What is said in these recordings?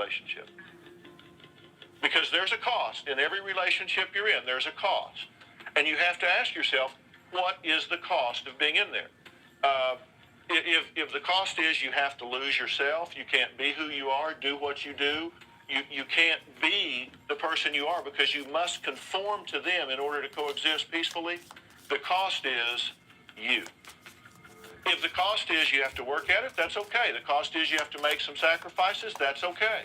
relationship. Because there's a cost. In every relationship you're in, there's a cost. And you have to ask yourself, what is the cost of being in there? If the cost is you have to lose yourself, you can't be who you are, do what you do, you can't be the person you are because you must conform to them in order to coexist peacefully, the cost is you. If the cost is you have to work at it, that's okay. The cost is you have to make some sacrifices, that's okay.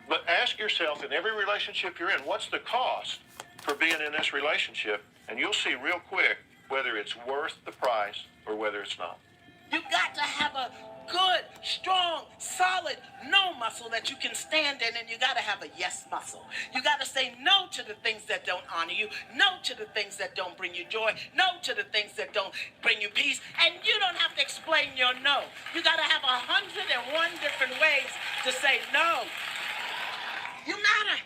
But ask yourself in every relationship you're in, what's the cost for being in this relationship? And you'll see real quick whether it's worth the price or whether it's not. You got to have a good, strong, solid no muscle that you can stand in, and you got to have a yes muscle. You got to say no to the things that don't honor you, no to the things that don't bring you joy, no to the things that don't bring you peace, and you don't have to explain your no. You got to have 101 different ways to say no. You matter,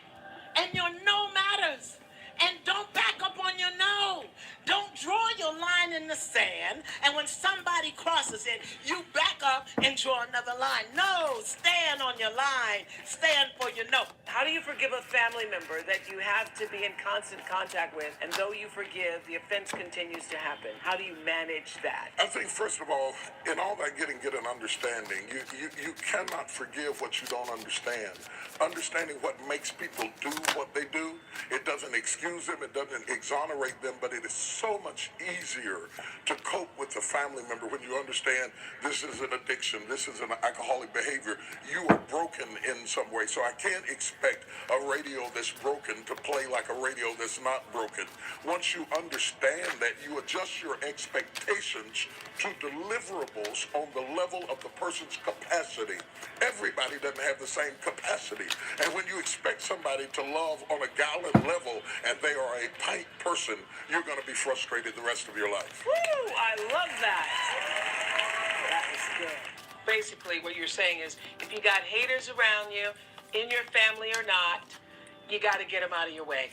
and your no matters. And don't back up on your no. Don't draw your line in the sand, and when somebody crosses it, you back up and draw another line. No, stand on your line. Stand for your no. How do you forgive a family member that you have to be in constant contact with, and though you forgive, the offense continues to happen? How do you manage that? I think, first of all, in all that get an understanding. You cannot forgive what you don't understand. Understanding what makes people do what they do, it doesn't excuse them, it doesn't exonerate them, but it is so much easier to cope with a family member when you understand this is an addiction, this is an alcoholic behavior. You are broken in some way, so I can't expect a radio that's broken to play like a radio that's not broken. Once you understand that, you adjust your expectations to deliverables on the level of the person's capacity. Everybody doesn't have the same capacity, and when you expect somebody to love on a gallon level and they are a pint person, you're going to be frustrated the rest of your life. Woo! I love that. That is good. Basically, what you're saying is, if you got haters around you, in your family or not, you got to get them out of your way.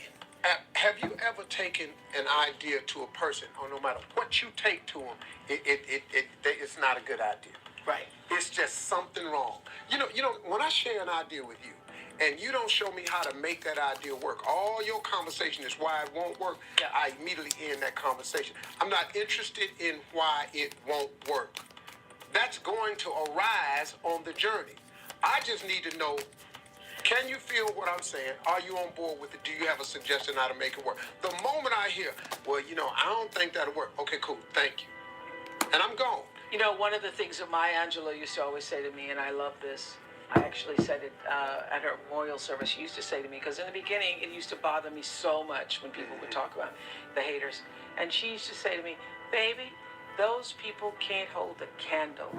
Have you ever taken an idea to a person, or no matter what you take to them, it's not a good idea? Right. It's just something wrong. You know, when I share an idea with you, and you don't show me how to make that idea work, all your conversation is why it won't work, yeah. I immediately end that conversation. I'm not interested in why it won't work. That's going to arise on the journey. I just need to know, can you feel what I'm saying? Are you on board with it? Do you have a suggestion how to make it work? The moment I hear, well, I don't think that'll work. Okay, cool, thank you. And I'm gone. You know, one of the things that Maya Angelou used to always say to me, and I love this, I actually said it at her memorial service. She used to say to me, because in the beginning, it used to bother me so much when people would talk about the haters. And she used to say to me, baby, those people can't hold a candle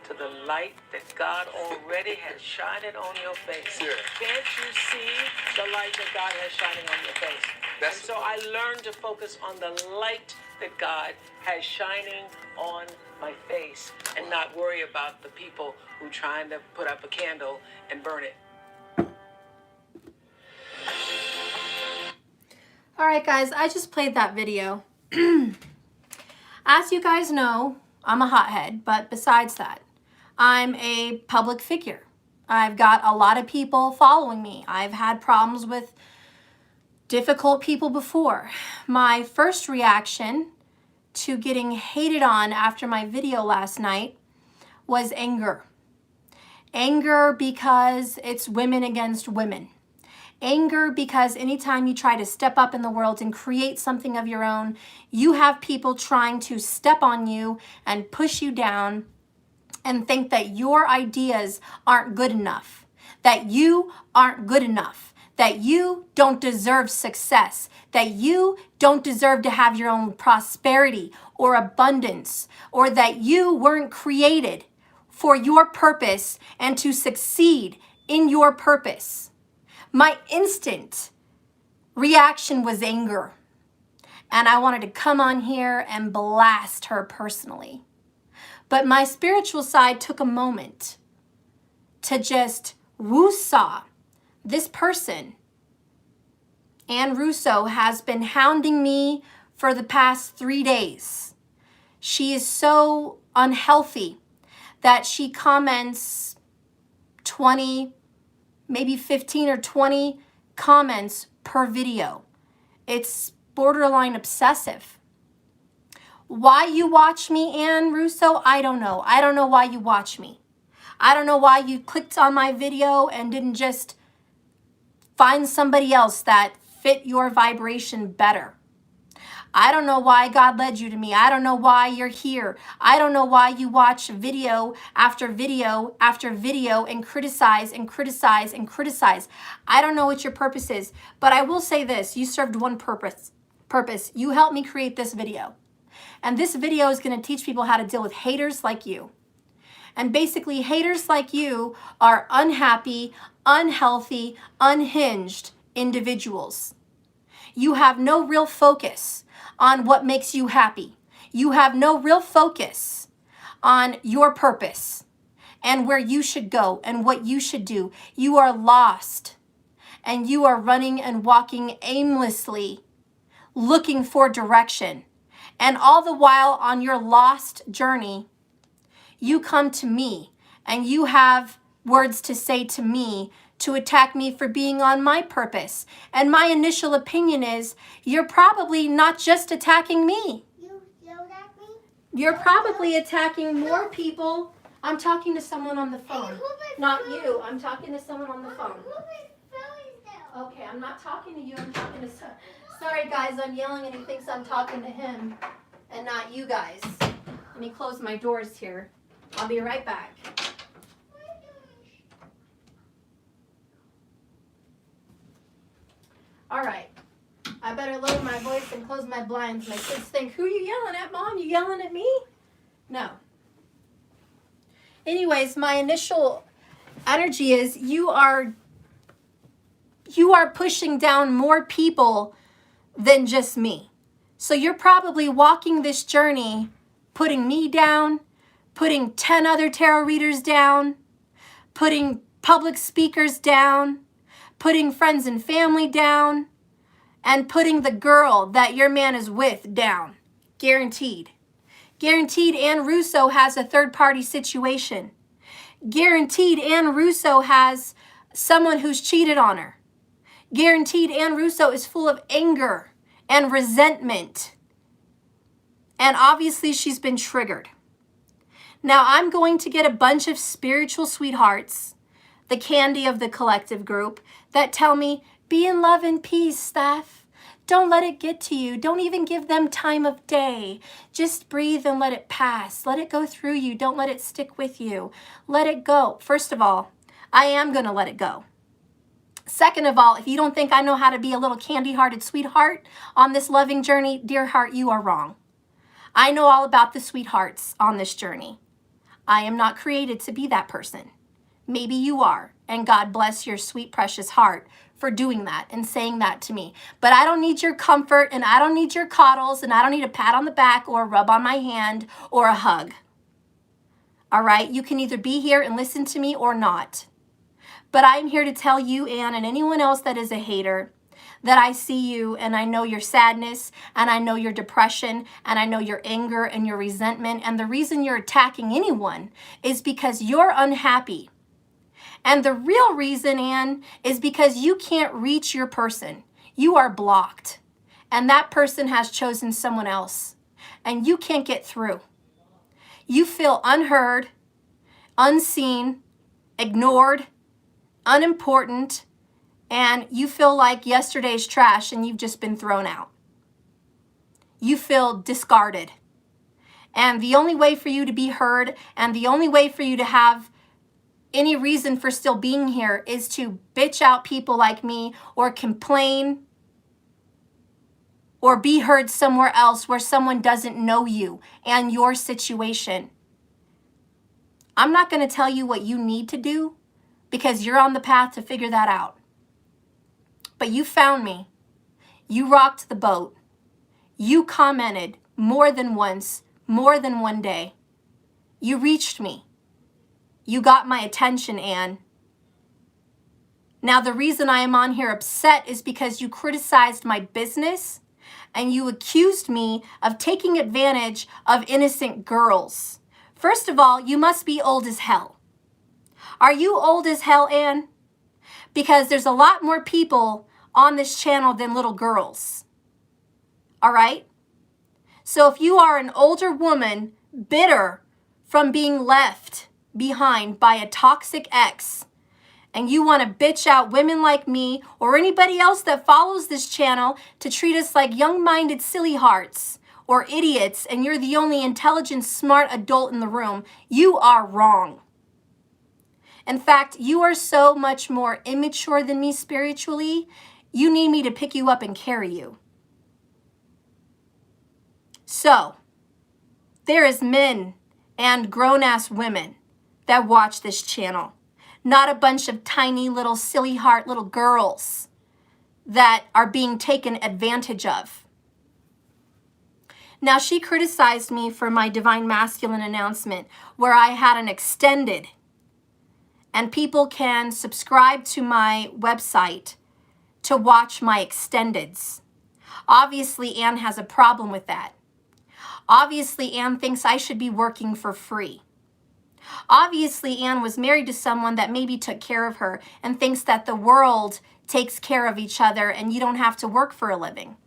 to the light that God already has shining on your face. Yeah. Can't you see the light that God has shining on your face? And so I learned to focus on the light that God has shining on my face and not worry about the people who trying to put up a candle and burn it. All right, guys, I just played that video. As you guys know, I'm a hothead, but besides that, I'm a public figure. I've got a lot of people following me. I've had problems with difficult people before. My first reaction to getting hated on after my video last night was anger. Anger because it's women against women. Anger because anytime you try to step up in the world and create something of your own, you have people trying to step on you and push you down and think that your ideas aren't good enough, that you aren't good enough, that you don't deserve success, that you don't deserve to have your own prosperity or abundance, or that you weren't created for your purpose and to succeed in your purpose. My instant reaction was anger, and I wanted to come on here and blast her personally. But my spiritual side took a moment to just woo-saw this person. Ann Russo has been hounding me for the past 3 days. She is so unhealthy that she comments 20, maybe 15 or 20 comments per video. It's borderline obsessive. Why you watch me, Ann Russo? I don't know. I don't know why you watch me. I don't know why you clicked on my video and didn't just find somebody else that fit your vibration better. I don't know why God led you to me. I don't know why you're here. I don't know why you watch video after video after video and criticize and criticize and criticize. I don't know what your purpose is, but I will say this. You served one purpose. You helped me create this video. And this video is going to teach people how to deal with haters like you. And basically, haters like you are unhappy, unhealthy, unhinged individuals. You have no real focus on what makes you happy. You have no real focus on your purpose and where you should go and what you should do. You are lost and you are running and walking aimlessly, looking for direction. And all the while on your lost journey, you come to me and you have words to say to me to attack me for being on my purpose. And my initial opinion is you're probably not just attacking me. You yelled at me? You're probably attacking more people. I'm talking to someone on the phone. Not you. I'm talking to someone on the phone. Okay, I'm not talking to you. I'm talking to someone. Sorry, guys. I'm yelling and he thinks I'm talking to him and not you guys. Let me close my doors here. I'll be right back. All right. I better lower my voice and close my blinds. My kids think, who are you yelling at, Mom? You yelling at me? No. Anyways, my initial energy is you are pushing down more people than just me. So you're probably walking this journey, putting me down, putting 10 other tarot readers down, putting public speakers down, putting friends and family down, and putting the girl that your man is with down. Guaranteed. Guaranteed Ann Russo has a third-party situation. Guaranteed Ann Russo has someone who's cheated on her. Guaranteed Ann Russo is full of anger and resentment. And obviously she's been triggered. Now I'm going to get a bunch of spiritual sweethearts, the candy of the collective group, that tell me, be in love and peace, Steph. Don't let it get to you. Don't even give them time of day. Just breathe and let it pass. Let it go through you. Don't let it stick with you. Let it go. First of all, I am going to let it go. Second of all, if you don't think I know how to be a little candy-hearted sweetheart on this loving journey, dear heart, you are wrong. I know all about the sweethearts on this journey. I am not created to be that person. Maybe you are, and God bless your sweet, precious heart for doing that and saying that to me. But I don't need your comfort, and I don't need your coddles, and I don't need a pat on the back or a rub on my hand or a hug. All right? You can either be here and listen to me or not. But I'm here to tell you, Ann, and anyone else that is a hater, that I see you and I know your sadness and I know your depression and I know your anger and your resentment. And the reason you're attacking anyone is because you're unhappy. And the real reason, Ann, is because you can't reach your person. You are blocked. And that person has chosen someone else. And you can't get through. You feel unheard, unseen, ignored, unimportant, and you feel like yesterday's trash and you've just been thrown out. You feel discarded. And the only way for you to be heard and the only way for you to have any reason for still being here is to bitch out people like me or complain or be heard somewhere else where someone doesn't know you and your situation. I'm not going to tell you what you need to do because you're on the path to figure that out. But you found me. You rocked the boat. You commented more than once, more than one day. You reached me. You got my attention, Ann. Now, the reason I am on here upset is because you criticized my business and you accused me of taking advantage of innocent girls. First of all, you must be old as hell. Are you old as hell, Ann? because there's a lot more people on this channel than little girls. All right? So if you are an older woman bitter from being left behind by a toxic ex, and you want to bitch out women like me or anybody else that follows this channel to treat us like young-minded silly hearts or idiots, and you're the only intelligent, smart adult in the room, you are wrong. In fact, you are so much more immature than me spiritually, you need me to pick you up and carry you. So, there is men and grown-ass women that watch this channel. Not a bunch of tiny little silly heart little girls that are being taken advantage of. Now, she criticized me for my Divine Masculine announcement where I had an extended, and people can subscribe to my website to watch my extendeds. Obviously, Anne has a problem with that. Obviously, Anne thinks I should be working for free. Obviously, Anne was married to someone that maybe took care of her and thinks that the world takes care of each other and you don't have to work for a living.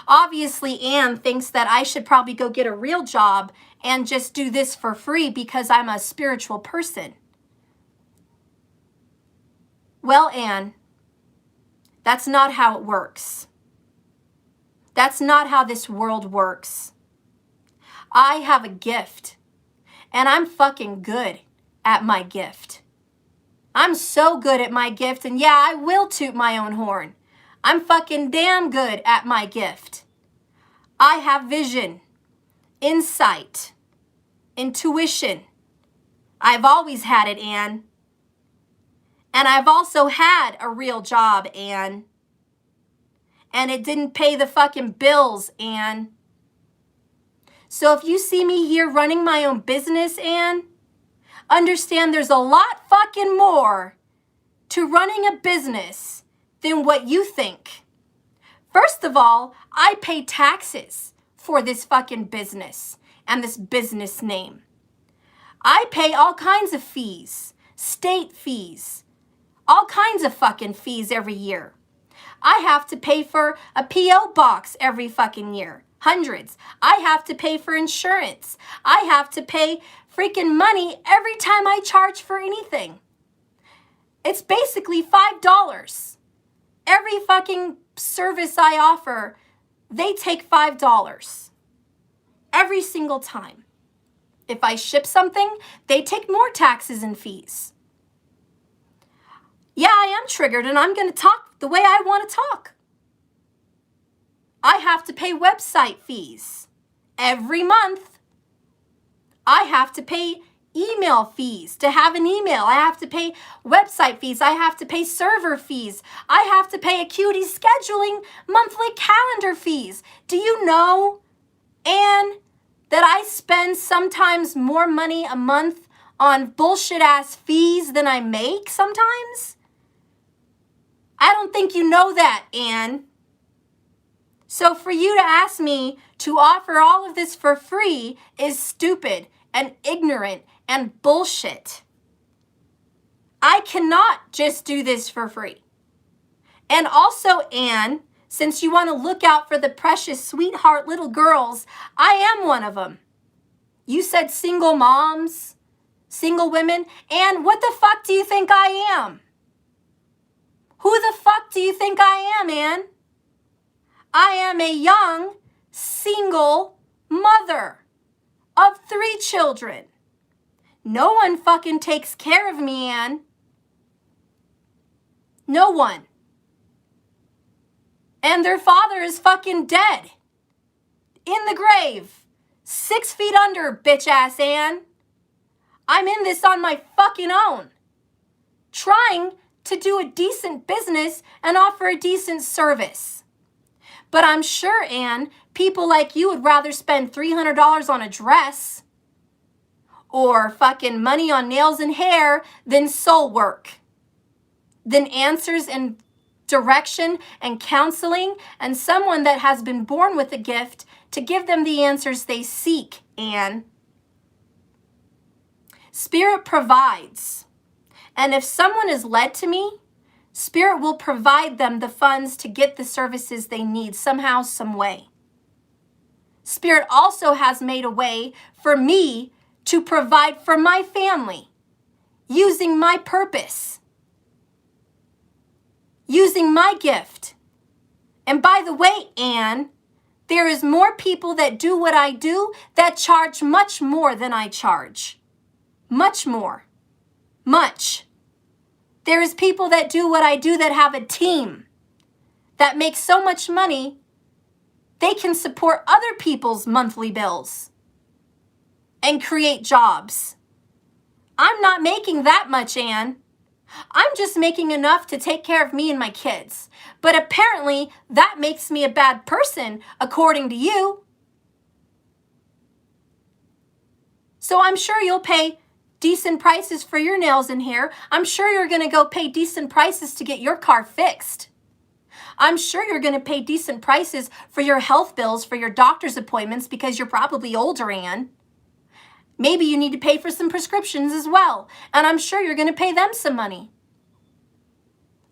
Obviously, Anne thinks that I should probably go get a real job and just do this for free because I'm a spiritual person. Well, Anne, that's not how it works. That's not how this world works. I have a gift, and I'm fucking good at my gift. I'm so good at my gift, and yeah, I will toot my own horn. I'm fucking damn good at my gift. I have vision, insight, intuition. I've always had it, Anne. And I've also had a real job, Anne. And it didn't pay the fucking bills, Anne. So if you see me here running my own business, Anne, understand there's a lot fucking more to running a business than what you think. First of all, I pay taxes for this fucking business and this business name. I pay all kinds of fees, state fees, all kinds of fucking fees every year. I have to pay for a P.O. box every fucking year. Hundreds. I have to pay for insurance. I have to pay freaking money every time I charge for anything. It's basically $5. Every fucking service I offer, they take $5. Every single time. If I ship something, they take more taxes and fees. Yeah, I am triggered and I'm going to talk the way I want to talk. I have to pay website fees every month. I have to pay email fees to have an email. I have to pay website fees. I have to pay server fees. I have to pay Acuity scheduling monthly calendar fees. Do you know, Anne, that I spend sometimes more money a month on bullshit ass fees than I make sometimes? I don't think you know that, Anne. So for you to ask me to offer all of this for free is stupid and ignorant and bullshit. I cannot just do this for free. And also, Anne, since you want to look out for the precious sweetheart little girls, I am one of them. You said single moms, single women, and what the fuck do you think I am? Who the fuck do you think I am, Anne? I am a young, single mother of 3 children. No one fucking takes care of me, Anne. No one. And their father is fucking dead. In the grave. 6 feet under, bitch ass Anne. I'm in this on my fucking own. Trying to do a decent business and offer a decent service. But I'm sure, Anne, people like you would rather spend $300 on a dress or fucking money on nails and hair than soul work, than answers and direction and counseling and someone that has been born with a gift to give them the answers they seek, Anne. Spirit provides. And if someone is led to me Spirit will provide them the funds to get the services they need somehow, some way. Spirit also has made a way for me to provide for my family using my purpose, using my gift. And by the way, Anne, there is more people that do what I do that charge much more than I charge. Much more. Much. There is people that do what I do that have a team that makes so much money they can support other people's monthly bills and create jobs. I'm not making that much, Anne. I'm just making enough to take care of me and my kids. But apparently that makes me a bad person, according to you. So I'm sure you'll pay decent prices for your nails and hair. I'm sure you're going to go pay decent prices to get your car fixed. I'm sure you're going to pay decent prices for your health bills, for your doctor's appointments, because you're probably older, Anne. Maybe you need to pay for some prescriptions as well. And I'm sure you're going to pay them some money.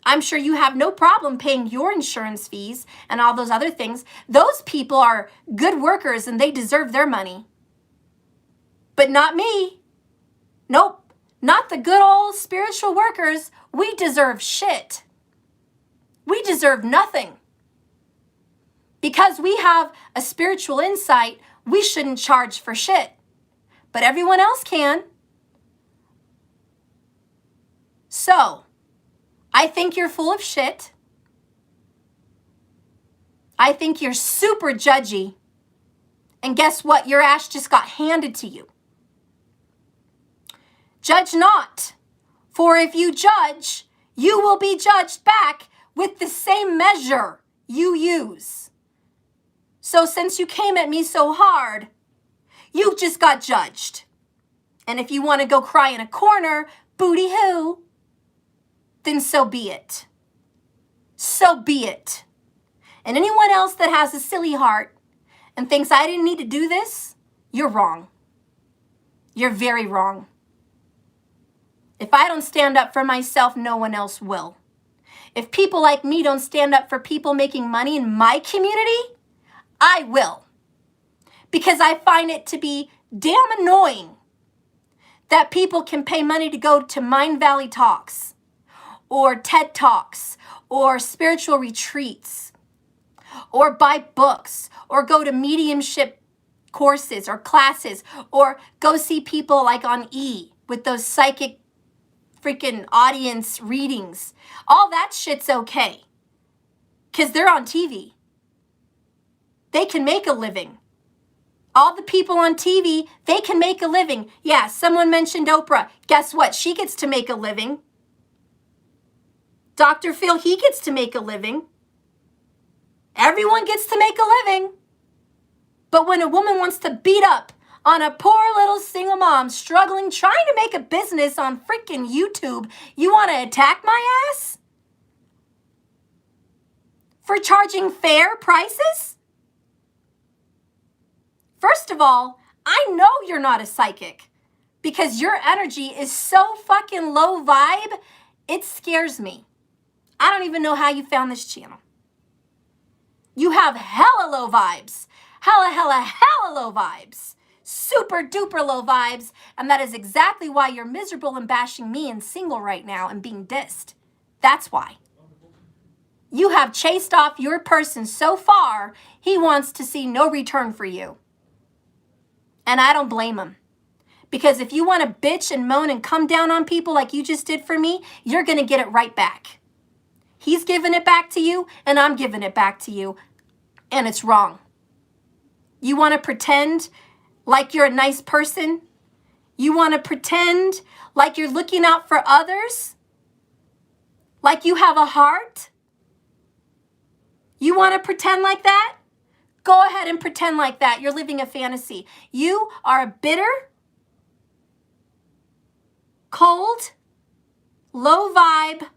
I'm sure you have no problem paying your insurance fees and all those other things. Those people are good workers and they deserve their money. But not me. Nope. Not the good old spiritual workers. We deserve shit. We deserve nothing. Because we have a spiritual insight, we shouldn't charge for shit. But everyone else can. So, I think you're full of shit. I think you're super judgy. And guess what? Your ass just got handed to you. Judge not, for if you judge, you will be judged back with the same measure you use. So since you came at me so hard, you just got judged. And if you want to go cry in a corner, booty hoo, then so be it. So be it. And anyone else that has a silly heart and thinks I didn't need to do this, you're wrong. You're very wrong. If I don't stand up for myself, no one else will. If people like me don't stand up for people making money in my community, I will. Because I find it to be damn annoying that people can pay money to go to Mind Valley Talks or TED Talks or spiritual retreats or buy books or go to mediumship courses or classes or go see people like on E with those psychic freaking audience readings. All that shit's okay because they're on TV. They can make a living. All the people on TV, they can make a living. Yeah, someone mentioned Oprah. Guess what? She gets to make a living. Dr. Phil, he gets to make a living. Everyone gets to make a living. But when a woman wants to beat up on a poor little single mom struggling, trying to make a business on freaking YouTube, you want to attack my ass? For charging fair prices? First of all, I know you're not a psychic because your energy is so fucking low vibe, it scares me. I don't even know how you found this channel. You have hella low vibes. Hella low vibes. Super duper low vibes. And that is exactly why you're miserable and bashing me and single right now and being dissed. That's why. You have chased off your person so far, he wants to see no return for you. And I don't blame him. Because if you want to bitch and moan and come down on people like you just did for me, you're going to get it right back. He's giving it back to you, and I'm giving it back to you. And it's wrong. You want to pretend like you're a nice person? You want to pretend like you're looking out for others? Like you have a heart? You want to pretend like that? Go ahead and pretend like that. You're living a fantasy. You are a bitter, cold, low vibe,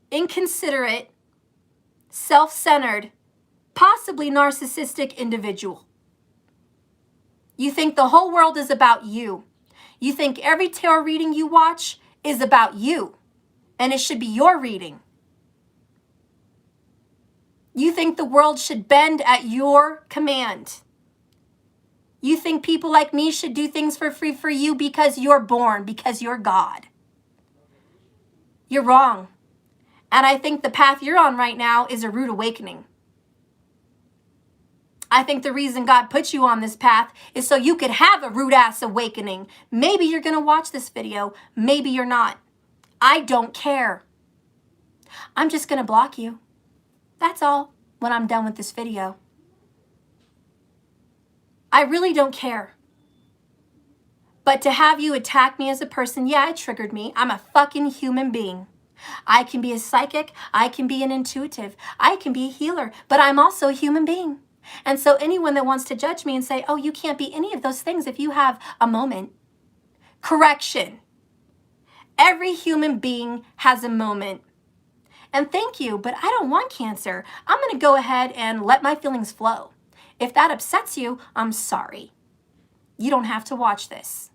inconsiderate, self-centered, possibly narcissistic individual. You think the whole world is about you. You think every tarot reading you watch is about you. and it should be your reading. You think the world should bend at your command. You think people like me should do things for free for you because you're born, because you're God. You're wrong. And I think the path you're on right now is a rude awakening. I think the reason God put you on this path is so you could have a rude ass awakening. Maybe you're going to watch this video. Maybe you're not. I don't care. I'm just going to block you. That's all when I'm done with this video. I really don't care. But to have you attack me as a person, yeah, it triggered me. I'm a fucking human being. I can be a psychic. I can be an intuitive. I can be a healer. But I'm also a human being. And so anyone that wants to judge me and say, oh, you can't be any of those things if you have a moment. Correction. Every human being has a moment. And thank you, but I don't want cancer. I'm going to go ahead and let my feelings flow. If that upsets you, I'm sorry. You don't have to watch this.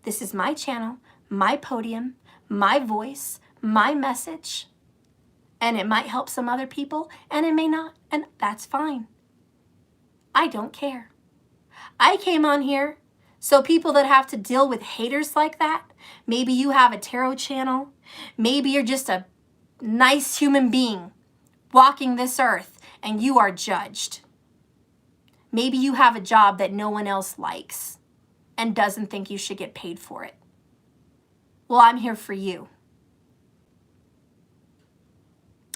This is my channel, my podium, my voice, my message. And it might help some other people, and it may not, and that's fine. I don't care. I came on here so people that have to deal with haters like that, maybe you have a tarot channel, maybe you're just a nice human being walking this earth and you are judged. Maybe you have a job that no one else likes and doesn't think you should get paid for it. Well, I'm here for you.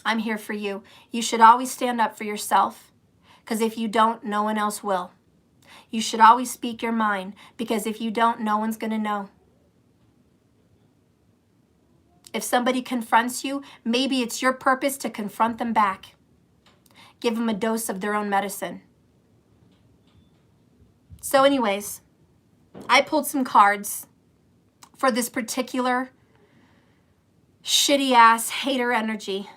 I'm here for you. You should always stand up for yourself, because if you don't, no one else will. You should always speak your mind, because if you don't, no one's going to know. If somebody confronts you, maybe it's your purpose to confront them back. Give them a dose of their own medicine. So anyways, I pulled some cards for this particular shitty ass hater energy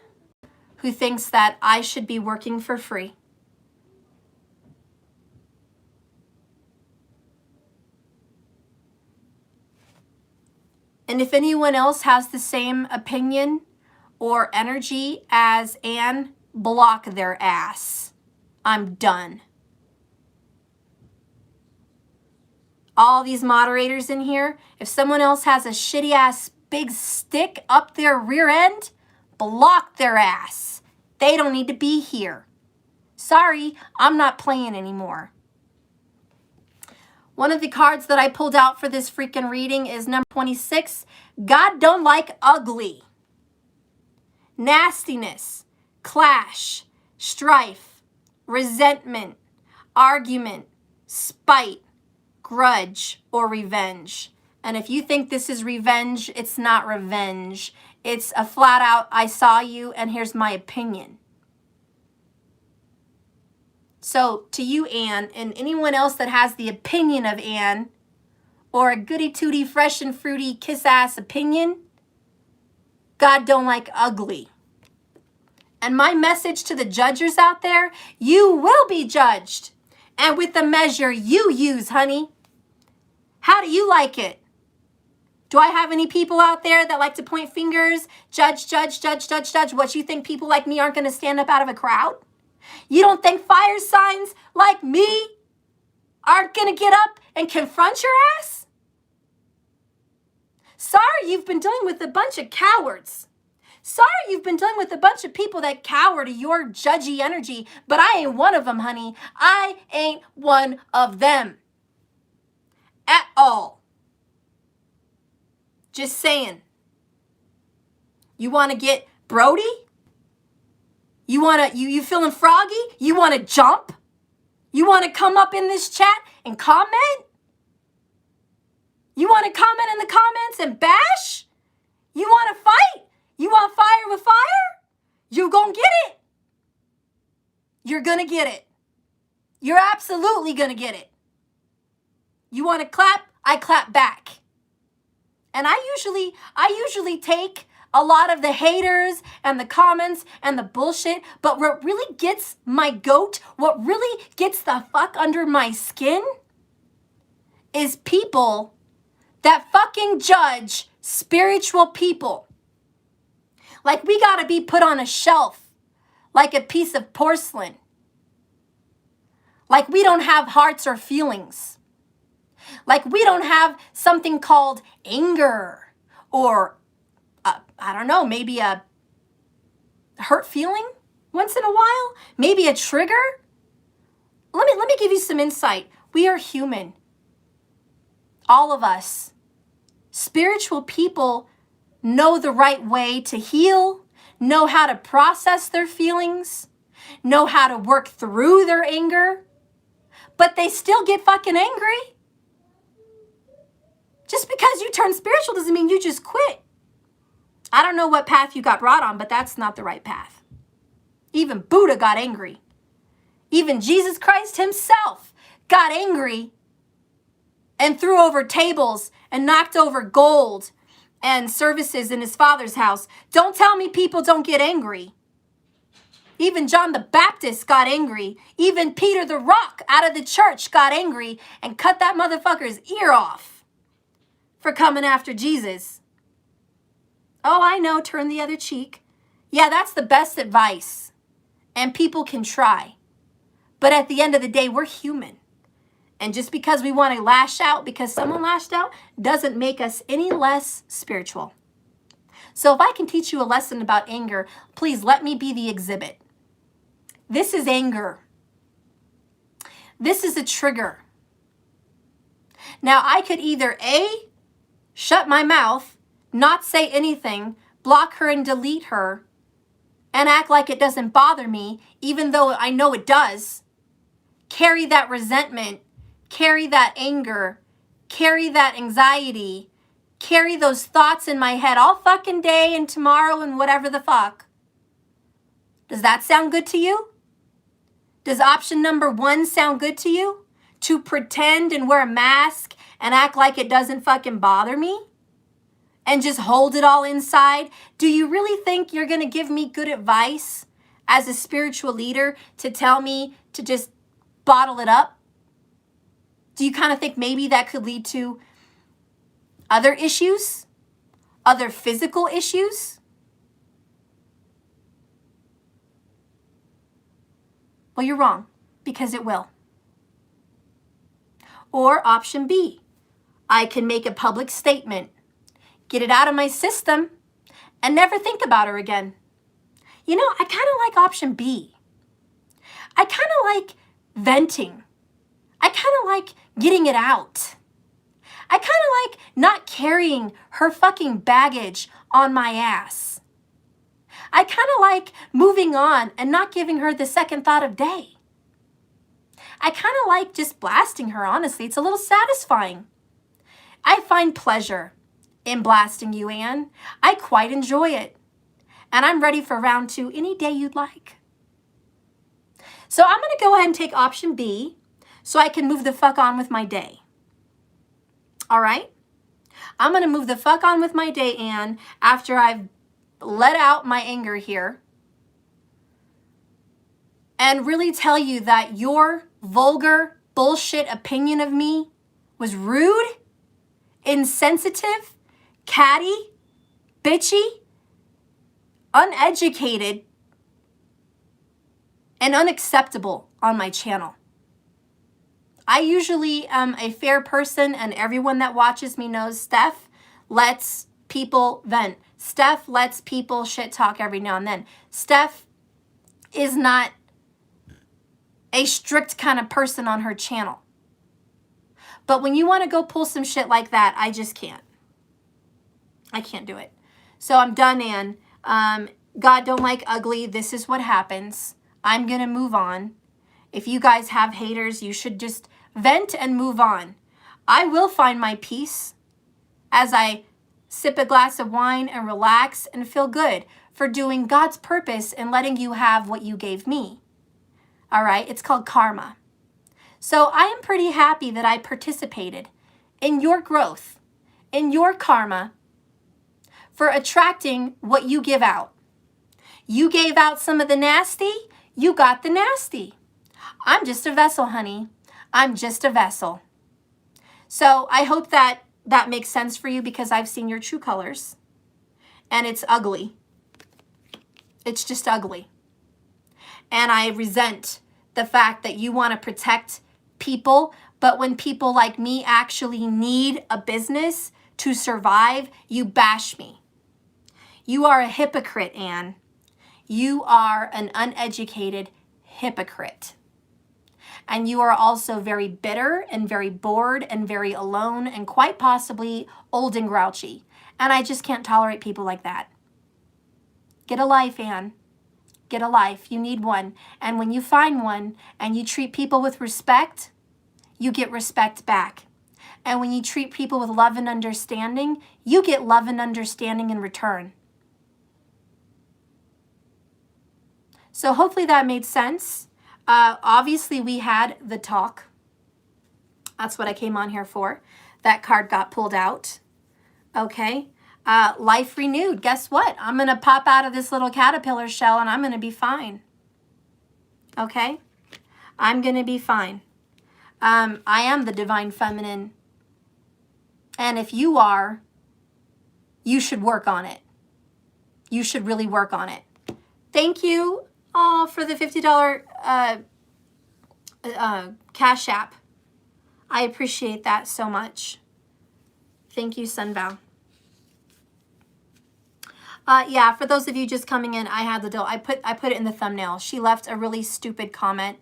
who thinks that I should be working for free. And if anyone else has the same opinion or energy as Anne, block their ass. I'm done. All these moderators in here, if someone else has a shitty ass big stick up their rear end, block their ass. They don't need to be here. Sorry, I'm not playing anymore. One of the cards that I pulled out for this freaking reading is number 26. God don't like ugly. Nastiness, clash, strife, resentment, argument, spite, grudge, or revenge. And if you think this is revenge, it's not revenge. It's a flat out, I saw you and here's my opinion. So to you, Anne, and anyone else that has the opinion of Anne, or a goody-tooty, fresh and fruity, kiss-ass opinion, God don't like ugly. And my message to the judgers out there, you will be judged. And with the measure you use, honey. How do you like it? Do I have any people out there that like to point fingers, judge, judge, judge, judge, judge? What, you think people like me aren't going to stand up out of a crowd? You don't think fire signs like me aren't going to get up and confront your ass? Sorry, you've been dealing with a bunch of cowards. Sorry, you've been dealing with a bunch of people that cower to your judgy energy, but I ain't one of them, honey. I ain't one of them. At all. Just saying. You want to get Brody? You feeling froggy? You want to jump? You want to come up in this chat and comment? You want to comment in the comments and bash? You want to fight? You want fire with fire? You're going to get it. You're going to get it. You're absolutely going to get it. You want to clap? I clap back. And I usually take a lot of the haters and the comments and the bullshit, but what really gets my goat, what really gets the fuck under my skin is people that fucking judge spiritual people. Like we got to be put on a shelf like a piece of porcelain. Like we don't have hearts or feelings. Like we don't have something called anger or, I don't know, maybe a hurt feeling once in a while, maybe a trigger. Let me give you some insight. We are human. All of us. Spiritual people know the right way to heal, know how to process their feelings, know how to work through their anger, but they still get fucking angry. Just because you turn spiritual doesn't mean you just quit. I don't know what path you got brought on, but that's not the right path. Even Buddha got angry. Even Jesus Christ himself got angry and threw over tables and knocked over gold and services in his Father's house. Don't tell me people don't get angry. Even John the Baptist got angry. Even Peter the Rock out of the church got angry and cut that motherfucker's ear off for coming after Jesus. Oh, I know, turn the other cheek. Yeah, that's the best advice. And people can try. But at the end of the day, we're human. And just because we want to lash out because someone lashed out doesn't make us any less spiritual. So if I can teach you a lesson about anger, please let me be the exhibit. This is anger. This is a trigger. Now I could either A, shut my mouth, not say anything, block her and delete her, and act like it doesn't bother me, even though I know it does. Carry that resentment, carry that anger, carry that anxiety, carry those thoughts in my head all fucking day and tomorrow and whatever the fuck. Does that sound good to you? Does option number 1 sound good to you? To pretend and wear a mask and act like it doesn't fucking bother me? And just hold it all inside? Do you really think you're going to give me good advice as a spiritual leader to tell me to just bottle it up? Do you kind of think maybe that could lead to other issues? Other physical issues? Well, you're wrong, because it will. Or option B, I can make a public statement, get it out of my system, and never think about her again. You know, I kind of like option B. I kind of like venting. I kind of like getting it out. I kind of like not carrying her fucking baggage on my ass. I kind of like moving on and not giving her the second thought of day. I kind of like just blasting her, honestly. It's a little satisfying. I find pleasure in blasting you, Anne. I quite enjoy it. And I'm ready for round 2 any day you'd like. So I'm going to go ahead and take option B so I can move the fuck on with my day. All right? I'm going to move the fuck on with my day, Anne, after I've let out my anger here and really tell you that your vulgar bullshit opinion of me was rude, insensitive, catty, bitchy, uneducated, and unacceptable on my channel. I usually am a fair person, and everyone that watches me knows Steph lets people vent. Steph lets people shit talk every now and then. Steph is not a strict kind of person on her channel. But when you want to go pull some shit like that, I just can't. I can't do it. So I'm done, Ann. God don't like ugly. This is what happens. I'm going to move on. If you guys have haters, you should just vent and move on. I will find my peace as I sip a glass of wine and relax and feel good for doing God's purpose and letting you have what you gave me. All right, it's called karma. So I am pretty happy that I participated in your growth, in your karma, for attracting what you give out. You gave out some of the nasty, you got the nasty. I'm just a vessel, honey. I'm just a vessel. So I hope that that makes sense for you, because I've seen your true colors and it's ugly. It's just ugly. And I resent the fact that you want to protect people, but when people like me actually need a business to survive, you bash me. You are a hypocrite, Anne. You are an uneducated hypocrite. And you are also very bitter and very bored and very alone and quite possibly old and grouchy. And I just can't tolerate people like that. Get a life, Anne. Get a life. You need one. And when you find one and you treat people with respect, you get respect back. And when you treat people with love and understanding, you get love and understanding in return. So hopefully that made sense. Obviously, we had the talk. That's what I came on here for. That card got pulled out. Okay. Life renewed. Guess what? I'm going to pop out of this little caterpillar shell and I'm going to be fine. Okay? I'm going to be fine. I am the divine feminine. And if you are, you should work on it. You should really work on it. Thank you all for the $50 Cash App. I appreciate that so much. Thank you, Sunvow. Yeah, for those of you just coming in, I had the deal. I put it in the thumbnail. She left a really stupid comment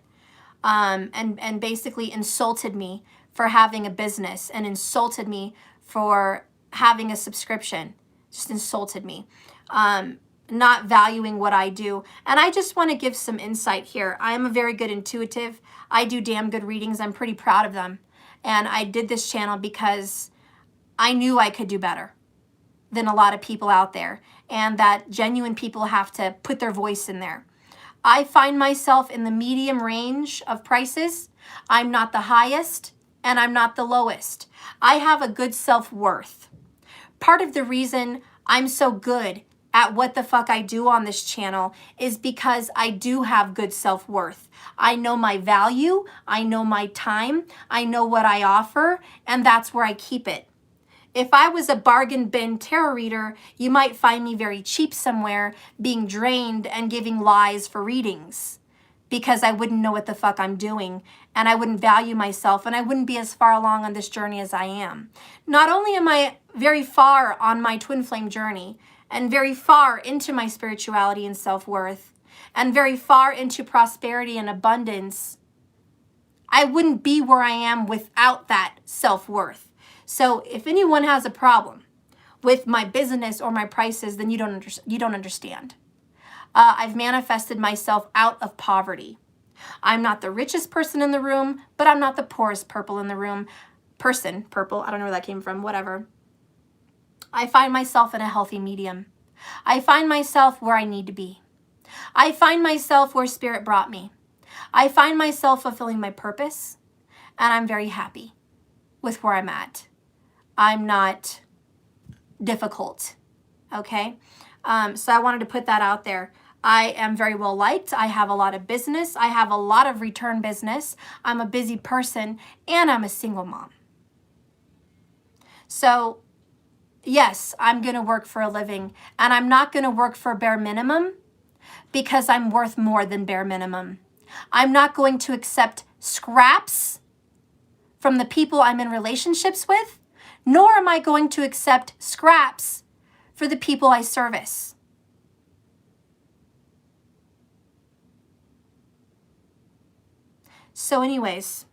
and basically insulted me for having a business and insulted me for having a subscription. Just insulted me. Not valuing what I do. And I just want to give some insight here. I am a very good intuitive. I do damn good readings. I'm pretty proud of them. And I did this channel because I knew I could do better than a lot of people out there, and that genuine people have to put their voice in there. I find myself in the medium range of prices. I'm not the highest and I'm not the lowest. I have a good self-worth. Part of the reason I'm so good at what the fuck I do on this channel is because I do have good self-worth. I know my value, I know my time, I know what I offer, and that's where I keep it. If I was a bargain bin tarot reader, you might find me very cheap somewhere, being drained and giving lies for readings, because I wouldn't know what the fuck I'm doing, and I wouldn't value myself, and I wouldn't be as far along on this journey as I am. Not only am I very far on my twin flame journey, and very far into my spirituality and self-worth, and very far into prosperity and abundance, I wouldn't be where I am without that self-worth. So if anyone has a problem with my business or my prices, then you don't understand. I've manifested myself out of poverty. I'm not the richest person in the room, but I'm not the poorest purple in the room. Purple, I don't know where that came from, whatever. I find myself in a healthy medium. I find myself where I need to be. I find myself where Spirit brought me. I find myself fulfilling my purpose, and I'm very happy with where I'm at. I'm not difficult, okay? So I wanted to put that out there. I am very well liked. I have a lot of business. I have a lot of return business. I'm a busy person, and I'm a single mom. So yes, I'm going to work for a living, and I'm not going to work for bare minimum because I'm worth more than bare minimum. I'm not going to accept scraps from the people I'm in relationships with, nor am I going to accept scraps for the people I service. So anyways,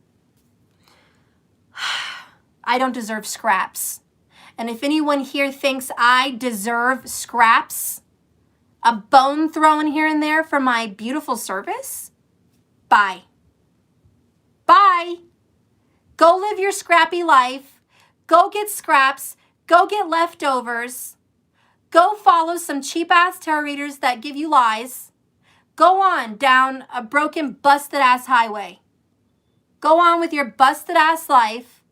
I don't deserve scraps. And if anyone here thinks I deserve scraps, a bone thrown here and there for my beautiful service, bye. Bye. Go live your scrappy life. Go get scraps. Go get leftovers. Go follow some cheap-ass tarot readers that give you lies. Go on down a broken, busted-ass highway. Go on with your busted-ass life,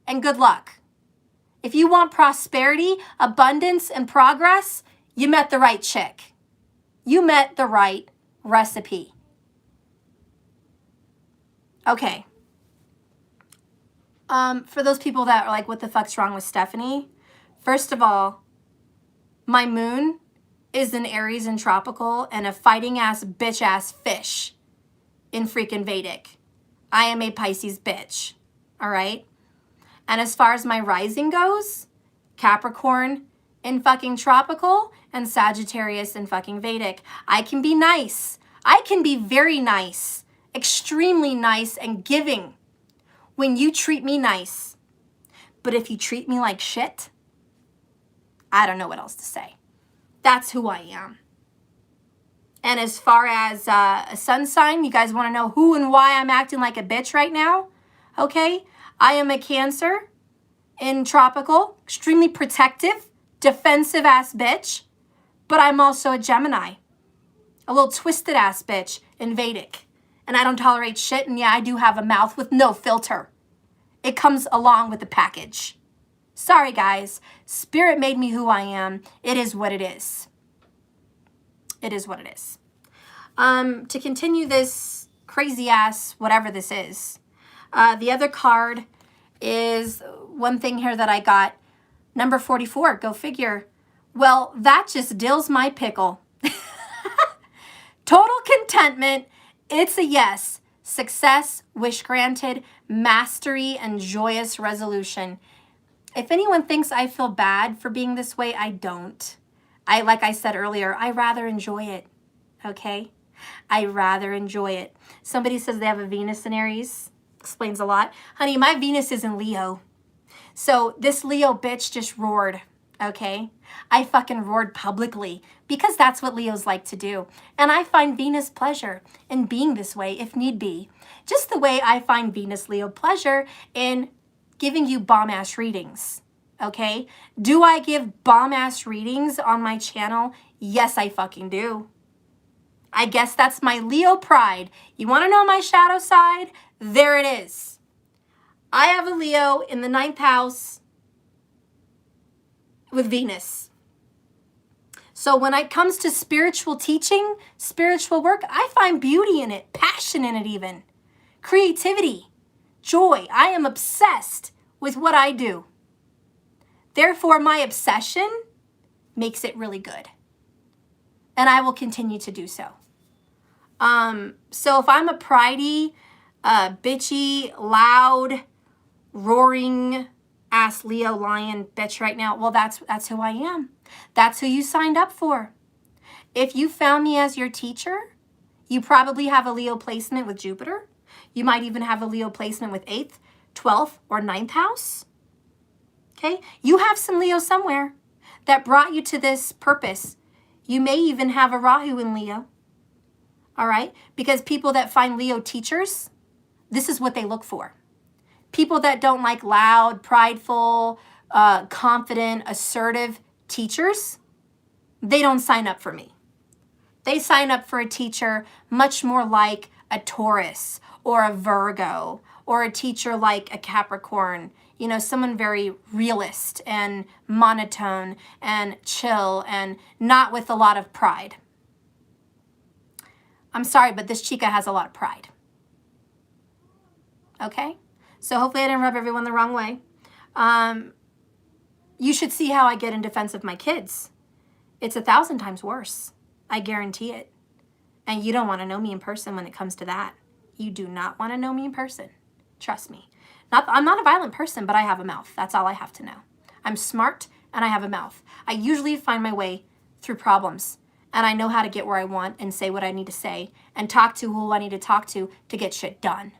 and good luck. If you want prosperity, abundance, and progress, you met the right chick. You met the right recipe. Okay. For those people that are like, what the fuck's wrong with Stephanie? First of all, my moon is an Aries in tropical and a fighting ass bitch ass fish in freaking Vedic. I am a Pisces bitch. All right. And as far as my rising goes, Capricorn in fucking tropical and Sagittarius in fucking Vedic. I can be nice. I can be very nice, extremely nice and giving when you treat me nice. But if you treat me like shit, I don't know what else to say. That's who I am. And as far as a sun sign, you guys want to know who and why I'm acting like a bitch right now? Okay, I am a Cancer in tropical, extremely protective, defensive ass bitch. But I'm also a Gemini, a little twisted ass bitch in Vedic. And I don't tolerate shit. And yeah, I do have a mouth with no filter. It comes along with the package. Sorry, guys. Spirit made me who I am. It is what it is. It is what it is. To continue this crazy ass, whatever this is, the other card is one thing here that I got. Number 44, go figure. Well, that just dills my pickle. Total contentment. It's a yes. Success, wish granted, mastery, and joyous resolution. If anyone thinks I feel bad for being this way, I don't. Like I said earlier, I rather enjoy it, okay? I rather enjoy it. Somebody says they have a Venus in Aries. Explains a lot. Honey, my Venus is in Leo. So this Leo bitch just roared, okay? I fucking roared publicly because that's what Leos like to do. And I find Venus pleasure in being this way if need be. Just the way I find Venus Leo pleasure in giving you bomb-ass readings, okay? Do I give bomb-ass readings on my channel? Yes, I fucking do. I guess that's my Leo pride. You want to know my shadow side? There it is. I have a Leo in the 9th house with Venus. So when it comes to spiritual teaching, spiritual work, I find beauty in it, passion in it even, creativity, joy. I am obsessed with what I do. Therefore, my obsession makes it really good. And I will continue to do so. So if I'm a pridey, bitchy, loud, roaring ass Leo lion bitch right now, well, that's who I am. That's who you signed up for. If you found me as your teacher, you probably have a Leo placement with Jupiter. You might even have a Leo placement with 8th, 12th, or 9th house. Okay? You have some Leo somewhere that brought you to this purpose. You may even have a Rahu in Leo. All right? Because people that find Leo teachers, this is what they look for. People that don't like loud, prideful, confident, assertive teachers, they don't sign up for me. They sign up for a teacher much more like a Taurus or a Virgo or a teacher like a Capricorn. You know, someone very realist and monotone and chill and not with a lot of pride. I'm sorry, but this chica has a lot of pride. Okay? So hopefully I didn't rub everyone the wrong way. You should see how I get in defense of my kids. It's 1,000 times worse. I guarantee it. And you don't want to know me in person when it comes to that. You do not want to know me in person. Trust me. I'm not a violent person, but I have a mouth. That's all I have to know. I'm smart and I have a mouth. I usually find my way through problems. And I know how to get where I want and say what I need to say and talk to who I need to talk to get shit done.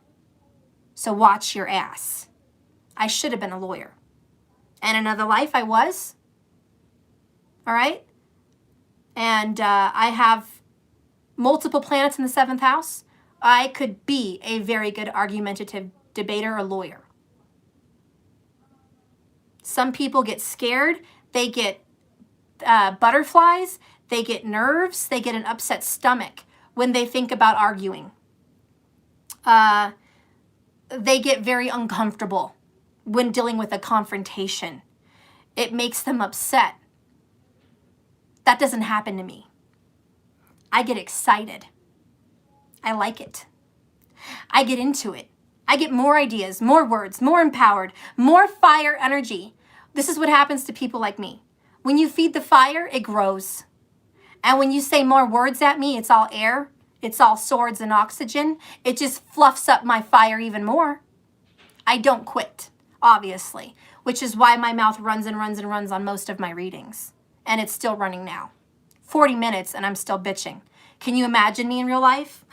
So watch your ass. I should have been a lawyer. And in another life I was. All right? And I have multiple planets in the 7th house. I could be a very good argumentative debater or lawyer. Some people get scared. They get butterflies. They get nerves. They get an upset stomach when they think about arguing. They get very uncomfortable when dealing with a confrontation. It makes them upset. That doesn't happen to me. I get excited. I like it. I get into it. I get more ideas, more words, more empowered, more fire energy. This is what happens to people like me. When you feed the fire, it grows. And when you say more words at me, it's all air. It's all swords and oxygen. It just fluffs up my fire even more. I don't quit, obviously, which is why my mouth runs and runs and runs on most of my readings. And it's still running now. 40 minutes and I'm still bitching. Can you imagine me in real life?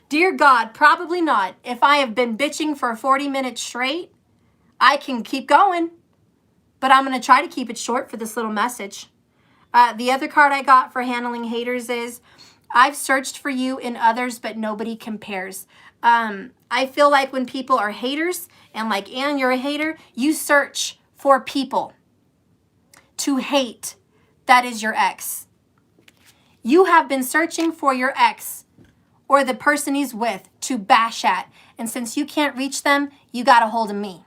Dear God, probably not. If I have been bitching for 40 minutes straight, I can keep going. But I'm going to try to keep it short for this little message. The other card I got for handling haters is, I've searched for you in others, but nobody compares. I feel like when people are haters, and like, Ann, you're a hater, you search for people to hate. That is your ex. You have been searching for your ex or the person he's with to bash at. And since you can't reach them, you got a hold of me.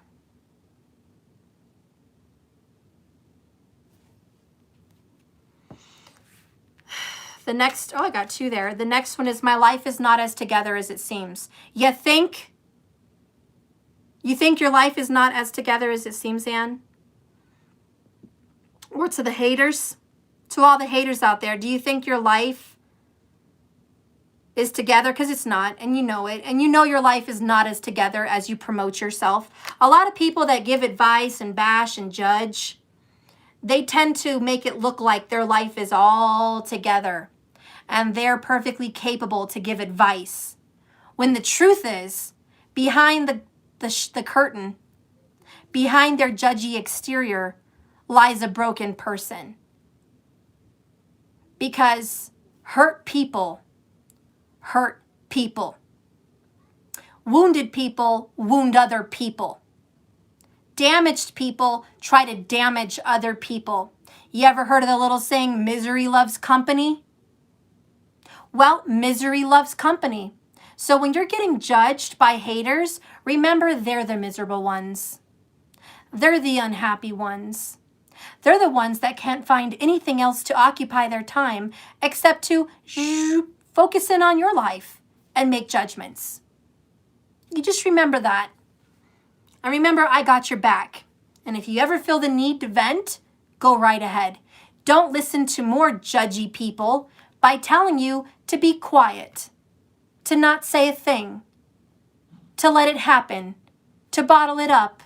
The next, oh, I got two there. The next one is, my life is not as together as it seems. You think your life is not as together as it seems, Anne? Or to the haters, to all the haters out there, do you think your life is together? Because it's not, and you know it. And you know your life is not as together as you promote yourself. A lot of people that give advice and bash and judge, they tend to make it look like their life is all together and they're perfectly capable to give advice. When the truth is, behind the curtain, behind their judgy exterior, lies a broken person. Because hurt people hurt people. Wounded people wound other people. Damaged people try to damage other people. You ever heard of the little saying, misery loves company? Well, misery loves company. So when you're getting judged by haters, remember they're the miserable ones. They're the unhappy ones. They're the ones that can't find anything else to occupy their time except to focus in on your life and make judgments. You just remember that. And remember, I got your back. And if you ever feel the need to vent, go right ahead. Don't listen to more judgy people by telling you to be quiet, to not say a thing, to let it happen, to bottle it up.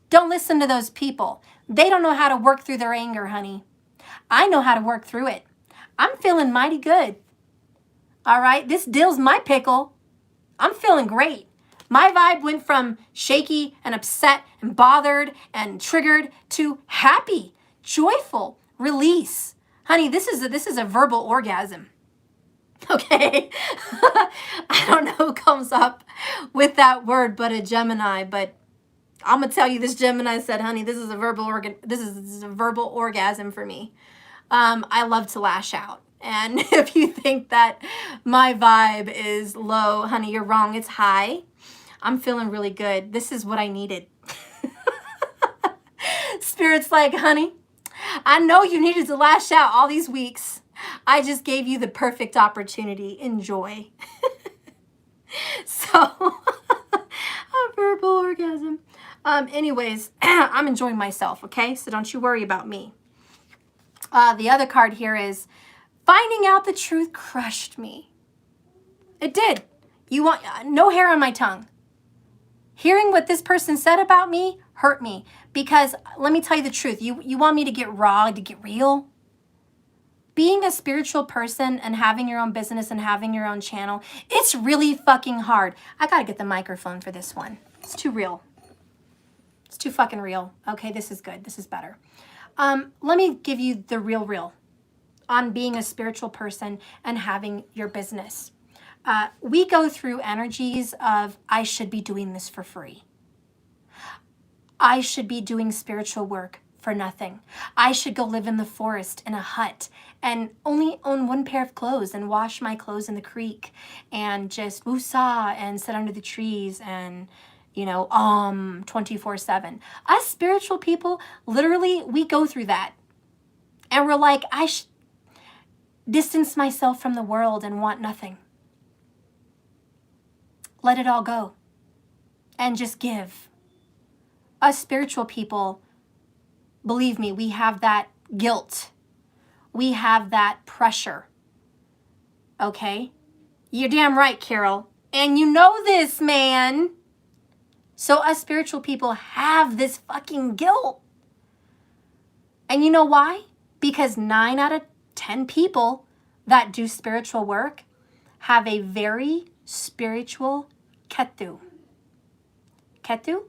Don't listen to those people. They don't know how to work through their anger, honey. I know how to work through it. I'm feeling mighty good. All right, this dill's my pickle. I'm feeling great. My vibe went from shaky and upset and bothered and triggered to happy, joyful, release. Honey, this is a verbal orgasm. Okay? I don't know who comes up with that word but a Gemini, but I'm going to tell you, this Gemini said, honey, this is a verbal orgasm for me. I love to lash out. And if you think that my vibe is low, honey, you're wrong. It's high. I'm feeling really good. This is what I needed. Spirit's like, honey, I know you needed to lash out all these weeks. I just gave you the perfect opportunity. Enjoy. So, a verbal orgasm. Anyways, I'm enjoying myself, okay? So don't you worry about me. The other card here is, finding out the truth crushed me. It did. You want no hair on my tongue. Hearing what this person said about me hurt me, because let me tell you the truth. You want me to get raw, to get real? Being a spiritual person and having your own business and having your own channel, it's really fucking hard. I gotta get the microphone for this one. It's too real. It's too fucking real. Okay, this is good. This is better. Let me give you the real on being a spiritual person and having your business. We go through energies of, I should be doing this for free. I should be doing spiritual work for nothing. I should go live in the forest in a hut and only own one pair of clothes and wash my clothes in the creek and just woosah and sit under the trees and, 24/7. Us spiritual people, literally, we go through that. And we're like, I should distance myself from the world and want nothing. Let it all go and just give. Us spiritual people, believe me, we have that guilt. We have that pressure. Okay? You're damn right, Carol. And you know this, man. So us spiritual people have this fucking guilt. And you know why? Because 9 out of 10 people that do spiritual work have a very spiritual Ketu. Ketu,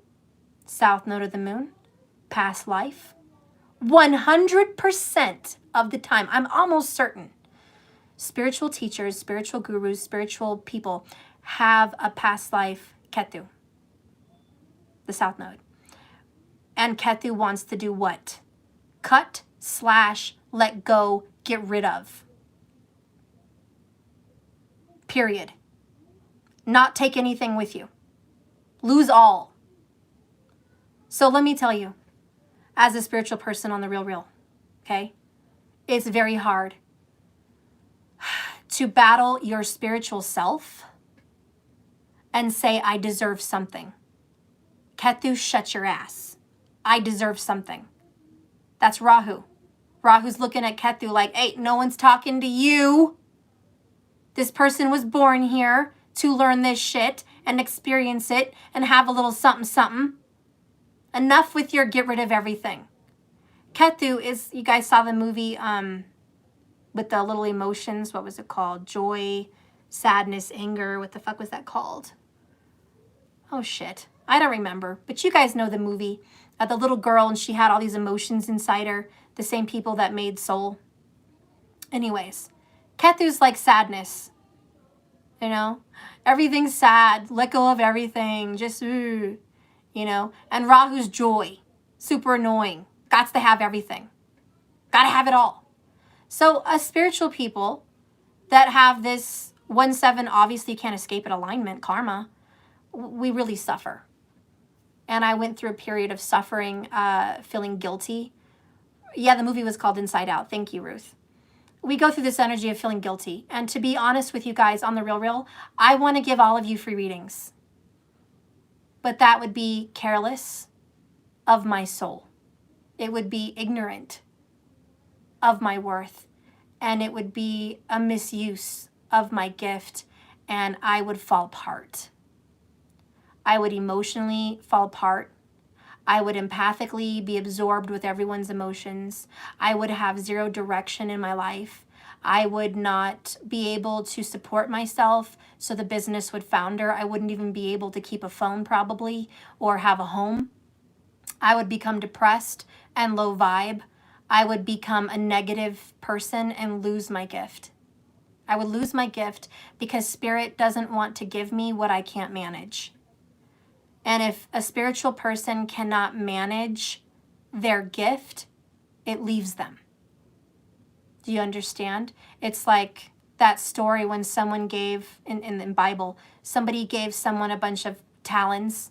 south node of the moon, past life. 100% of the time, I'm almost certain, spiritual teachers, spiritual gurus, spiritual people have a past life Ketu, the south node. And Ketu wants to do what? Cut, slash, let go, get rid of. Period. Not take anything with you. Lose all. So let me tell you, as a spiritual person on the real, okay, it's very hard to battle your spiritual self and say, I deserve something. Ketu, shut your ass. I deserve something. That's Rahu. Rahu's looking at Ketu like, hey, no one's talking to you. This person was born here to learn this shit and experience it and have a little something, something. Enough with your get rid of everything. Ketu is, you guys saw the movie with the little emotions. What was it called? Joy, sadness, anger. What the fuck was that called? Oh, shit. I don't remember. But you guys know the movie. The little girl, and she had all these emotions inside her. The same people that made Soul. Anyways, Ketu's like sadness. You know? Everything's sad. Let go of everything. Just, you know? And Rahu's joy. Super annoying. Gots to have everything. Gotta have it all. So us spiritual people that have this 1-7 obviously can't escape it alignment, karma, we really suffer. And I went through a period of suffering, feeling guilty. Yeah, the movie was called Inside Out. Thank you, Ruth. We go through this energy of feeling guilty. And to be honest with you guys, on the real, I want to give all of you free readings. But that would be careless of my soul. It would be ignorant of my worth. And it would be a misuse of my gift. And I would fall apart. I would emotionally fall apart. I would empathically be absorbed with everyone's emotions. I would have zero direction in my life. I would not be able to support myself so the business would founder. I wouldn't even be able to keep a phone probably or have a home. I would become depressed and low vibe. I would become a negative person and lose my gift. I would lose my gift because Spirit doesn't want to give me what I can't manage. And if a spiritual person cannot manage their gift, it leaves them. Do you understand? It's like that story when someone gave, in the Bible, somebody gave someone a bunch of talons.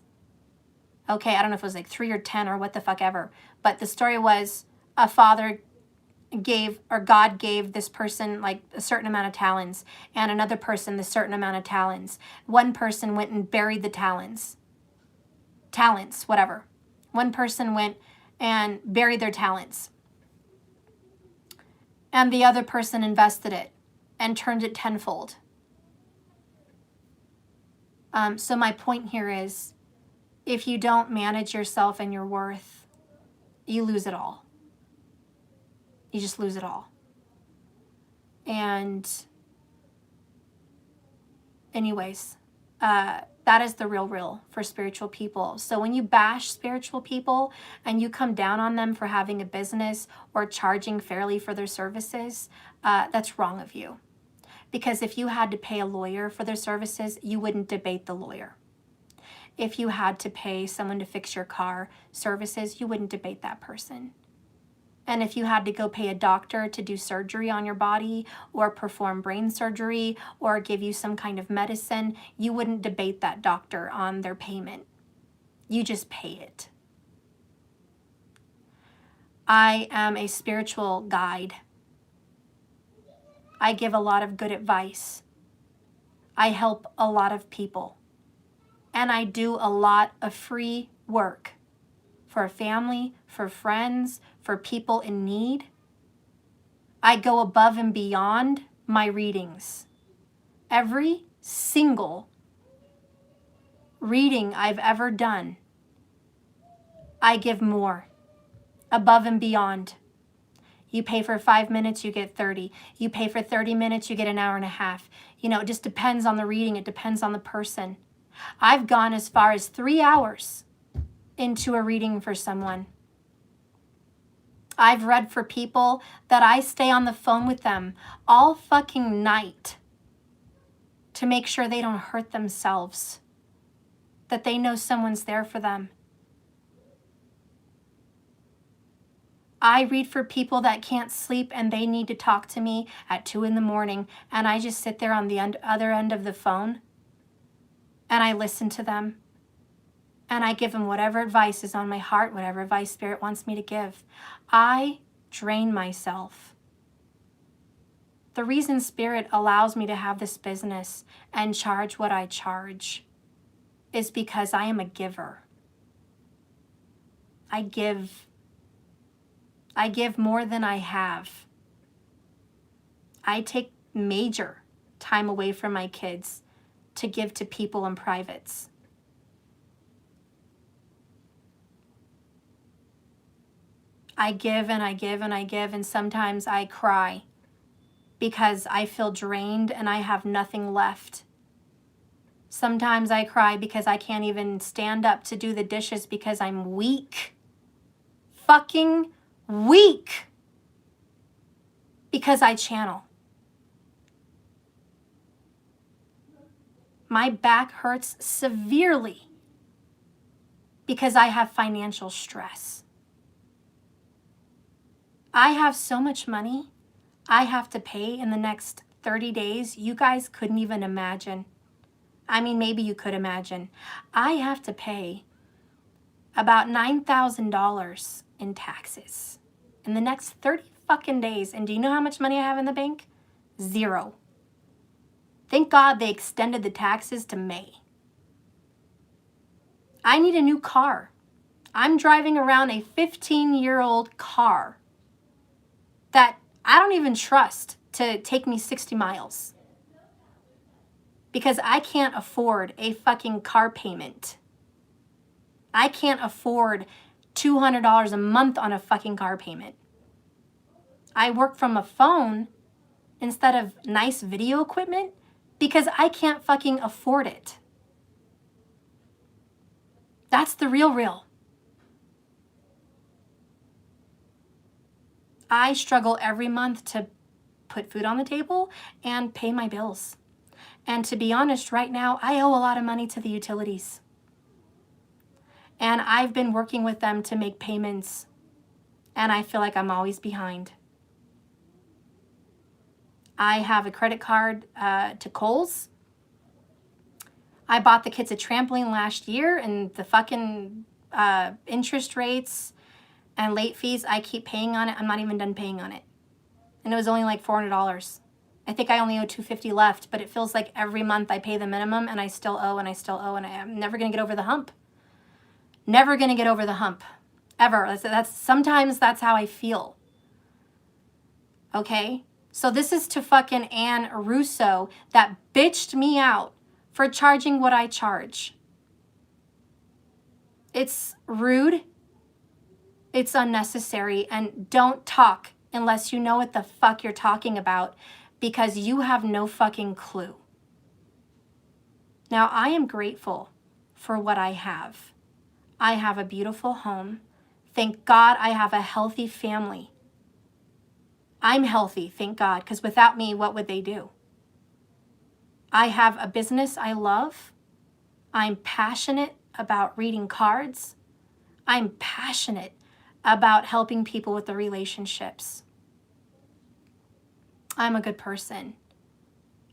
Okay, I don't know if it was like 3 or 10 or what the fuck ever. But the story was a father gave, or God gave this person like a certain amount of talons and another person the certain amount of talons. One person went and buried the talons, whatever. One person went and buried their talents. And the other person invested it and turned it tenfold. So my point here is, if you don't manage yourself and your worth, you lose it all. You just lose it all. And anyways, that is the real for spiritual people. So when you bash spiritual people and you come down on them for having a business or charging fairly for their services, that's wrong of you. Because if you had to pay a lawyer for their services, you wouldn't debate the lawyer. If you had to pay someone to fix your car services, you wouldn't debate that person. And if you had to go pay a doctor to do surgery on your body or perform brain surgery or give you some kind of medicine, you wouldn't debate that doctor on their payment. You just pay it. I am a spiritual guide. I give a lot of good advice. I help a lot of people. And I do a lot of free work for family, for friends, for people in need. I go above and beyond my readings. Every single reading I've ever done, I give more, above and beyond. You pay for 5 minutes, you get 30. You pay for 30 minutes, you get an hour and a half. You know, it just depends on the reading. It depends on the person. I've gone as far as 3 hours into a reading for someone. I've read for people that I stay on the phone with them all fucking night to make sure they don't hurt themselves, that they know someone's there for them. I read for people that can't sleep and they need to talk to me at 2 a.m, and I just sit there on the other end of the phone and I listen to them and I give them whatever advice is on my heart, whatever advice Spirit wants me to give. I drain myself. The reason Spirit allows me to have this business and charge what I charge is because I am a giver. I give more than I have. I take major time away from my kids to give to people in privates. I give and I give and I give, and sometimes I cry because I feel drained and I have nothing left. Sometimes I cry because I can't even stand up to do the dishes because I'm weak. Fucking weak. Because I channel. My back hurts severely because I have financial stress. I have so much money I have to pay in the next 30 days, you guys couldn't even imagine. I mean, maybe you could imagine. I have to pay about $9,000 in taxes in the next 30 fucking days. And do you know how much money I have in the bank? 0. Thank God they extended the taxes to May. I need a new car. I'm driving around a 15-year-old car that I don't even trust to take me 60 miles because I can't afford a fucking car payment. I can't afford $200 a month on a fucking car payment. I work from a phone instead of nice video equipment because I can't fucking afford it. That's the real. I struggle every month to put food on the table and pay my bills. And to be honest, right now, I owe a lot of money to the utilities. And I've been working with them to make payments, and I feel like I'm always behind. I have a credit card to Kohl's. I bought the kids a trampoline last year, and the fucking interest rates and late fees, I keep paying on it. I'm not even done paying on it. And it was only like $400. I think I only owe $250 left, but it feels like every month I pay the minimum and I still owe and I still owe, and I'm never going to get over the hump. Never going to get over the hump. Ever. Sometimes that's how I feel. Okay? So this is to fucking Ann Russo that bitched me out for charging what I charge. It's rude. It's unnecessary, and don't talk unless you know what the fuck you're talking about, because you have no fucking clue. Now, I am grateful for what I have. I have a beautiful home. Thank God I have a healthy family. I'm healthy, thank God, because without me, what would they do? I have a business I love. I'm passionate about reading cards. I'm passionate about helping people with their relationships. I'm a good person.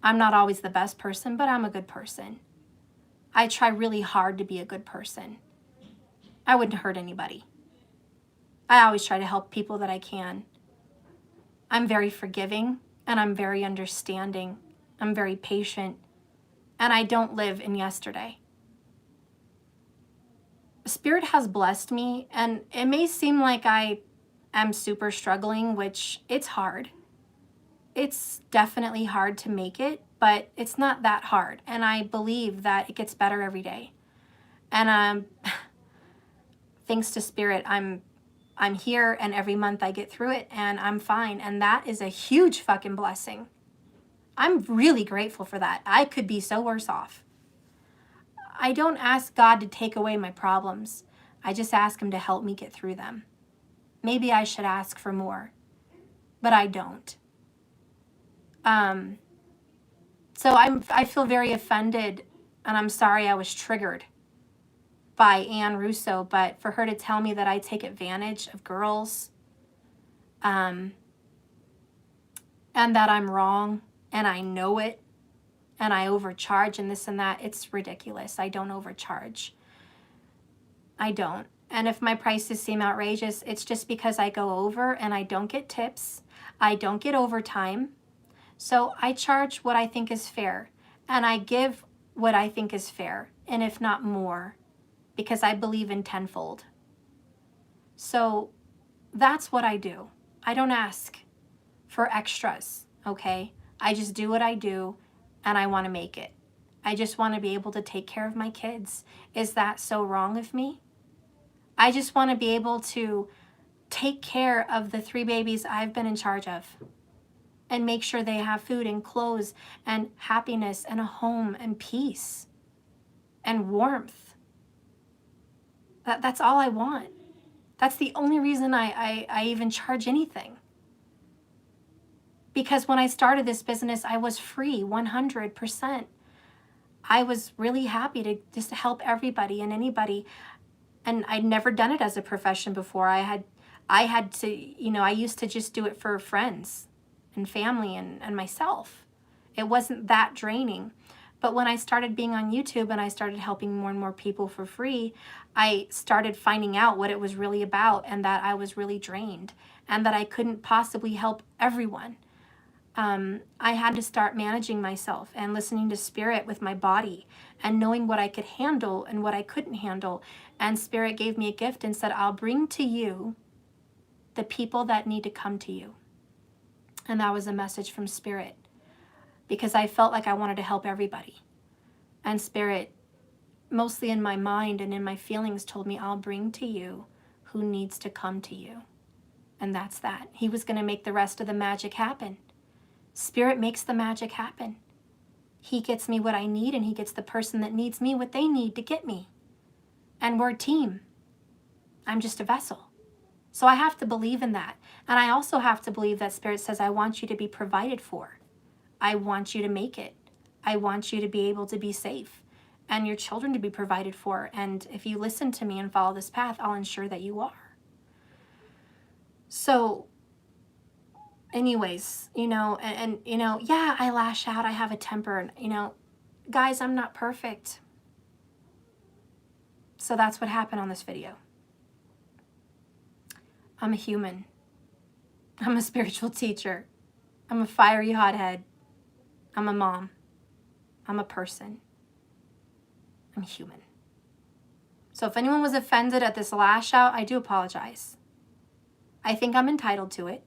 I'm not always the best person, but I'm a good person. I try really hard to be a good person. I wouldn't hurt anybody. I always try to help people that I can. I'm very forgiving, and I'm very understanding. I'm very patient, and I don't live in yesterday. Spirit has blessed me, and it may seem like I am super struggling, which it's hard. it's definitely hard to make it, but it's not that hard. And I believe that it gets better every day. And thanks to Spirit, I'm here, and every month I get through it and I'm fine. And that is a huge fucking blessing. I'm really grateful for that. I could be so worse off. I don't ask God to take away my problems. I just ask him to help me get through them. Maybe I should ask for more, but I don't. So I feel very offended, and I'm sorry I was triggered by Anne Russo, but for her to tell me that I take advantage of girls, and that I'm wrong, and I know it, and I overcharge and this and that, it's ridiculous. I don't overcharge. I don't. And if my prices seem outrageous, it's just because I go over and I don't get tips. I don't get overtime. So I charge what I think is fair, and I give what I think is fair, and if not more, because I believe in tenfold. So that's what I do. I don't ask for extras, okay? I just do what I do, and I want to make it. I just want to be able to take care of my kids. Is that so wrong of me? I just want to be able to take care of the 3 babies I've been in charge of, and make sure they have food and clothes and happiness and a home and peace and warmth. That's all I want. That's the only reason I even charge anything. Because when I started this business, I was free 100%. I was really happy to just help everybody and anybody. And I'd never done it as a profession before. I had to, I used to just do it for friends and family and myself. It wasn't that draining. But when I started being on YouTube and I started helping more and more people for free, I started finding out what it was really about, and that I was really drained, and that I couldn't possibly help everyone. I had to start managing myself and listening to Spirit with my body and knowing what I could handle and what I couldn't handle. And Spirit gave me a gift and said, I'll bring to you the people that need to come to you. And that was a message from Spirit, because I felt like I wanted to help everybody. And Spirit, mostly in my mind and in my feelings, told me, I'll bring to you who needs to come to you. And that's that. He was going to make the rest of the magic happen. Spirit makes the magic happen. He gets me what I need, and he gets the person that needs me what they need to get me. And we're a team. I'm just a vessel. So I have to believe in that. And I also have to believe that Spirit says, I want you to be provided for. I want you to make it. I want you to be able to be safe and your children to be provided for. And if you listen to me and follow this path, I'll ensure that you are. So anyways, yeah, I lash out. I have a temper. And, guys, I'm not perfect. So that's what happened on this video. I'm a human. I'm a spiritual teacher. I'm a fiery hothead. I'm a mom. I'm a person. I'm human. So if anyone was offended at this lash out, I do apologize. I think I'm entitled to it.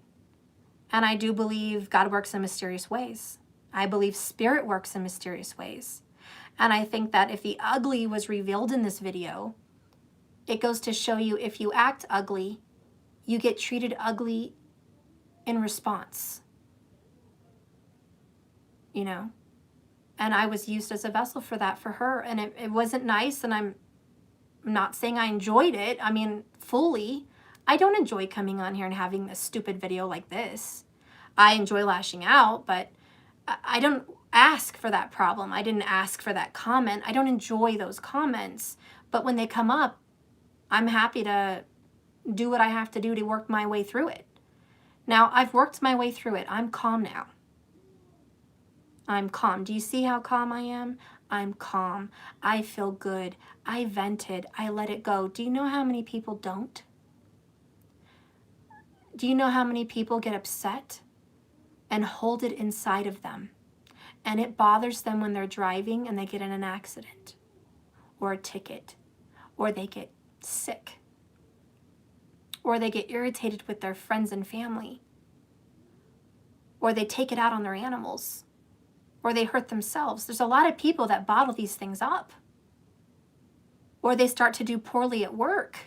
And I do believe God works in mysterious ways. I believe Spirit works in mysterious ways. And I think that if the ugly was revealed in this video, it goes to show you, if you act ugly, you get treated ugly in response. And I was used as a vessel for that, for her. And it wasn't nice, and I'm not saying I enjoyed it. I mean, fully. I don't enjoy coming on here and having a stupid video like this. I enjoy lashing out, but I don't ask for that problem. I didn't ask for that comment. I don't enjoy those comments. But when they come up, I'm happy to do what I have to do to work my way through it. Now, I've worked my way through it. I'm calm now. I'm calm. Do you see how calm I am? I'm calm. I feel good. I vented. I let it go. Do you know how many people don't? Do you know how many people get upset and hold it inside of them? And it bothers them when they're driving and they get in an accident or a ticket, or they get sick, or they get irritated with their friends and family, or they take it out on their animals, or they hurt themselves. There's a lot of people that bottle these things up, or they start to do poorly at work,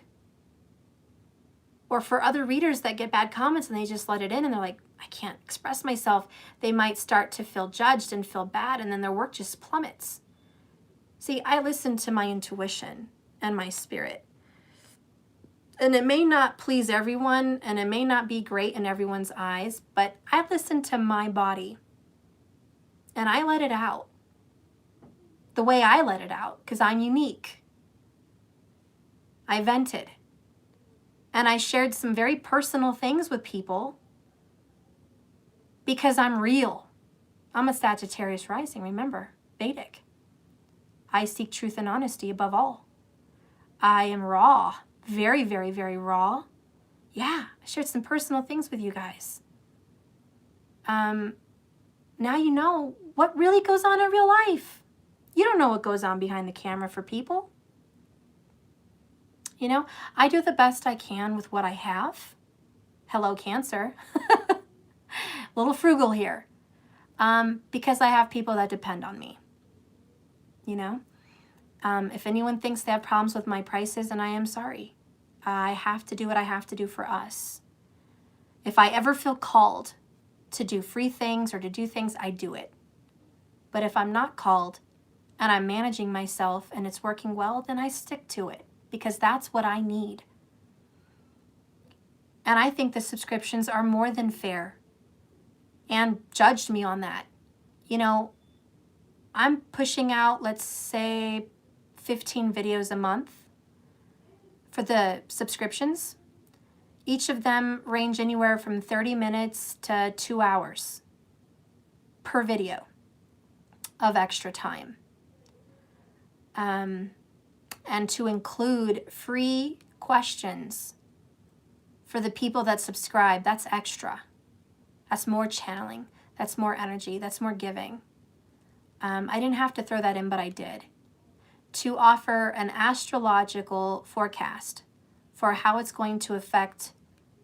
or for other readers that get bad comments and they just let it in and they're like, I can't express myself. They might start to feel judged and feel bad, and then their work just plummets. See, I listen to my intuition and my spirit. And it may not please everyone, and it may not be great in everyone's eyes, but I listen to my body, and I let it out the way I let it out, because I'm unique. I vented, and I shared some very personal things with people because I'm real. I'm a Sagittarius rising, remember, Vedic. I seek truth and honesty above all. I am raw, very, very, very raw. Yeah, I shared some personal things with you guys. Now you know what really goes on in real life. You don't know what goes on behind the camera for people. You know, I do the best I can with what I have. Hello, Cancer. A little frugal here. Because I have people that depend on me. You know? If anyone thinks they have problems with my prices, and I am sorry. I have to do what I have to do for us. If I ever feel called to do free things or to do things, I do it. But if I'm not called and I'm managing myself and it's working well, then I stick to it because that's what I need. And I think the subscriptions are more than fair, and judged me on that. You know, I'm pushing out, let's say, 15 videos a month for the subscriptions. Each of them range anywhere from 30 minutes to 2 hours per video of extra time. And to include free questions for the people that subscribe, that's extra. That's more channeling. That's more energy. That's more giving. I didn't have to throw that in, but I did. To offer an astrological forecast for how it's going to affect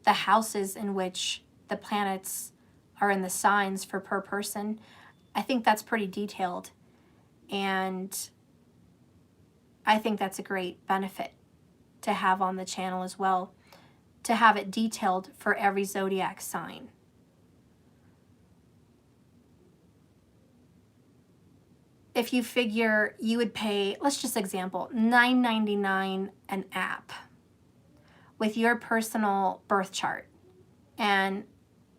the houses in which the planets are in the signs for per person. I think that's pretty detailed. And I think that's a great benefit to have on the channel as well, to have it detailed for every zodiac sign. If you figure you would pay, let's just example, $9.99 an app with your personal birth chart and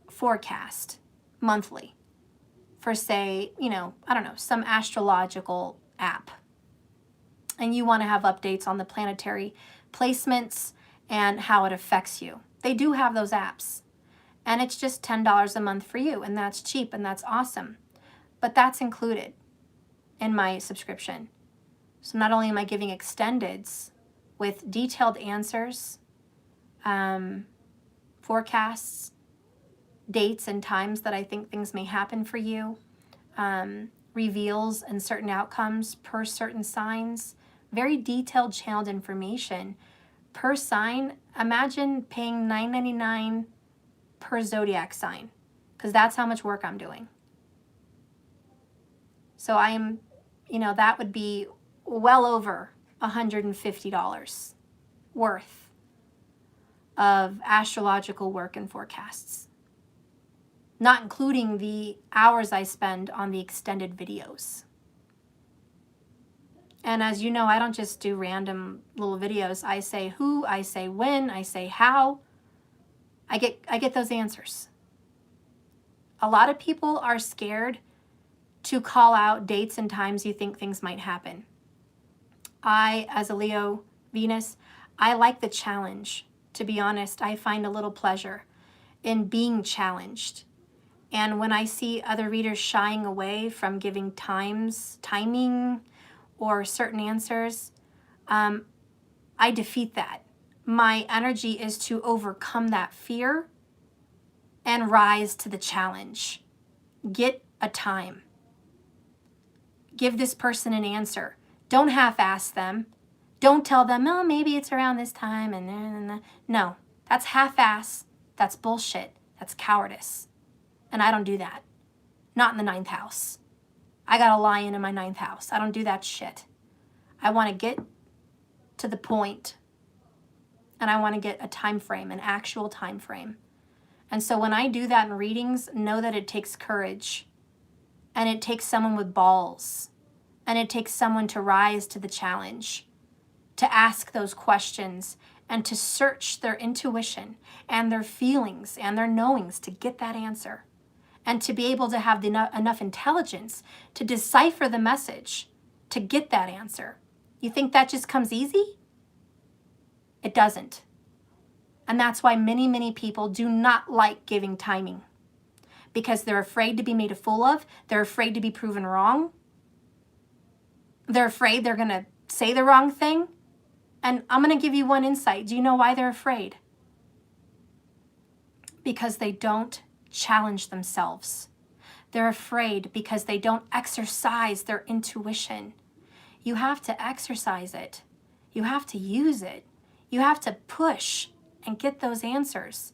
forecast monthly for, say, you know, I don't know, some astrological app. And you want to have updates on the planetary placements and how it affects you. They do have those apps. And it's just $10 a month for you, and that's cheap and that's awesome. But that's included in my subscription. So not only am I giving extendeds with detailed answers, forecasts, dates and times that I think things may happen for you, reveals and certain outcomes per certain signs, very detailed channeled information per sign. Imagine paying $9.99 per zodiac sign, because that's how much work I'm doing. So I am, you know, that would be well over $150 worth of astrological work and forecasts, not including the hours I spend on the extended videos. And as you know, I don't just do random little videos. I say who, I say when, I say how. I get those answers. A lot of people are scared to call out dates and times you think things might happen. I, as a Leo Venus, I like the challenge. To be honest, I find a little pleasure in being challenged. And when I see other readers shying away from giving timing, or certain answers, I defeat that. My energy is to overcome that fear and rise to the challenge. Get a time. Give this person an answer. Don't half-ass them. Don't tell them, oh, maybe it's around this time and no, that's half-ass. That's bullshit. That's cowardice. And I don't do that. Not in the 9th house. I got a lion in my 9th house. I don't do that shit. I want to get to the point, and I want to get a time frame, an actual time frame. And so when I do that in readings, know that it takes courage, and it takes someone with balls, and it takes someone to rise to the challenge, to ask those questions, and to search their intuition and their feelings and their knowings to get that answer, and to be able to have enough intelligence to decipher the message to get that answer. You think that just comes easy? It doesn't. And that's why many, many people do not like giving timing, because they're afraid to be made a fool of. They're afraid to be proven wrong. They're afraid they're going to say the wrong thing. And I'm going to give you one insight. Do you know why they're afraid? Because they don't challenge themselves. They're afraid because they don't exercise their intuition. You have to exercise it. You have to use it. You have to push and get those answers.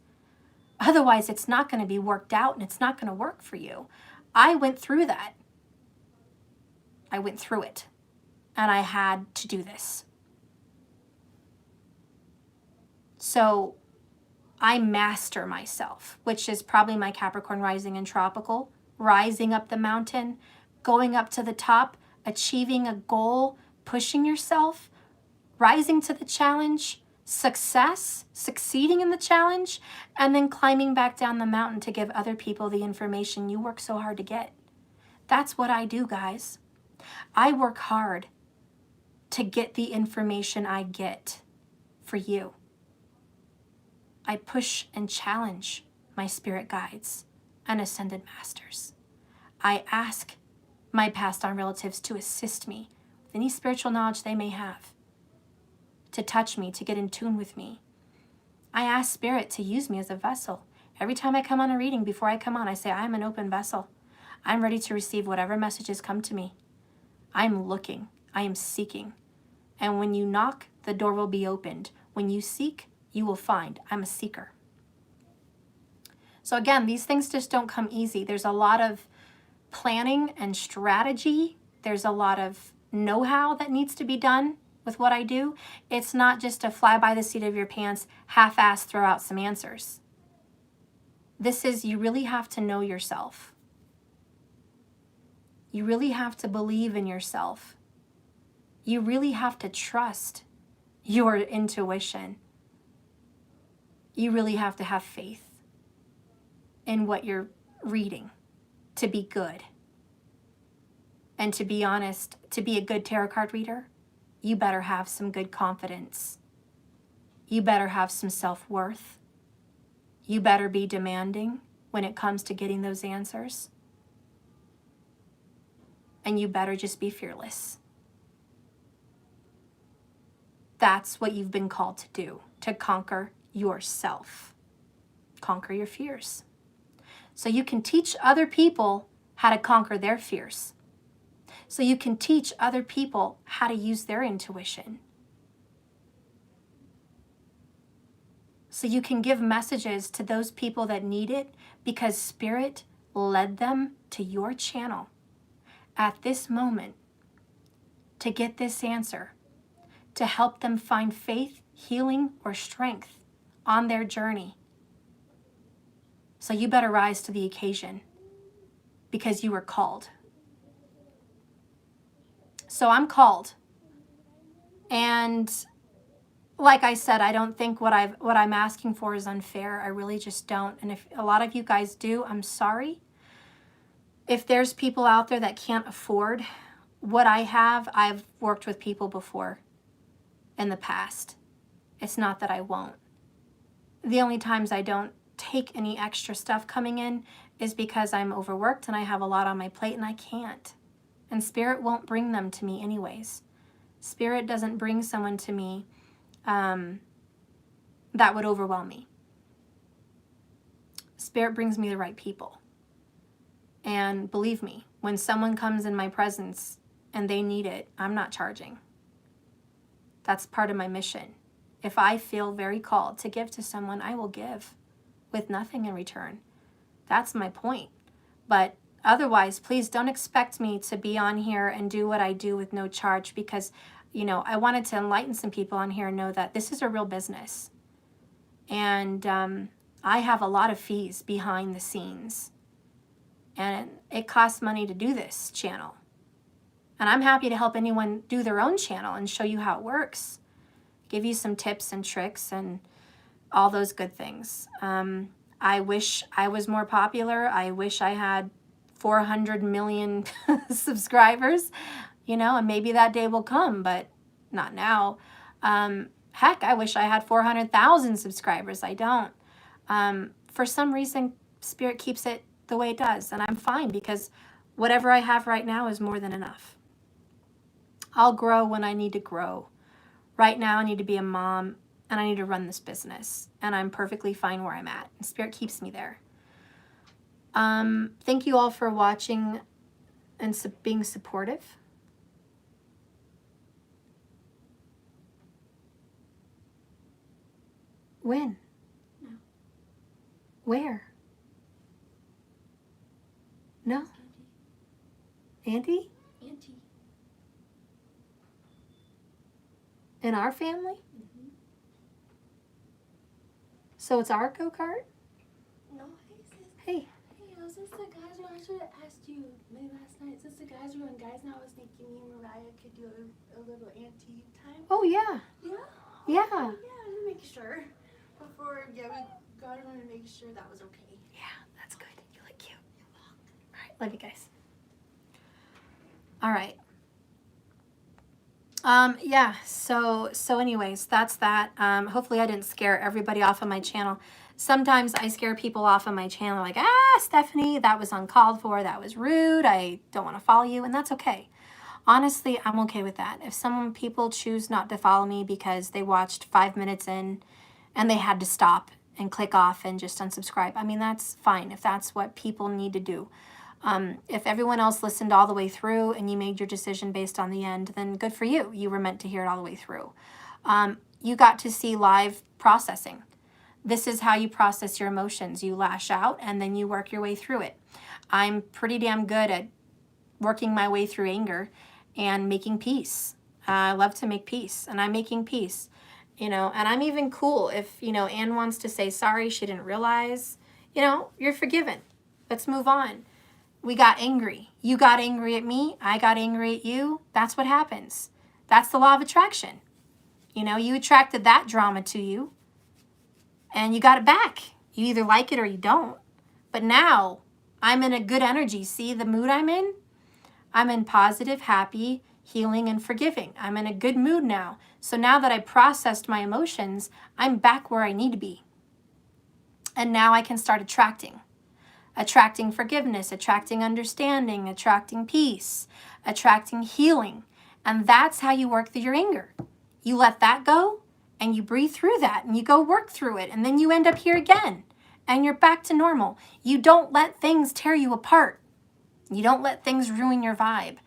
Otherwise, it's not going to be worked out and it's not going to work for you. I went through that. I went through it. And I had to do this. So I master myself, which is probably my Capricorn rising and tropical, rising up the mountain, going up to the top, achieving a goal, pushing yourself, rising to the challenge, success, succeeding in the challenge, and then climbing back down the mountain to give other people the information you work so hard to get. That's what I do, guys. I work hard to get the information I get for you. I push and challenge my spirit guides and ascended masters. I ask my passed on relatives to assist me with any spiritual knowledge they may have, to touch me, to get in tune with me. I ask Spirit to use me as a vessel. Every time I come on a reading, before I come on, I say, I am an open vessel. I'm ready to receive whatever messages come to me. I'm looking. I am seeking. And when you knock, the door will be opened. When you seek, you will find. I'm a seeker. So again, these things just don't come easy. There's a lot of planning and strategy. There's a lot of know-how that needs to be done with what I do. It's not just a fly by the seat of your pants, half-ass throw out some answers. This is, you really have to know yourself. You really have to believe in yourself. You really have to trust your intuition. You really have to have faith in what you're reading to be good. And to be honest, to be a good tarot card reader, you better have some good confidence. You better have some self-worth. You better be demanding when it comes to getting those answers. And you better just be fearless. That's what you've been called to do, to conquer yourself. Conquer your fears. So you can teach other people how to conquer their fears. So you can teach other people how to use their intuition. So you can give messages to those people that need it because Spirit led them to your channel at this moment to get this answer, to help them find faith, healing, or strength on their journey. So you better rise to the occasion because you were called. So I'm called. And like I said, I don't think what I'm asking for is unfair. I really just don't. And if a lot of you guys do, I'm sorry. If there's people out there that can't afford what I have, I've worked with people before in the past. It's not that I won't. The only times I don't take any extra stuff coming in is because I'm overworked and I have a lot on my plate and I can't. And Spirit won't bring them to me anyways. Spirit doesn't bring someone to me that would overwhelm me. Spirit brings me the right people. And believe me, when someone comes in my presence and they need it, I'm not charging. That's part of my mission. If I feel very called to give to someone, I will give with nothing in return. That's my point. But otherwise, please don't expect me to be on here and do what I do with no charge, because, you know, I wanted to enlighten some people on here and know that this is a real business. And I have a lot of fees behind the scenes. And it costs money to do this channel. And I'm happy to help anyone do their own channel and show you how it works. Give you some tips and tricks and all those good things. I wish I was more popular. I wish I had 400 million subscribers, you know, and maybe that day will come, but not now. Heck, I wish I had 400,000 subscribers. I don't. For some reason, Spirit keeps it the way it does, and I'm fine, because whatever I have right now is more than enough. I'll grow when I need to grow. Right now, I need to be a mom, and I need to run this business, and I'm perfectly fine where I'm at. And Spirit keeps me there. Thank you all for watching and being supportive. When? No. Where? No. Auntie? Auntie. In our family? Mm-hmm. So it's our go-kart? No, hey sis. Hey. Hey, since the guys were, I should have asked you maybe last night. Since the guys were on guys now, I was thinking me and Mariah could do a little auntie time. Oh, yeah. Yeah? Yeah. Yeah, just make sure. Before, we got him and make sure that was okay. Yeah, that's good. You look cute. All right, love you guys. All right. Yeah, so anyways, that's that. Hopefully I didn't scare everybody off of my channel. Sometimes I scare people off of my channel like, Stephanie, that was uncalled for, that was rude, I don't want to follow you, and that's okay. Honestly, I'm okay with that. If people choose not to follow me because they watched 5 minutes in and they had to stop and click off and just unsubscribe, I mean, that's fine if that's what people need to do. If everyone else listened all the way through and you made your decision based on the end, then good for you. You were meant to hear it all the way through. You got to see live processing. This is how you process your emotions. You lash out and then you work your way through it. I'm pretty damn good at working my way through anger and making peace. I love to make peace, and I'm making peace. You know, and I'm even cool if, you know, Anne wants to say sorry, she didn't realize, you know, you're forgiven. Let's move on. We got angry. You got angry at me. I got angry at you. That's what happens. That's the law of attraction. You know, you attracted that drama to you and you got it back. You either like it or you don't. But now I'm in a good energy. See the mood I'm in? I'm in positive, happy, healing, and forgiving. I'm in a good mood now. So now that I processed my emotions, I'm back where I need to be. And now I can start attracting. Attracting forgiveness, attracting understanding, attracting peace, attracting healing. And that's how you work through your anger. You let that go and you breathe through that and you go work through it. And then you end up here again and you're back to normal. You don't let things tear you apart. You don't let things ruin your vibe.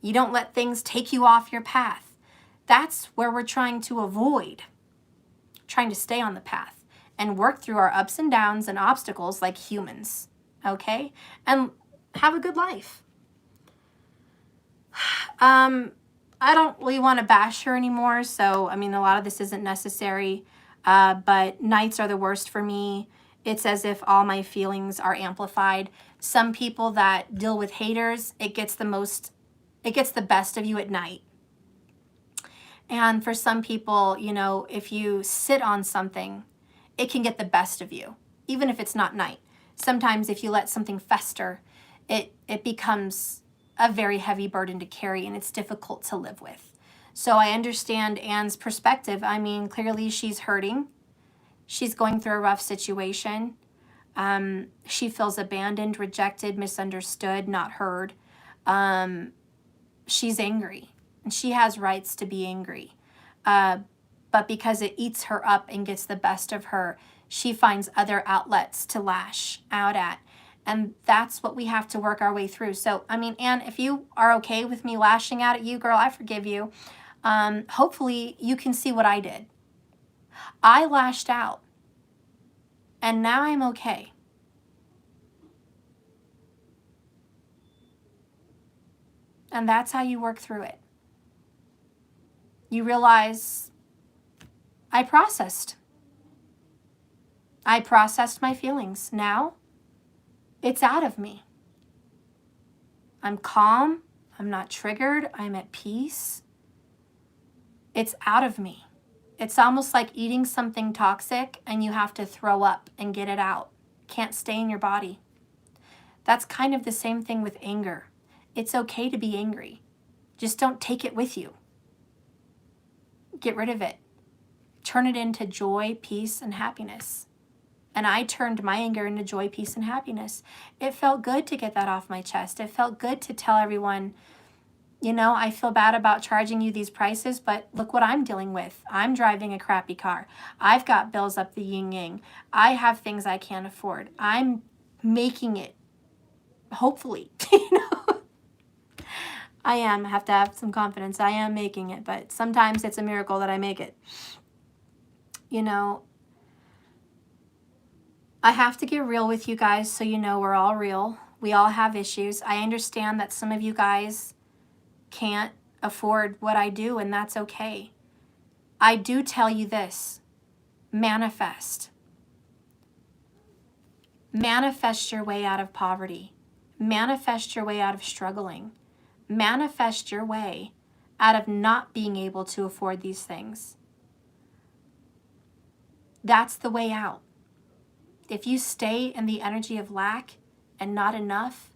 You don't let things take you off your path. That's where we're trying to avoid. Trying to stay on the path and work through our ups and downs and obstacles like humans. Okay? And have a good life. I don't really want to bash her anymore, so, I mean, a lot of this isn't necessary, but nights are the worst for me. It's as if all my feelings are amplified. Some people that deal with haters, it gets the best of you at night. And for some people, you know, if you sit on something, it can get the best of you, even if it's not night. Sometimes if you let something fester, it becomes a very heavy burden to carry and it's difficult to live with. So I understand Anne's perspective. I mean, clearly she's hurting. She's going through a rough situation. She feels abandoned, rejected, misunderstood, not heard. She's angry and she has rights to be angry. But because it eats her up and gets the best of her, she finds other outlets to lash out at. And that's what we have to work our way through. So, I mean, Anne, if you are okay with me lashing out at you, girl, I forgive you. Hopefully you can see what I did. I lashed out. And now I'm okay. And that's how you work through it. You realize I processed my feelings. Now it's out of me. I'm calm. I'm not triggered. I'm at peace. It's out of me. It's almost like eating something toxic and you have to throw up and get it out. Can't stay in your body. That's kind of the same thing with anger. It's okay to be angry. Just don't take it with you. Get rid of it. Turn it into joy, peace, and happiness. And I turned my anger into joy, peace, and happiness. It felt good to get that off my chest. It felt good to tell everyone, you know, I feel bad about charging you these prices, but look what I'm dealing with. I'm driving a crappy car. I've got bills up the yin-yang. I have things I can't afford. I'm making it, hopefully, you know. I have to have some confidence. I am making it, but sometimes it's a miracle that I make it. You know, I have to get real with you guys so you know we're all real. We all have issues. I understand that some of you guys can't afford what I do, and that's okay. I do tell you this. Manifest. Manifest your way out of poverty. Manifest your way out of struggling. Manifest your way out of not being able to afford these things. That's the way out. If you stay in the energy of lack and not enough,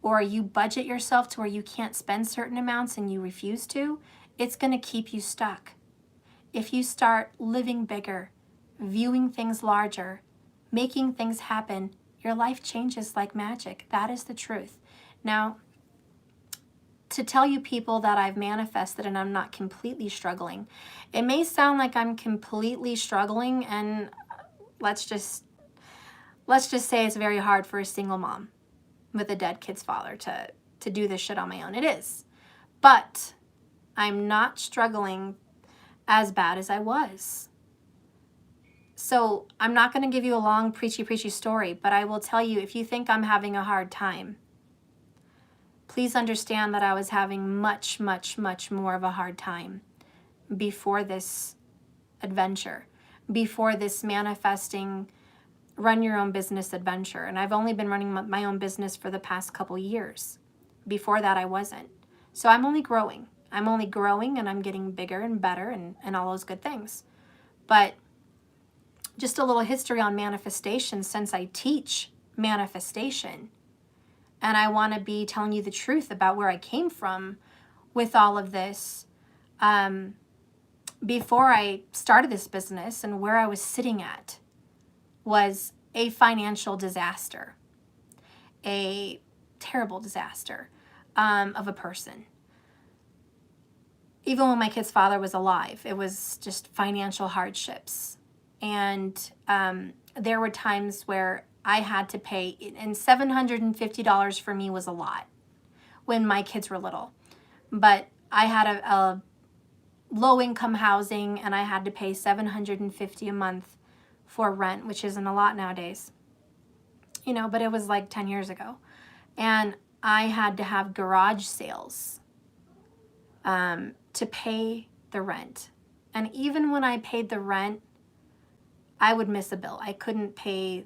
or you budget yourself to where you can't spend certain amounts and you refuse to, it's going to keep you stuck. If you start living bigger, viewing things larger, making things happen, your life changes like magic. That is the truth. Now, to tell you people that I've manifested and I'm not completely struggling, it may sound like I'm completely struggling, and let's just say it's very hard for a single mom with a dead kid's father to do this shit on my own. It is. But I'm not struggling as bad as I was. So I'm not going to give you a long preachy story, but I will tell you, if you think I'm having a hard time, please understand that I was having much, much, much more of a hard time before this adventure, before this manifesting, run your own business adventure. And I've only been running my own business for the past couple years. Before that, I wasn't. So I'm only growing. I'm only growing, and I'm getting bigger and better and all those good things. But just a little history on manifestation, since I teach manifestation, and I want to be telling you the truth about where I came from with all of this. Before I started this business, and where I was sitting at was a financial disaster, a terrible disaster of a person. Even when my kid's father was alive, it was just financial hardships. And there were times where I had to pay, and $750 for me was a lot when my kids were little. But I had a low-income housing, and I had to pay $750 a month for rent, which isn't a lot nowadays. You know, but it was like 10 years ago. And I had to have garage sales to pay the rent. And even when I paid the rent, I would miss a bill. I couldn't pay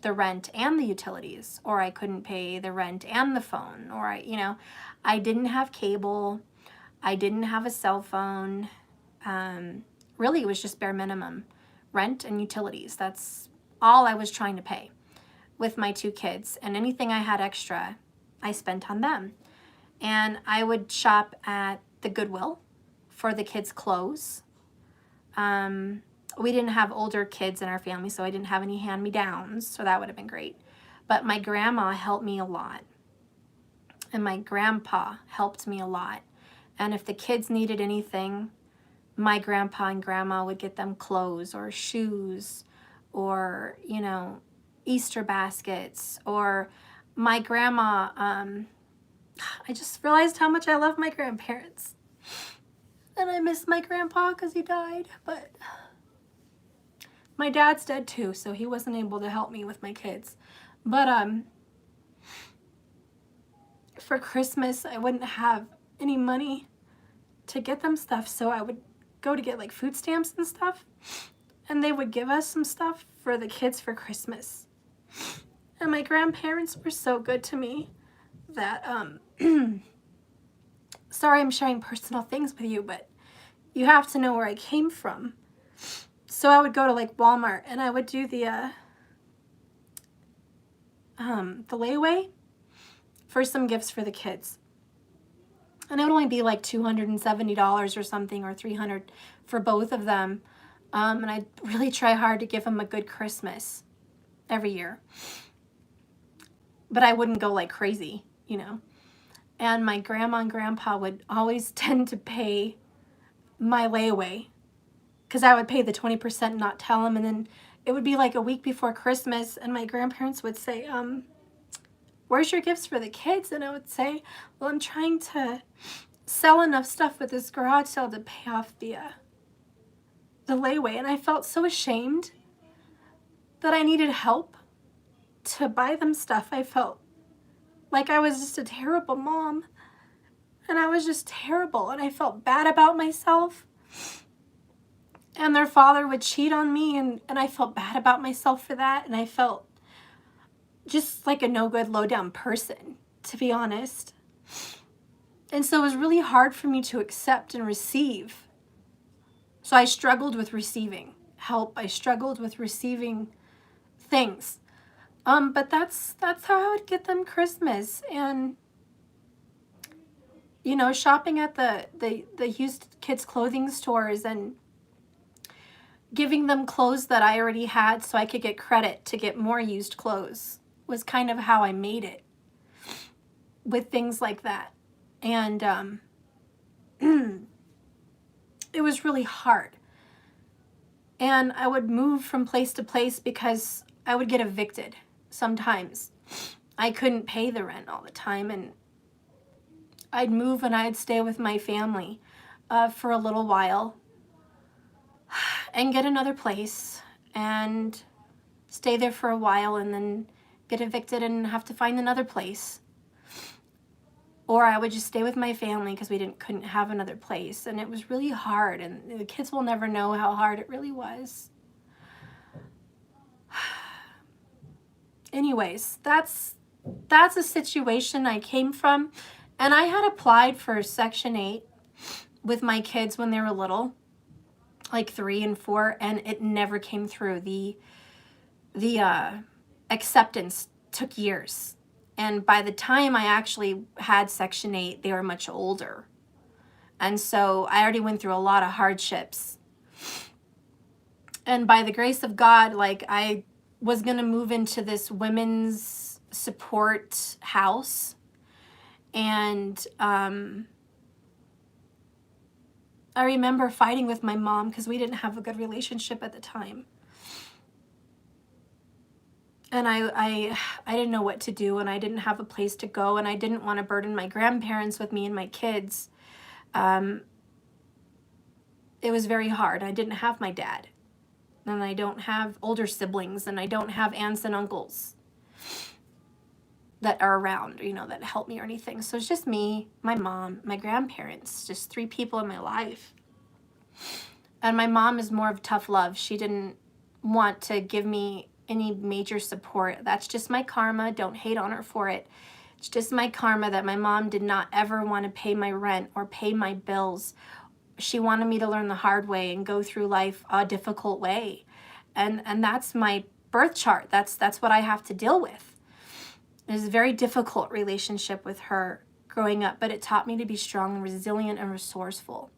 the rent and the utilities, or I couldn't pay the rent and the phone, or I didn't have cable. I didn't have a cell phone. Really, it was just bare minimum. Rent and utilities. That's all I was trying to pay with my two kids. And anything I had extra, I spent on them. And I would shop at the Goodwill for the kids' clothes. We didn't have older kids in our family, so I didn't have any hand-me-downs, so that would have been great. But my grandma helped me a lot. And my grandpa helped me a lot. And if the kids needed anything, my grandpa and grandma would get them clothes or shoes or, Easter baskets. Or my grandma, I just realized how much I love my grandparents. And I miss my grandpa because he died, but my dad's dead too, so he wasn't able to help me with my kids. But for Christmas, I wouldn't have any money to get them stuff, so I would go to get like food stamps and stuff, and they would give us some stuff for the kids for Christmas. And my grandparents were so good to me that, sorry I'm sharing personal things with you, but you have to know where I came from. So I would go to like Walmart and I would do the layaway for some gifts for the kids. And it would only be like $270 or something, or $300 for both of them. And I'd really try hard to give them a good Christmas every year. But I wouldn't go like crazy, you know. And my grandma and grandpa would always tend to pay my layaway, because I would pay the 20% and not tell them. And then it would be like a week before Christmas, and my grandparents would say, where's your gifts for the kids? And I would say, well, I'm trying to sell enough stuff with this garage sale to pay off the layaway. And I felt so ashamed that I needed help to buy them stuff. I felt like I was just a terrible mom, and I was just terrible, and I felt bad about myself. And their father would cheat on me, and I felt bad about myself for that, and I felt just like a no-good, low-down person, to be honest. And so it was really hard for me to accept and receive. So I struggled with receiving help. I struggled with receiving things. But that's how I would get them Christmas. And, you know, shopping at the used kids' clothing stores and giving them clothes that I already had so I could get credit to get more used clothes was kind of how I made it with things like that. And it was really hard. And I would move from place to place because I would get evicted sometimes. I couldn't pay the rent all the time, and I'd move and I'd stay with my family for a little while and get another place and stay there for a while and then get evicted and have to find another place. Or I would just stay with my family because we couldn't have another place. And it was really hard, and the kids will never know how hard it really was. Anyways, that's a situation I came from. And I had applied for Section 8 with my kids when they were little, like 3 and 4, and it never came through. The acceptance took years. And by the time I actually had Section 8, they were much older. And so I already went through a lot of hardships. And by the grace of God, like, I was going to move into this women's support house. And I remember fighting with my mom because we didn't have a good relationship at the time. And I didn't know what to do, and I didn't have a place to go, and I didn't want to burden my grandparents with me and my kids. It was very hard. I didn't have my dad, and I don't have older siblings, and I don't have aunts and uncles that are around, you know, that help me or anything. So it's just me, my mom, my grandparents, just 3 people in my life. And my mom is more of tough love. She didn't want to give me any major support. That's just my karma. Don't hate on her for it. It's just my karma that my mom did not ever want to pay my rent or pay my bills. She wanted me to learn the hard way and go through life a difficult way. And that's my birth chart. That's what I have to deal with. It was a very difficult relationship with her growing up, but it taught me to be strong and resilient and resourceful.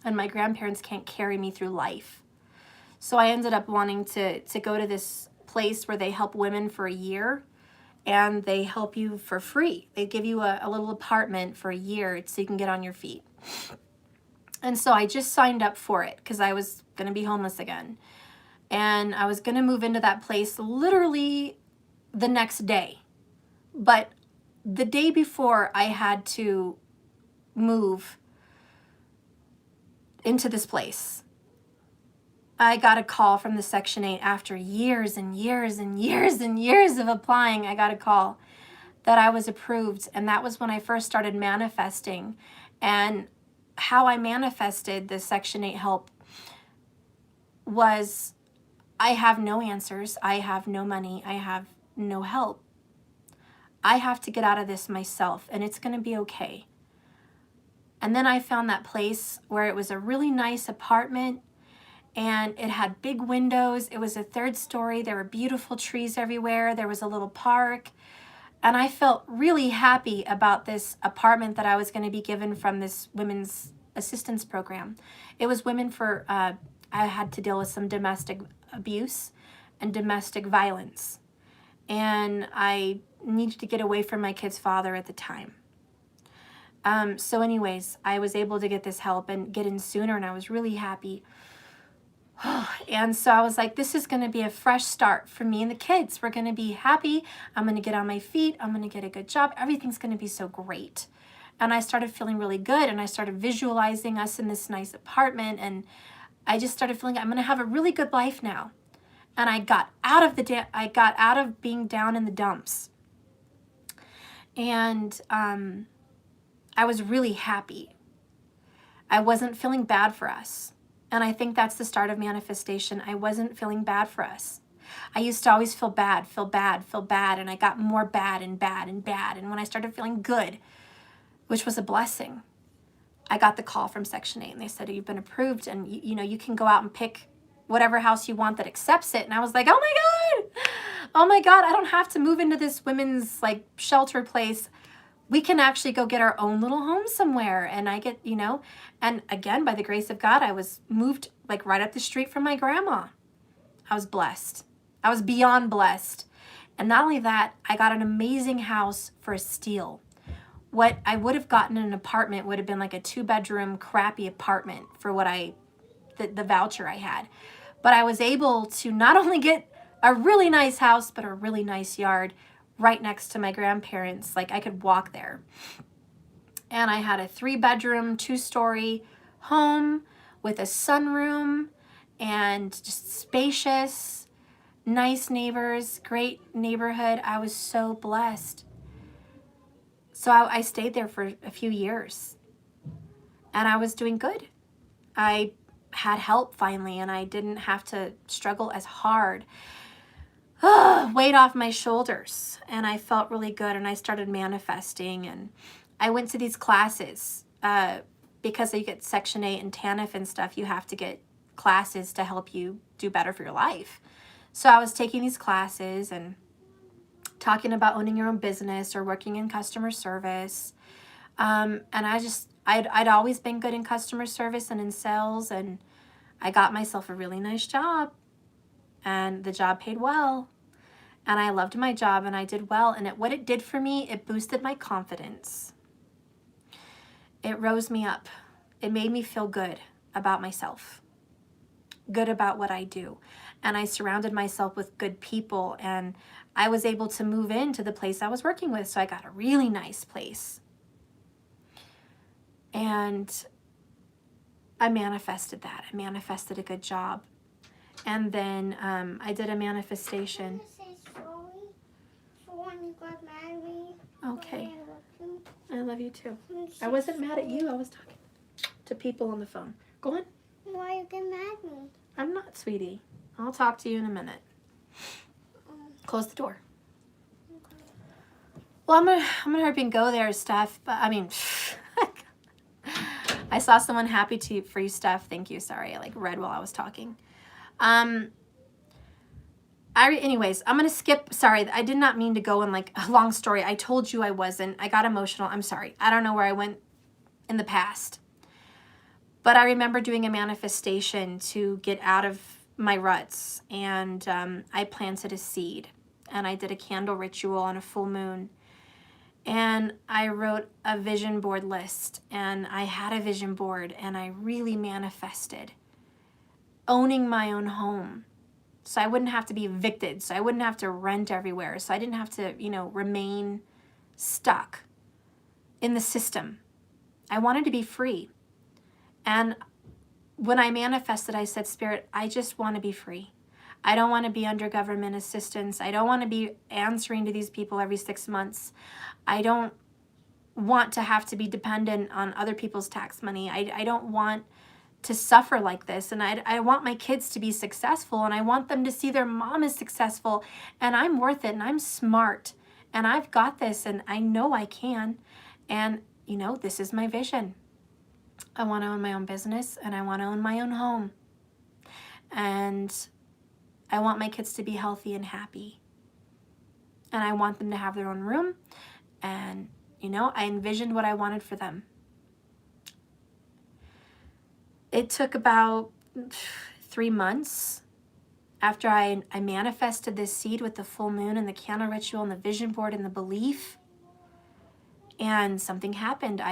And my grandparents can't carry me through life. So I ended up wanting to go to this place where they help women for a year, and they help you for free. They give you a little apartment for a year so you can get on your feet. And so I just signed up for it because I was going to be homeless again. And I was going to move into that place literally the next day. But the day before I had to move into this place, I got a call from the Section 8 after years and years and years and years of applying. I got a call, that I was approved. And that was when I first started manifesting. And how I manifested the Section 8 help was, I have no answers. I have no money. I have no help. I have to get out of this myself, and it's going to be okay. And then I found that place where it was a really nice apartment, and it had big windows. It was a 3rd story. There were beautiful trees everywhere. There was a little park. And I felt really happy about this apartment that I was going to be given from this women's assistance program. It was women for, I had to deal with some domestic abuse and domestic violence. And I needed to get away from my kid's father at the time. So anyways, I was able to get this help and get in sooner, and I was really happy. And so I was like, this is going to be a fresh start for me and the kids. We're going to be happy. I'm going to get on my feet. I'm going to get a good job. Everything's going to be so great. And I started feeling really good, and I started visualizing us in this nice apartment, and I just started feeling I'm going to have a really good life now. And I got out of being down in the dumps. And I was really happy. I wasn't feeling bad for us. And I think that's the start of manifestation. I wasn't feeling bad for us. I used to always feel bad, and I got more bad and bad and bad. And when I started feeling good, which was a blessing, I got the call from Section 8, and they said, you've been approved, and you can go out and pick whatever house you want that accepts it. And I was like, oh my God, I don't have to move into this women's like shelter place. We can actually go get our own little home somewhere. And I get, and again, by the grace of God, I was moved like right up the street from my grandma. I was blessed. I was beyond blessed. And not only that, I got an amazing house for a steal. What I would have gotten in an apartment would have been like a 2-bedroom crappy apartment for what the voucher I had. But I was able to not only get a really nice house, but a really nice yard right next to my grandparents. Like I could walk there. And I had a 3-bedroom, 2-story home with a sunroom and just spacious, nice neighbors, great neighborhood. I was so blessed. So I stayed there for a few years, and I was doing good. I had help finally, and I didn't have to struggle as hard. Weight off my shoulders, and I felt really good, and I started manifesting, and I went to these classes because you get Section 8 and TANF and stuff. You have to get classes to help you do better for your life. So I was taking these classes and talking about owning your own business or working in customer service. And I'd always been good in customer service and in sales, and I got myself a really nice job, and the job paid well, and I loved my job, and I did well. And what it did for me, it boosted my confidence. It rose me up. It made me feel good about myself, good about what I do. And I surrounded myself with good people, and I was able to move into the place I was working with. So I got a really nice place. And I manifested that. I manifested a good job. And then I did a manifestation. I want to say sorry for when you got mad at me. Okay. I love you too. I'm I wasn't mad at you. I was talking to people on the phone. Go on. Why you get mad at me? I'm not, sweetie. I'll talk to you in a minute. Close the door. Well, I'm gonna hurry up and go there, Steph. But I mean, I saw someone happy for you, Steph. Thank you. Sorry, I read while I was talking. Anyways, I'm gonna skip. Sorry, I did not mean to go in a long story. I told you I wasn't. I got emotional. I'm sorry. I don't know where I went in the past. But I remember doing a manifestation to get out of my ruts, and I planted a seed, and I did a candle ritual on a full moon, and I wrote a vision board list, and I had a vision board, and I really manifested owning my own home, so I wouldn't have to be evicted, so I wouldn't have to rent everywhere, so I didn't have to, remain stuck in the system. I wanted to be free. And when I manifested, I said, Spirit, I just want to be free. I don't want to be under government assistance. I don't want to be answering to these people every 6 months. I don't want to have to be dependent on other people's tax money. I don't want to suffer like this. And I want my kids to be successful, and I want them to see their mom is successful, and I'm worth it, and I'm smart, and I've got this, and I know I can. And, you know, this is my vision. I want to own my own business, and I want to own my own home. And I want my kids to be healthy and happy. And I want them to have their own room. And, you know, I envisioned what I wanted for them. It took about 3 months after I manifested this seed with the full moon and the candle ritual and the vision board and the belief. And something happened.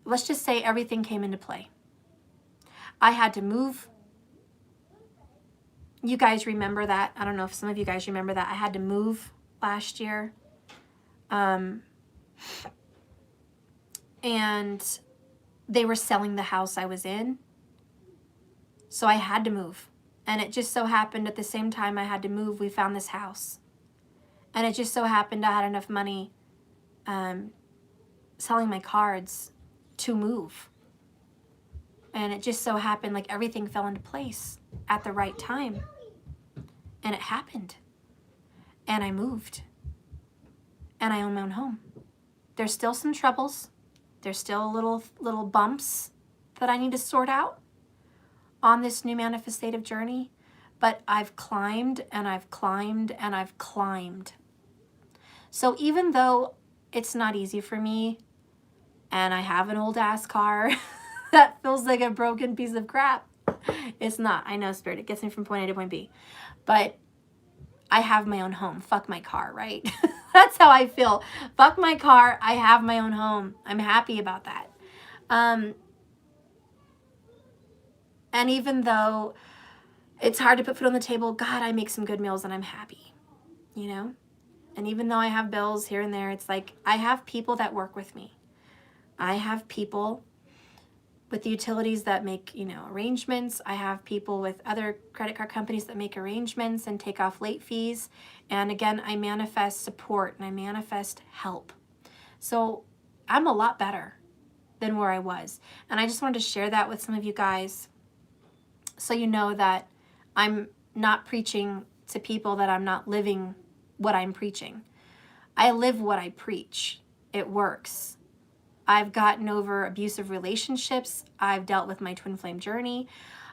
Let's just say everything came into play. I had to move. You guys remember that. I don't know if some of you guys remember that. I had to move last year. And they were selling the house I was in. So I had to move. And it just so happened at the same time I had to move, we found this house. And it just so happened I had enough money selling my cards to move. And it just so happened like everything fell into place at the right time. And it happened. And I moved. And I own my own home. There's still some troubles. There's still little bumps that I need to sort out on this new manifestative journey. But I've climbed and I've climbed and I've climbed. So even though it's not easy for me, and I have an old ass car that feels like a broken piece of crap. It's not. I know, Spirit. It gets me from point A to point B. But I have my own home. Fuck my car, right? That's how I feel. Fuck my car. I have my own home. I'm happy about that. And even though it's hard to put food on the table, God, I make some good meals and I'm happy, you know? And even though I have bills here and there, it's like I have people that work with me. I have people with the utilities that make, you know, arrangements. I have people with other credit card companies that make arrangements and take off late fees. And again, I manifest support and I manifest help. So I'm a lot better than where I was. And I just wanted to share that with some of you guys so you know that I'm not preaching to people that I'm not living what I'm preaching. I live what I preach. It works. I've gotten over abusive relationships. I've dealt with my twin flame journey.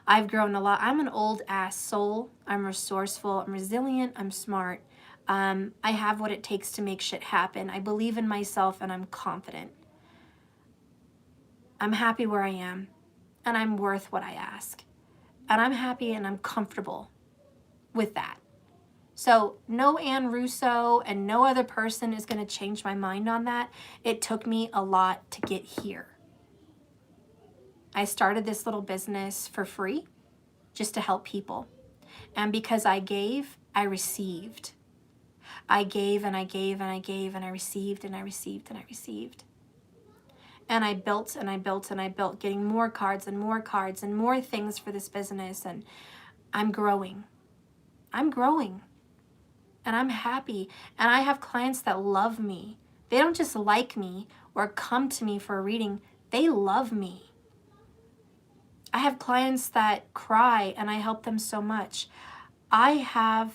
I've grown a lot. I'm an old ass soul. I'm resourceful. I'm resilient. I'm smart. I have what it takes to make shit happen. I believe in myself and I'm confident. I'm happy where I am and I'm worth what I ask. And I'm happy and I'm comfortable with that. So no Ann Russo and no other person is going to change my mind on that. It took me a lot to get here. I started this little business for free just to help people. And because I gave, I received. I gave and I gave and I gave and I received and I received and I received. And I built and I built and I built, getting more cards and more things for this business. And I'm growing. I'm growing. And I'm happy. And I have clients that love me. They don't just like me or come to me for a reading. They love me. I have clients that cry and I help them so much. I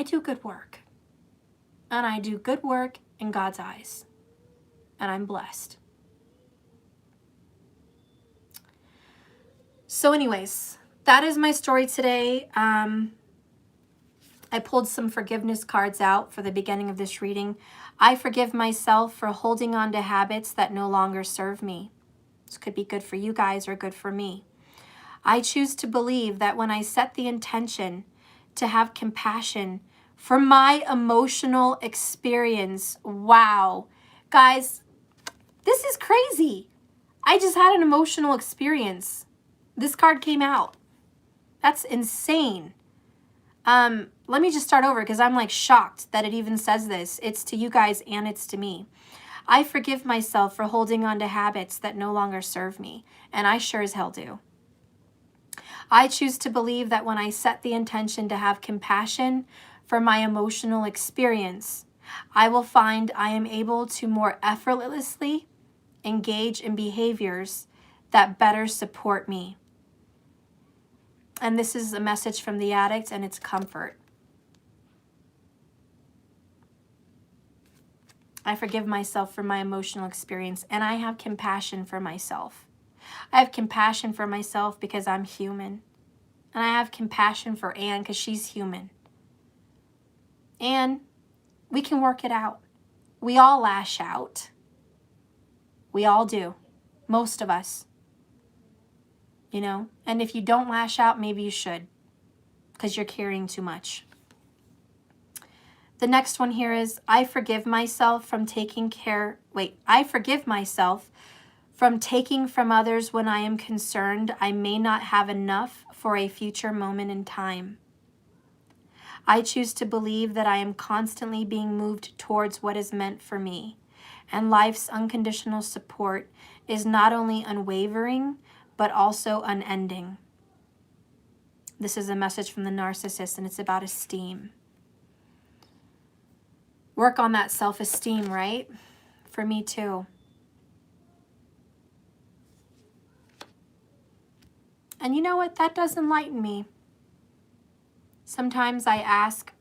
do good work. And I do good work in God's eyes. And I'm blessed. So anyways, that is my story today. I pulled some forgiveness cards out for the beginning of this reading. I forgive myself for holding on to habits that no longer serve me. This could be good for you guys or good for me. I choose to believe that when I set the intention to have compassion for my emotional experience, wow, guys, this is crazy. I just had an emotional experience. This card came out. That's insane. Let me just start over because I'm like shocked that it even says this. It's to you guys and it's to me. I forgive myself for holding on to habits that no longer serve me, and I sure as hell do. I choose to believe that when I set the intention to have compassion for my emotional experience, I will find I am able to more effortlessly engage in behaviors that better support me. And this is a message from the addict, and it's comfort. I forgive myself for my emotional experience, and I have compassion for myself. I have compassion for myself because I'm human. And I have compassion for Anne because she's human. And we can work it out. We all lash out. We all do. Most of us. You know? And if you don't lash out, maybe you should. Because you're carrying too much. The next one here is, I forgive myself from taking from others when I am concerned I may not have enough for a future moment in time. I choose to believe that I am constantly being moved towards what is meant for me, and life's unconditional support is not only unwavering, but also unending. This is a message from the narcissist, and it's about esteem. Work on that self-esteem, right? For me too. And you know what? That does enlighten me. Sometimes I ask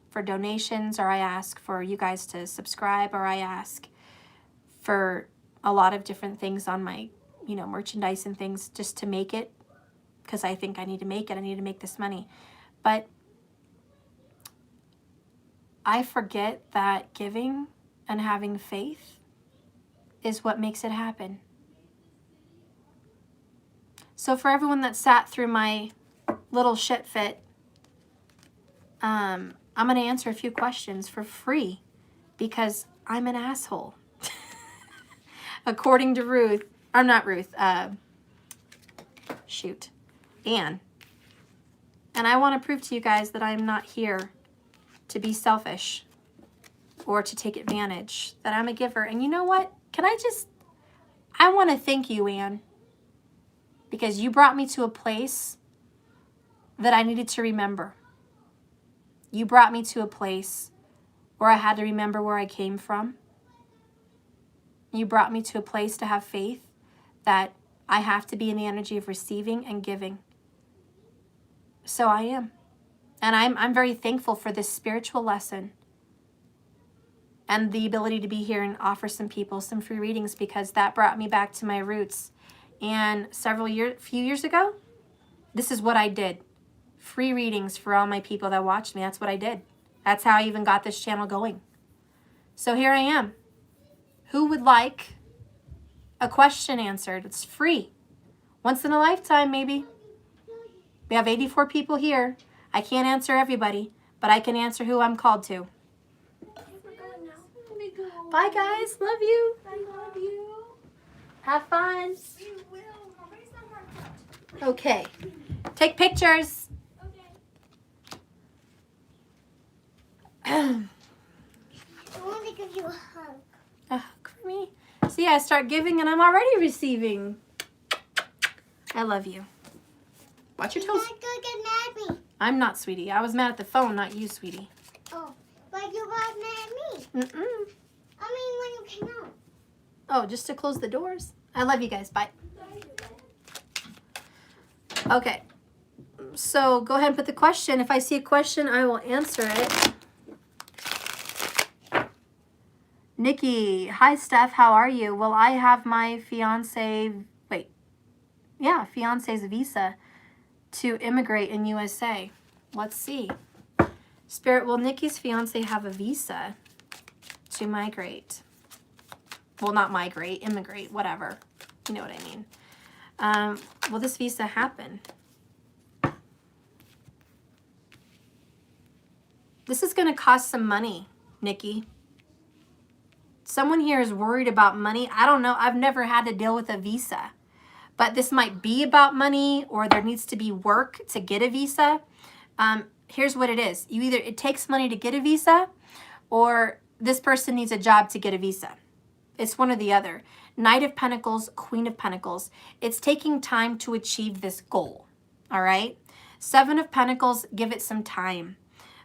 for donations, or I ask for you guys to subscribe, or I ask for a lot of different things on my, merchandise and things just to make it, because I think I need to make it. I need to make this money. But I forget that giving and having faith is what makes it happen. So for everyone that sat through my little shit fit, I'm going to answer a few questions for free because I'm an asshole. According to Ruth, or not Ruth, Anne. And I want to prove to you guys that I'm not here to be selfish or to take advantage, that I'm a giver. And you know what? I want to thank you, Anne, because you brought me to a place that I needed to remember. You brought me to a place where I had to remember where I came from. You brought me to a place to have faith that I have to be in the energy of receiving and giving. So I am. And I'm very thankful for this spiritual lesson and the ability to be here and offer some people some free readings, because that brought me back to my roots. And few years ago, this is what I did. Free readings for all my people that watched me. That's what I did. That's how I even got this channel going. So here I am. Who would like a question answered? It's free. Once in a lifetime, maybe. We have 84 people here. I can't answer everybody, but I can answer who I'm called to. Bye, guys. Love you. I love you. Have fun. We will. Nobody's not Okay. Take pictures. Okay. I want to give you a hug. A hug for me. See, I start giving and I'm already receiving. I love you. Watch your toes. You're not gonna get mad at me. I'm not, sweetie. I was mad at the phone, not you, sweetie. Oh, but you got mad at me. Mm-mm. I mean, when you came out. Oh, just to close the doors. I love you guys. Bye. Okay. So go ahead and put the question. If I see a question, I will answer it. Nikki, hi Steph, how are you? Well, I have my fiance's visa to immigrate in USA. Let's see. Spirit, will Nikki's fiance have a visa to migrate? Well, not migrate, immigrate, whatever. You know what I mean. Will this visa happen? This is going to cost some money, Nikki. Someone here is worried about money. I don't know. I've never had to deal with a visa. But this might be about money, or there needs to be work to get a visa. Here's what it is. It takes money to get a visa, or this person needs a job to get a visa. It's one or the other. Knight of Pentacles, Queen of Pentacles. It's taking time to achieve this goal. All right. 7 of Pentacles, give it some time.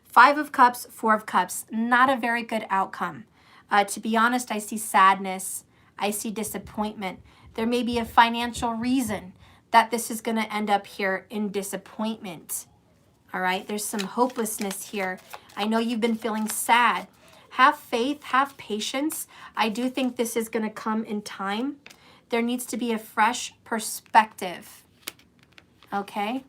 5 of Cups, 4 of Cups, not a very good outcome. To be honest, I see sadness. I see disappointment. There may be a financial reason that this is going to end up here in disappointment. All right. There's some hopelessness here. I know you've been feeling sad. Have faith, have patience. I do think this is going to come in time. There needs to be a fresh perspective. Okay?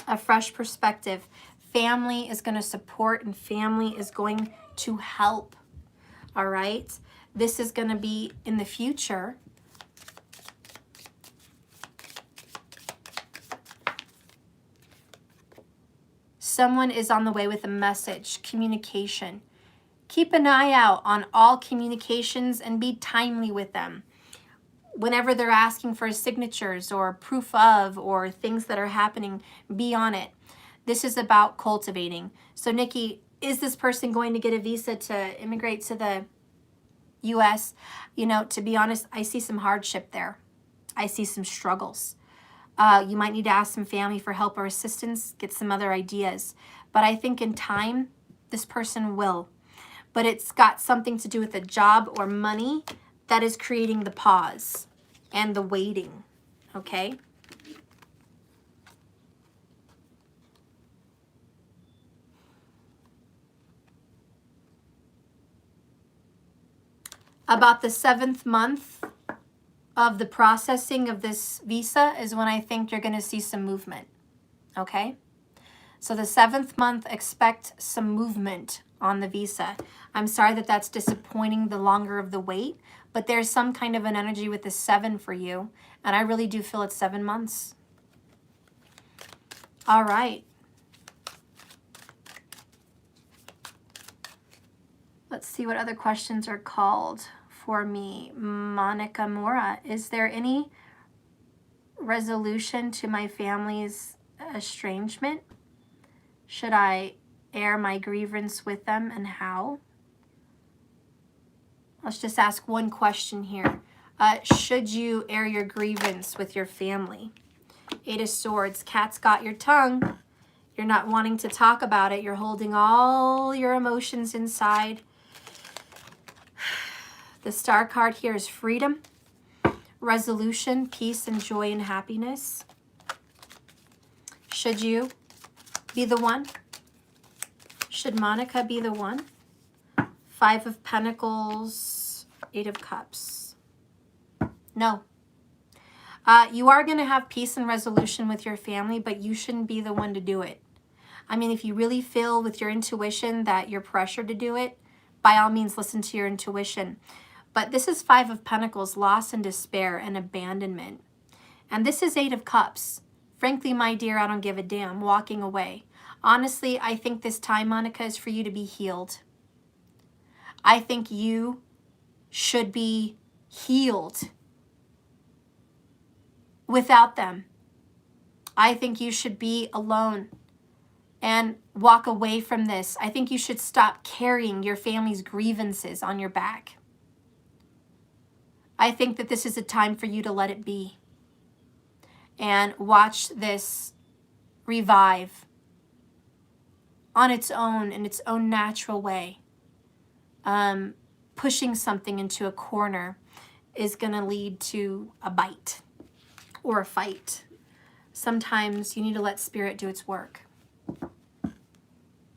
A fresh perspective. Family is going to support and family is going to help. All right? This is going to be in the future. Someone is on the way with a message, communication. Keep an eye out on all communications and be timely with them. Whenever they're asking for signatures or proof of or things that are happening, be on it. This is about cultivating. So Nikki, is this person going to get a visa to immigrate to the U.S.? You know, to be honest, I see some hardship there. I see some struggles. You might need to ask some family for help or assistance, get some other ideas. But I think in time, this person will. But it's got something to do with a job or money that is creating the pause and the waiting, okay? About the 7th month of the processing of this visa is when I think you're going to see some movement, okay? So the 7th month, expect some movement on the visa. I'm sorry that that's disappointing, the longer of the wait, but there's some kind of an energy with the 7 for you, and I really do feel it's 7 months. All right. Let's see what other questions are called for me. Monica Mora, is there any resolution to my family's estrangement? Should I air my grievance with them, and how? Let's just ask one question here. Should you air your grievance with your family? 8 of Swords, cat's got your tongue. You're not wanting to talk about it. You're holding all your emotions inside. The Star card here is freedom, resolution, peace, and joy and happiness. Should you be the one? Should Monica be the one? 5 of Pentacles, 8 of Cups. No. You are going to have peace and resolution with your family, but you shouldn't be the one to do it. I mean, if you really feel with your intuition that you're pressured to do it, by all means, listen to your intuition. But this is 5 of Pentacles, loss and despair and abandonment. And this is 8 of Cups. Frankly, my dear, I don't give a damn. Walking away. Honestly, I think this time, Monica, is for you to be healed. I think you should be healed without them. I think you should be alone and walk away from this. I think you should stop carrying your family's grievances on your back. I think that this is a time for you to let it be and watch this revive on its own, in its own natural way. Pushing something into a corner is going to lead to a bite or a fight. Sometimes you need to let spirit do its work.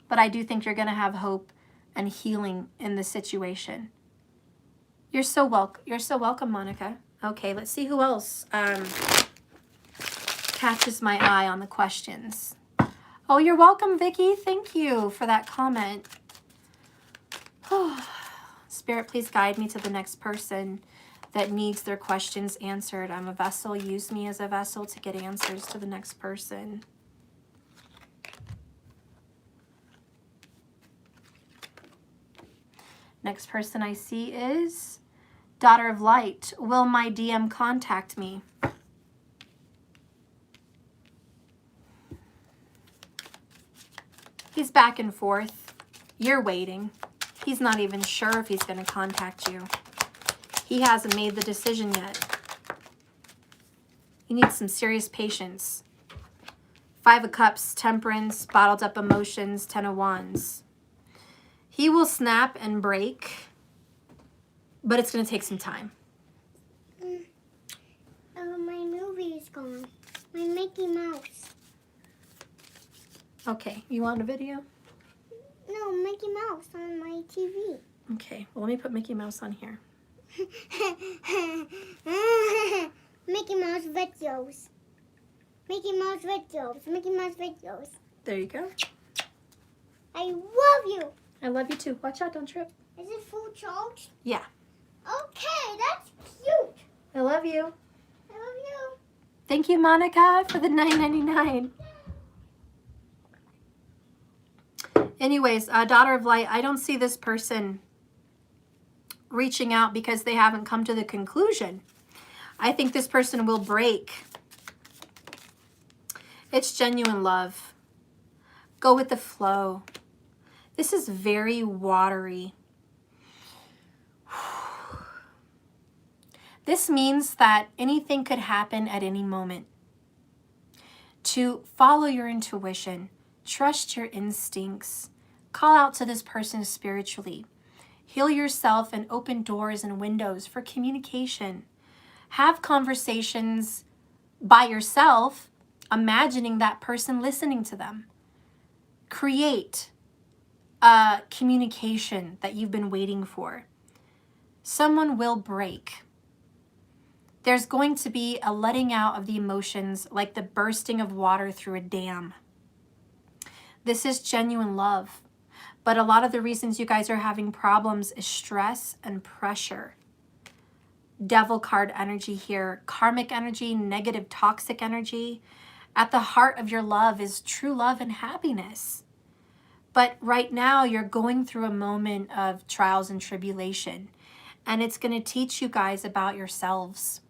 But I do think you're going to have hope and healing in the situation. You're so welcome, Monica. Okay, let's see who else catches my eye on the questions. Oh, you're welcome, Vicky. Thank you for that comment. Spirit, please guide me to the next person that needs their questions answered. I'm a vessel. Use me as a vessel to get answers to the next person. Next person I see is Daughter of Light. Will my DM contact me? He's back and forth. You're waiting. He's not even sure if he's going to contact you. He hasn't made the decision yet. You need some serious patience. 5 of Cups, Temperance, bottled up emotions, 10 of Wands. He will snap and break, but it's going to take some time. My movie is gone. My Mickey Mouse. Okay, you want a video? No, Mickey Mouse on my TV. Okay, well, let me put Mickey Mouse on here. Mickey Mouse videos. Mickey Mouse videos. Mickey Mouse videos. There you go. I love you. I love you too. Watch out, don't trip. Is it full charge? Yeah. Okay, that's cute. I love you. I love you. Thank you, Monica, for the $9.99. Anyways, Daughter of Light, I don't see this person reaching out because they haven't come to the conclusion. I think this person will break. It's genuine love. Go with the flow. This is very watery. This means that anything could happen at any moment. To follow your intuition, trust your instincts, call out to this person spiritually, heal yourself and open doors and windows for communication. Have conversations by yourself, imagining that person listening to them. Create a communication that you've been waiting for. Someone will break. There's going to be a letting out of the emotions like the bursting of water through a dam. This is genuine love. But a lot of the reasons you guys are having problems is stress and pressure. Devil card energy here. Karmic energy, negative toxic energy. At the heart of your love is true love and happiness. But right now you're going through a moment of trials and tribulation. And it's going to teach you guys about yourselves.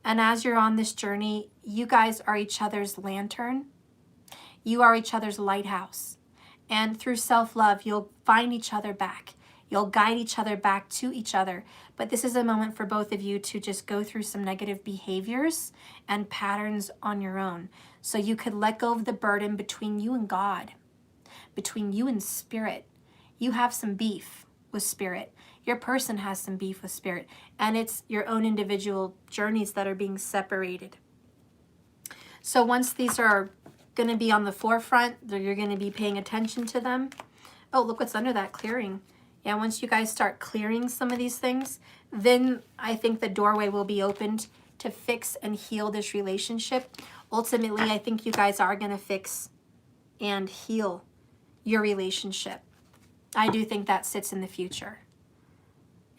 And as you're on this journey, you guys are each other's lantern. You are each other's lighthouse. And through self-love, you'll find each other back. You'll guide each other back to each other. But this is a moment for both of you to just go through some negative behaviors and patterns on your own. So you could let go of the burden between you and God, between you and spirit. You have some beef with spirit. Your person has some beef with spirit. And it's your own individual journeys that are being separated. So once these are going to be on the forefront, you're going to be paying attention to them. Oh, look what's under that, clearing. Yeah, once you guys start clearing some of these things, then I think the doorway will be opened to fix and heal this relationship. Ultimately, I think you guys are going to fix and heal your relationship. I do think that sits in the future.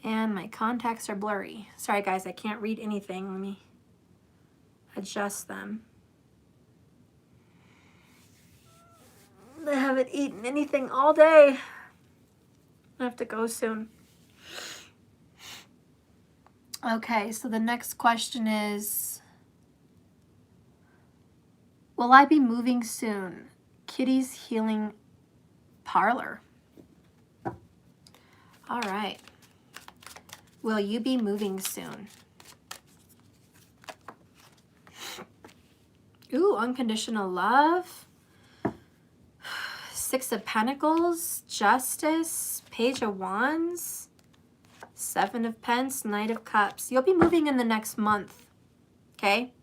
And my contacts are blurry. Sorry guys, I can't read anything. Let me adjust them. I haven't eaten anything all day. I have to go soon. Okay, so the next question is, will I be moving soon? Kitty's Healing Parlor. All right. Will you be moving soon? Ooh, unconditional love. 6 of Pentacles, Justice, Page of Wands, 7 of Pence, Knight of Cups. You'll be moving in the next month, okay?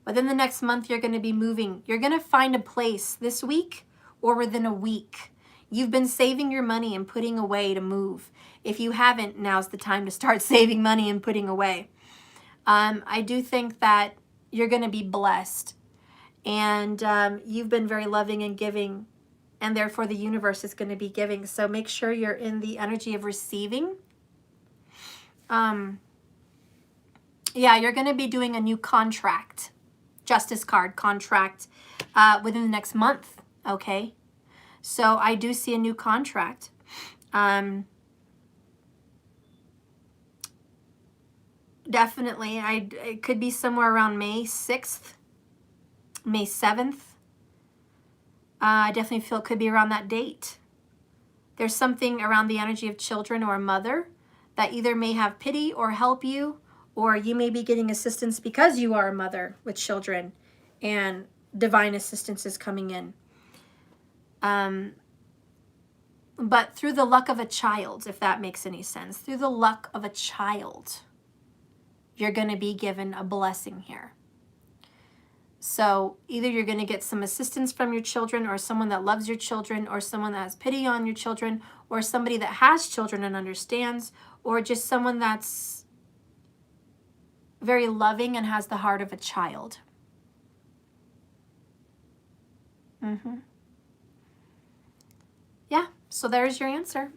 Within the next month, you're going to be moving. You're going to find a place this week or within a week. You've been saving your money and putting away to move. If you haven't, now's the time to start saving money and putting away. I do think that you're going to be blessed. And you've been very loving and giving. And therefore, the universe is going to be giving. So make sure you're in the energy of receiving. Yeah, you're going to be doing a new contract. Justice card, contract, within the next month. Okay? So I do see a new contract. Definitely, it could be somewhere around May 6th, May 7th. I definitely feel it could be around that date. There's something around the energy of children or a mother that either may have pity or help you, or you may be getting assistance because you are a mother with children and divine assistance is coming in. But through the luck of a child, if that makes any sense, through the luck of a child, you're going to be given a blessing here. So either you're going to get some assistance from your children, or someone that loves your children, or someone that has pity on your children, or somebody that has children and understands, or just someone that's very loving and has the heart of a child. Yeah, so there's your answer.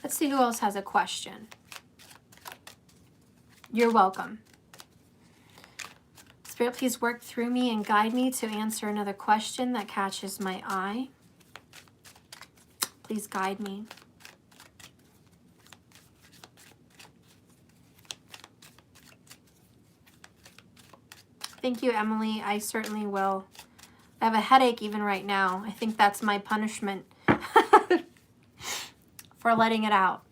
Let's see who else has a question. You're welcome. Spirit, please work through me and guide me to answer another question that catches my eye. Please guide me. Thank you, Emily. I certainly will. I have a headache even right now. I think that's my punishment for letting it out.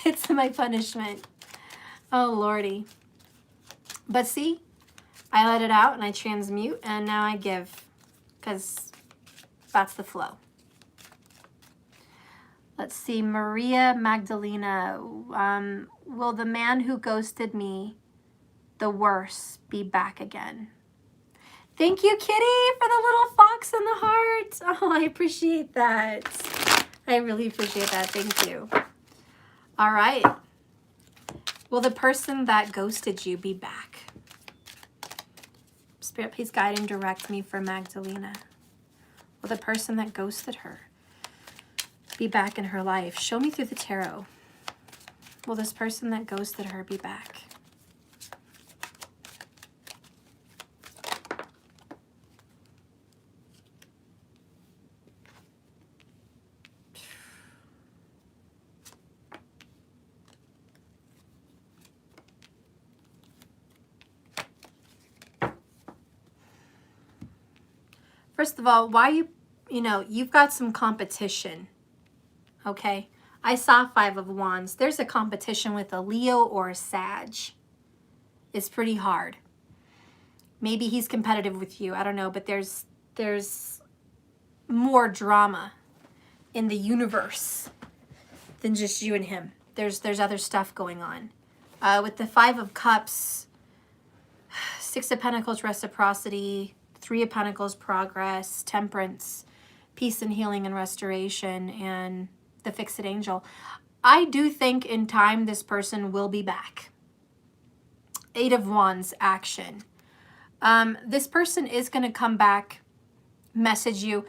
It's my punishment. Oh, Lordy. But see, I let it out and I transmute, and now I give, because that's the flow. Let's see, Maria Magdalena. Will the man who ghosted me, the worst, be back again? Thank you, Kitty, for the little fox and the heart. Oh, I appreciate that. I really appreciate that. Thank you. All right. Will the person that ghosted you be back? Spirit, please guide and direct me for Magdalena. Will the person that ghosted her be back in her life? Show me through the tarot. Will this person that ghosted her be back? First of all, why you've got some competition, okay? I saw 5 of Wands. There's a competition with a Leo or a Sag. It's pretty hard. Maybe he's competitive with you. I don't know, but there's more drama in the universe than just you and him. There's other stuff going on. With the 5 of Cups, 6 of Pentacles, reciprocity, 3 of Pentacles, progress, temperance, peace and healing and restoration, and the Fixed Angel. I do think in time this person will be back. 8 of Wands, action. This person is going to come back, message you,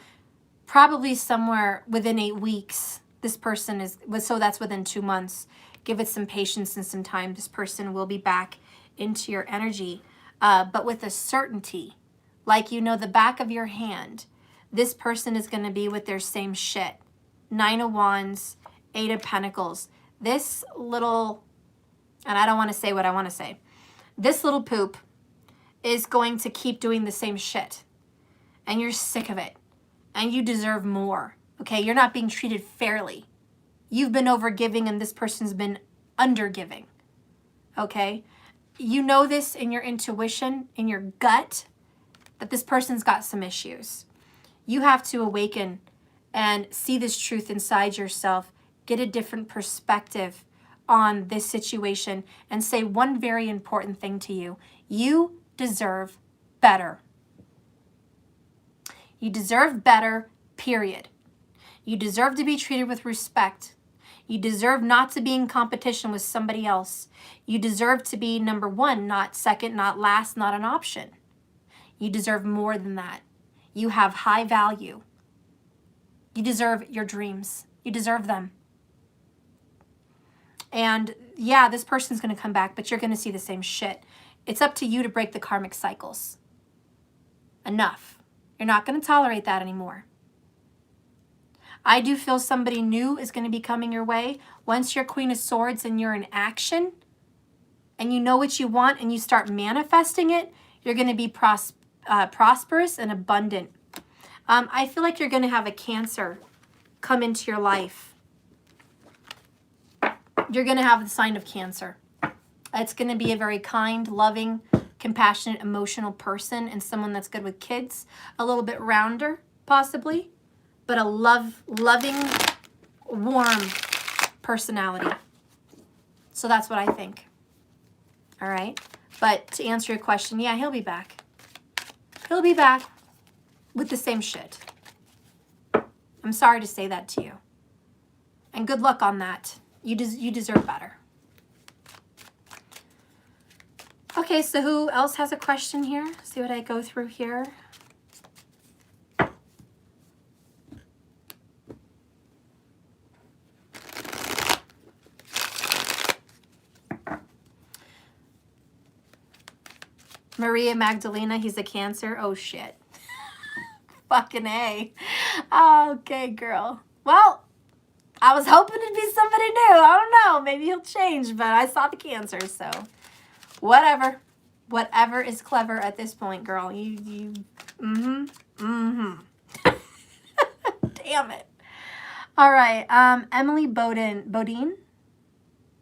probably somewhere within 8 weeks. This person is, so that's within 2 months. Give it some patience and some time. This person will be back into your energy, but with a certainty. Like you know the back of your hand, this person is going to be with their same shit. 9 of Wands, 8 of Pentacles. This little, and I don't want to say what I want to say, this little poop is going to keep doing the same shit. And you're sick of it. And you deserve more. Okay, you're not being treated fairly. You've been overgiving and this person's been undergiving. Okay? You know this in your intuition, in your gut, that this person's got some issues. You have to awaken and see this truth inside yourself, get a different perspective on this situation, and say one very important thing to you. You deserve better. You deserve better, period. You deserve to be treated with respect. You deserve not to be in competition with somebody else. You deserve to be number 1, not second, not last, not an option. You deserve more than that. You have high value. You deserve your dreams. You deserve them. And yeah, this person's going to come back, but you're going to see the same shit. It's up to you to break the karmic cycles. Enough. You're not going to tolerate that anymore. I do feel somebody new is going to be coming your way. Once you're Queen of Swords and you're in action, and you know what you want and you start manifesting it, you're going to be prosperous and abundant. I feel like you're going to have a Cancer come into your life. you're going to have the sign of Cancer. It's going to be a very kind, loving, compassionate, emotional person, and someone that's good with kids. A little bit rounder, possibly, but a loving, warm personality. So that's what I think. All right. But to answer your question, yeah, he'll be back. He'll be back with the same shit. I'm sorry to say that to you. And good luck on that. You deserve better. Okay, so who else has a question here? See what I go through here. Maria Magdalena, he's a Cancer. Oh, shit. Fucking A. Okay, girl. Well, I was hoping it'd be somebody new. I don't know. Maybe he'll change, but I saw the Cancer, so whatever. Whatever is clever at this point, girl. Damn it. All right. Emily Bodine.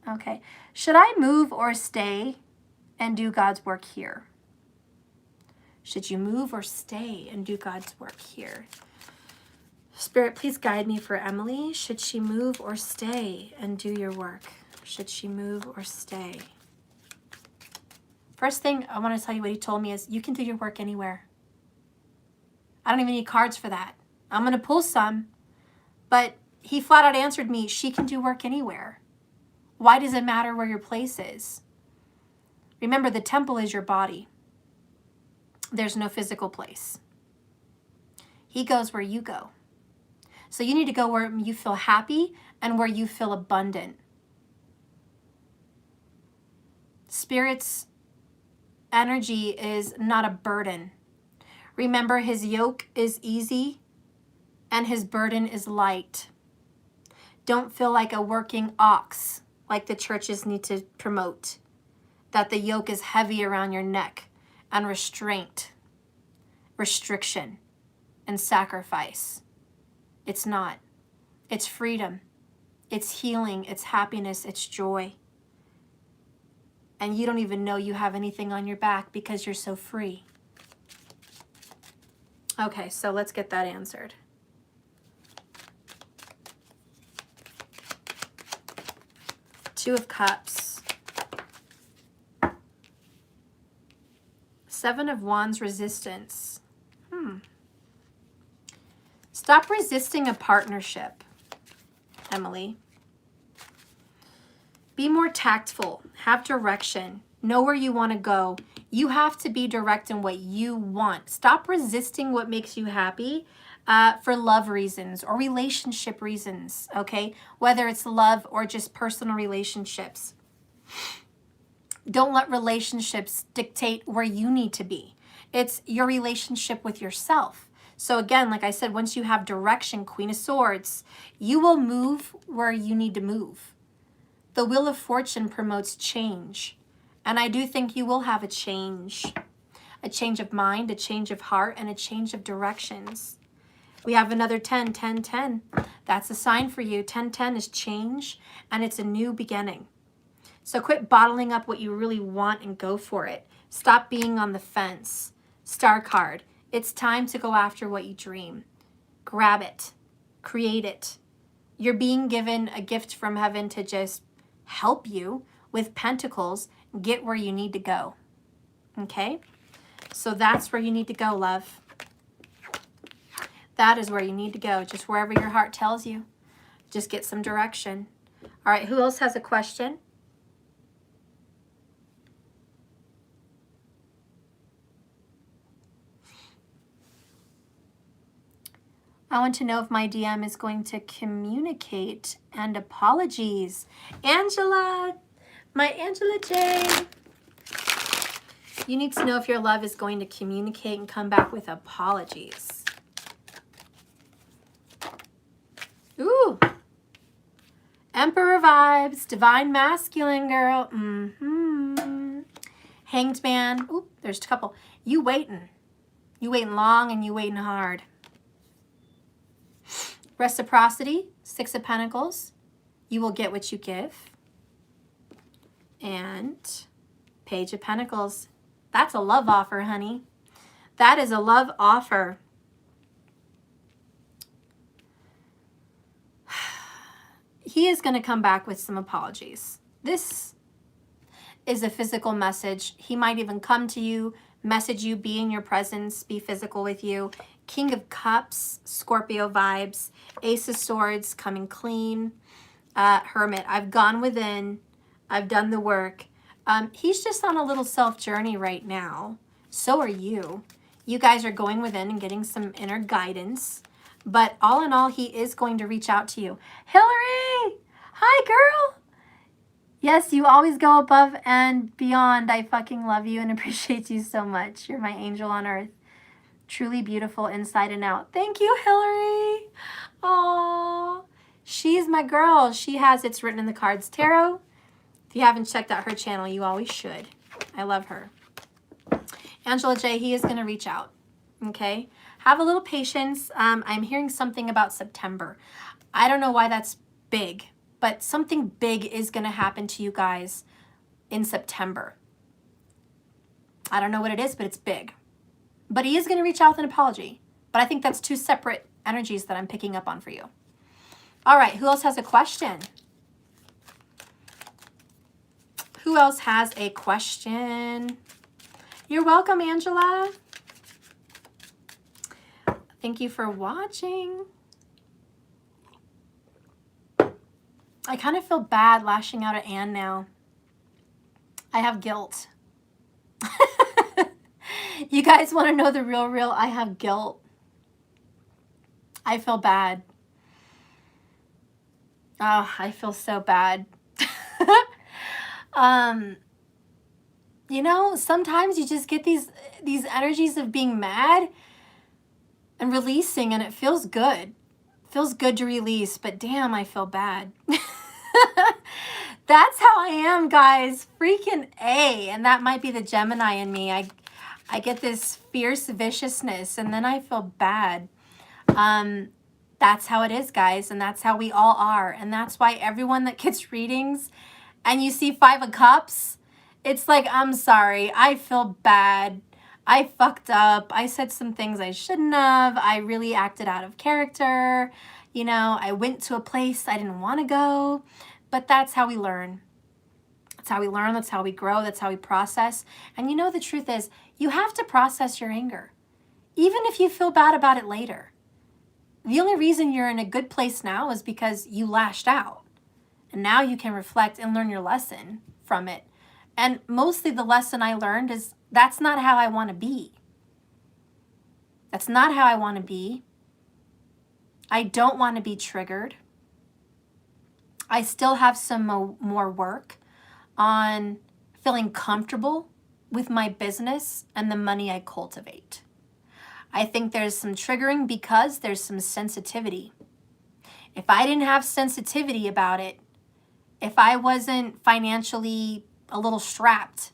Okay. Should I move or stay and do God's work here? Should you move or stay and do God's work here? Spirit, please guide me for Emily. Should she move or stay and do your work? Should she move or stay? First thing I want to tell you what he told me is you can do your work anywhere. I don't even need cards for that. I'm going to pull some, but he flat out answered me, she can do work anywhere. Why does it matter where your place is? Remember, the temple is your body. There's no physical place. He goes where you go. So you need to go where you feel happy and where you feel abundant. Spirit's energy is not a burden. Remember, his yoke is easy and his burden is light. Don't feel like a working ox, like the churches need to promote, that the yoke is heavy around your neck and restraint, restriction, and sacrifice. It's not. It's freedom. It's healing. It's happiness. It's joy. And you don't even know you have anything on your back because you're so free. Okay, so let's get that answered. Two of Cups. Seven of Wands, resistance. Stop resisting a partnership, Emily. Be more tactful. Have direction. Know where you want to go. You have to be direct in what you want. Stop resisting what makes you happy for love reasons or relationship reasons, okay? Whether it's love or just personal relationships. Don't let relationships dictate where you need to be. It's your relationship with yourself. So again, like I said, once you have direction, Queen of Swords, you will move where you need to move. The Wheel of Fortune promotes change. And I do think you will have a change of mind, a change of heart, and a change of directions. We have another 10, 10, 10. That's a sign for you. 10, 10 is change, and it's a new beginning. So quit bottling up what you really want and go for it. Stop being on the fence. Star card. It's time to go after what you dream. Grab it. Create it. You're being given a gift from heaven to just help you with pentacles get where you need to go. Okay? So that's where you need to go, love. That is where you need to go. Just wherever your heart tells you. Just get some direction. All right, who else has a question? I want to know if my DM is going to communicate, and apologies. Angela, my Angela J. You need to know if your love is going to communicate and come back with apologies. Ooh. Emperor vibes, divine masculine girl. Hanged man. Ooh, there's a couple. You waiting. You waiting long and you waiting hard. Reciprocity, Six of Pentacles. You will get what you give. And Page of Pentacles. That's a love offer, honey. That is a love offer. He is going to come back with some apologies. This is a physical message. He might even come to you, message you, be in your presence, be physical with you. King of Cups, Scorpio vibes. Ace of Swords, coming clean. Hermit, I've gone within. I've done the work. He's just on a little self journey right now. So are you. You guys are going within and getting some inner guidance. But all in all, he is going to reach out to you. Hillary! Hi, girl! Yes, you always go above and beyond. I fucking love you and appreciate you so much. You're my angel on earth. Truly beautiful inside and out. Thank you, Hillary. Aww. She's my girl. She has It's Written in the Cards Tarot. If you haven't checked out her channel, you always should. I love her. Angela J, he is going to reach out. Okay? Have a little patience. I'm hearing something about September. I don't know why that's big, but something big is going to happen to you guys in September. I don't know what it is, but it's big. But he is going to reach out with an apology. But I think that's two separate energies that I'm picking up on for you. All right, who else has a question? Who else has a question? You're welcome, Angela. Thank you for watching. I kind of feel bad lashing out at Anne now. I have guilt. You guys want to know the real? I have guilt. I feel bad. Oh, I feel so bad. You know, sometimes you just get these energies of being mad and releasing, and it feels good. It feels good to release, but damn, I feel bad. That's how I am, guys. Freaking A. And that might be the Gemini in me. I get this fierce viciousness, and then I feel bad. That's how it is, guys, and that's how we all are. And that's why everyone that gets readings and you see 5 of Cups, it's like, I'm sorry, I feel bad. I fucked up. I said some things I shouldn't have. I really acted out of character. You know, I went to a place I didn't want to go. But that's how we learn. That's how we learn. That's how we grow. That's how we process. And you know, the truth is, you have to process your anger, even if you feel bad about it later. The only reason you're in a good place now is because you lashed out. And now you can reflect and learn your lesson from it. And mostly the lesson I learned is that's not how I want to be. That's not how I want to be. I don't want to be triggered. I still have some more work on feeling comfortable with my business and the money I cultivate. I think there's some triggering because there's some sensitivity. If I didn't have sensitivity about it, if I wasn't financially a little strapped,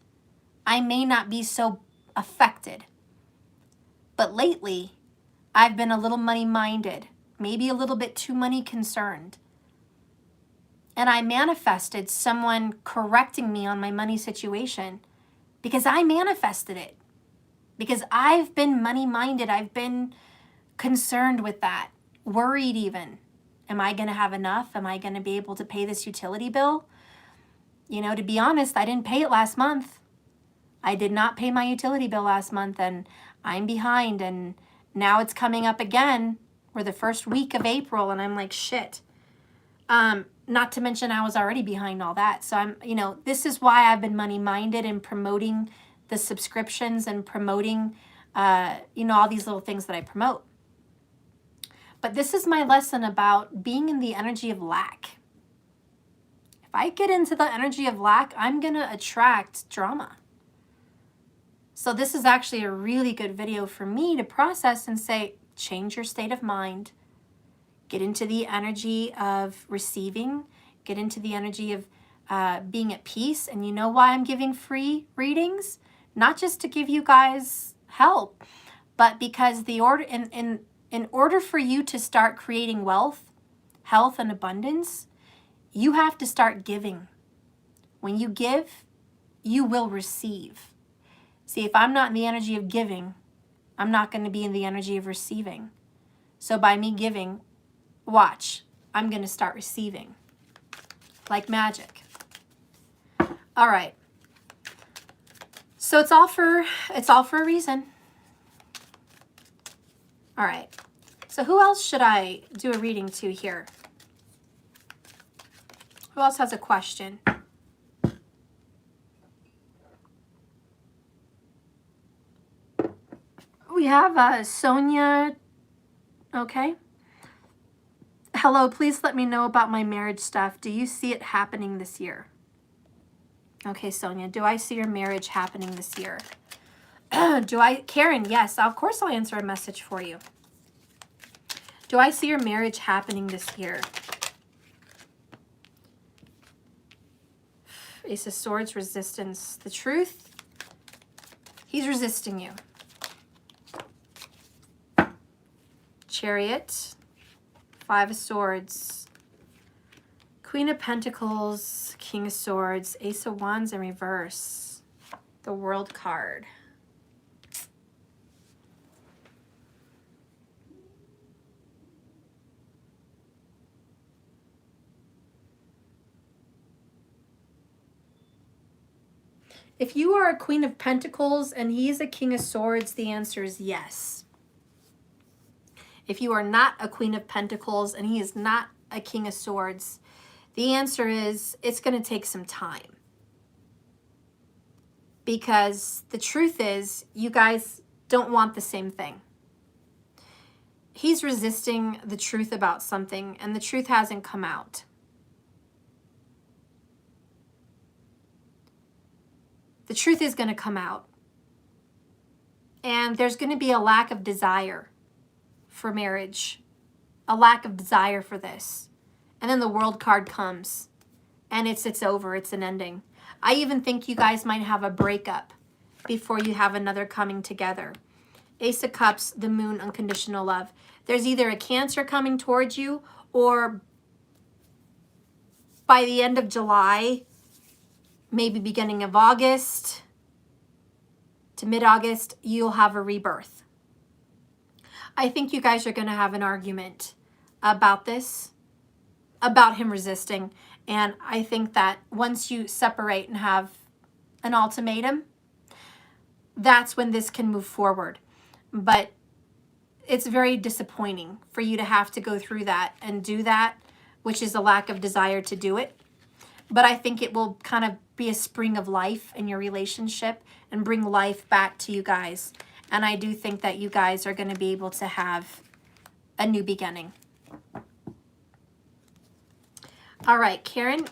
I may not be so affected. But lately, I've been a little money-minded, maybe a little bit too money-concerned. And I manifested someone correcting me on my money situation because I manifested it. Because I've been money-minded. I've been concerned with that, worried even. Am I going to have enough? Am I going to be able to pay this utility bill? You know, to be honest, I didn't pay it last month. I did not pay my utility bill last month, and I'm behind. And now it's coming up again. We're the first week of April, and I'm like, shit. Not to mention I was already behind all that. So I'm, you know, this is why I've been money-minded and promoting the subscriptions and promoting, you know, all these little things that I promote. But this is my lesson about being in the energy of lack. If I get into the energy of lack, I'm going to attract drama. So this is actually a really good video for me to process and say, change your state of mind. Get into the energy of receiving. Get into the energy of being at peace. And you know why I'm giving free readings? Not just to give you guys help, but because the order in order for you to start creating wealth, health, and abundance, you have to start giving. When you give, you will receive. See, if I'm not in the energy of giving, I'm not going to be in the energy of receiving. So by me giving, watch, I'm going to start receiving like magic. All right. So it's all for a reason. All right. So who else should I do a reading to here? Who else has a question? We have Sonia. Okay. Hello, please let me know about my marriage stuff. Do you see it happening this year? Okay, Sonia, do I see your marriage happening this year? Karen, yes, of course I'll answer a message for you. Do I see your marriage happening this year? Ace of Swords, resistance. The truth, he's resisting you. Chariot, Five of Swords, Queen of Pentacles, King of Swords, Ace of Wands in reverse, the World card. If you are a Queen of Pentacles and he is a King of Swords, the answer is yes. If you are not a Queen of Pentacles and he is not a King of Swords, the answer is it's going to take some time. Because the truth is, you guys don't want the same thing. He's resisting the truth about something, and the truth hasn't come out. The truth is going to come out. And there's going to be a lack of desire for marriage, a lack of desire for this. And then the World card comes, and it's over, it's an ending. I even think you guys might have a breakup before you have another coming together. Ace of Cups, the Moon, unconditional love. There's either a Cancer coming towards you, or by the end of July, maybe beginning of August to mid-August, you'll have a rebirth. I think you guys are going to have an argument about this, about him resisting. And I think that once you separate and have an ultimatum, that's when this can move forward. But it's very disappointing for you to have to go through that and do that, which is a lack of desire to do it. But I think it will kind of be a spring of life in your relationship and bring life back to you guys. And I do think that you guys are going to be able to have a new beginning. All right, Karen,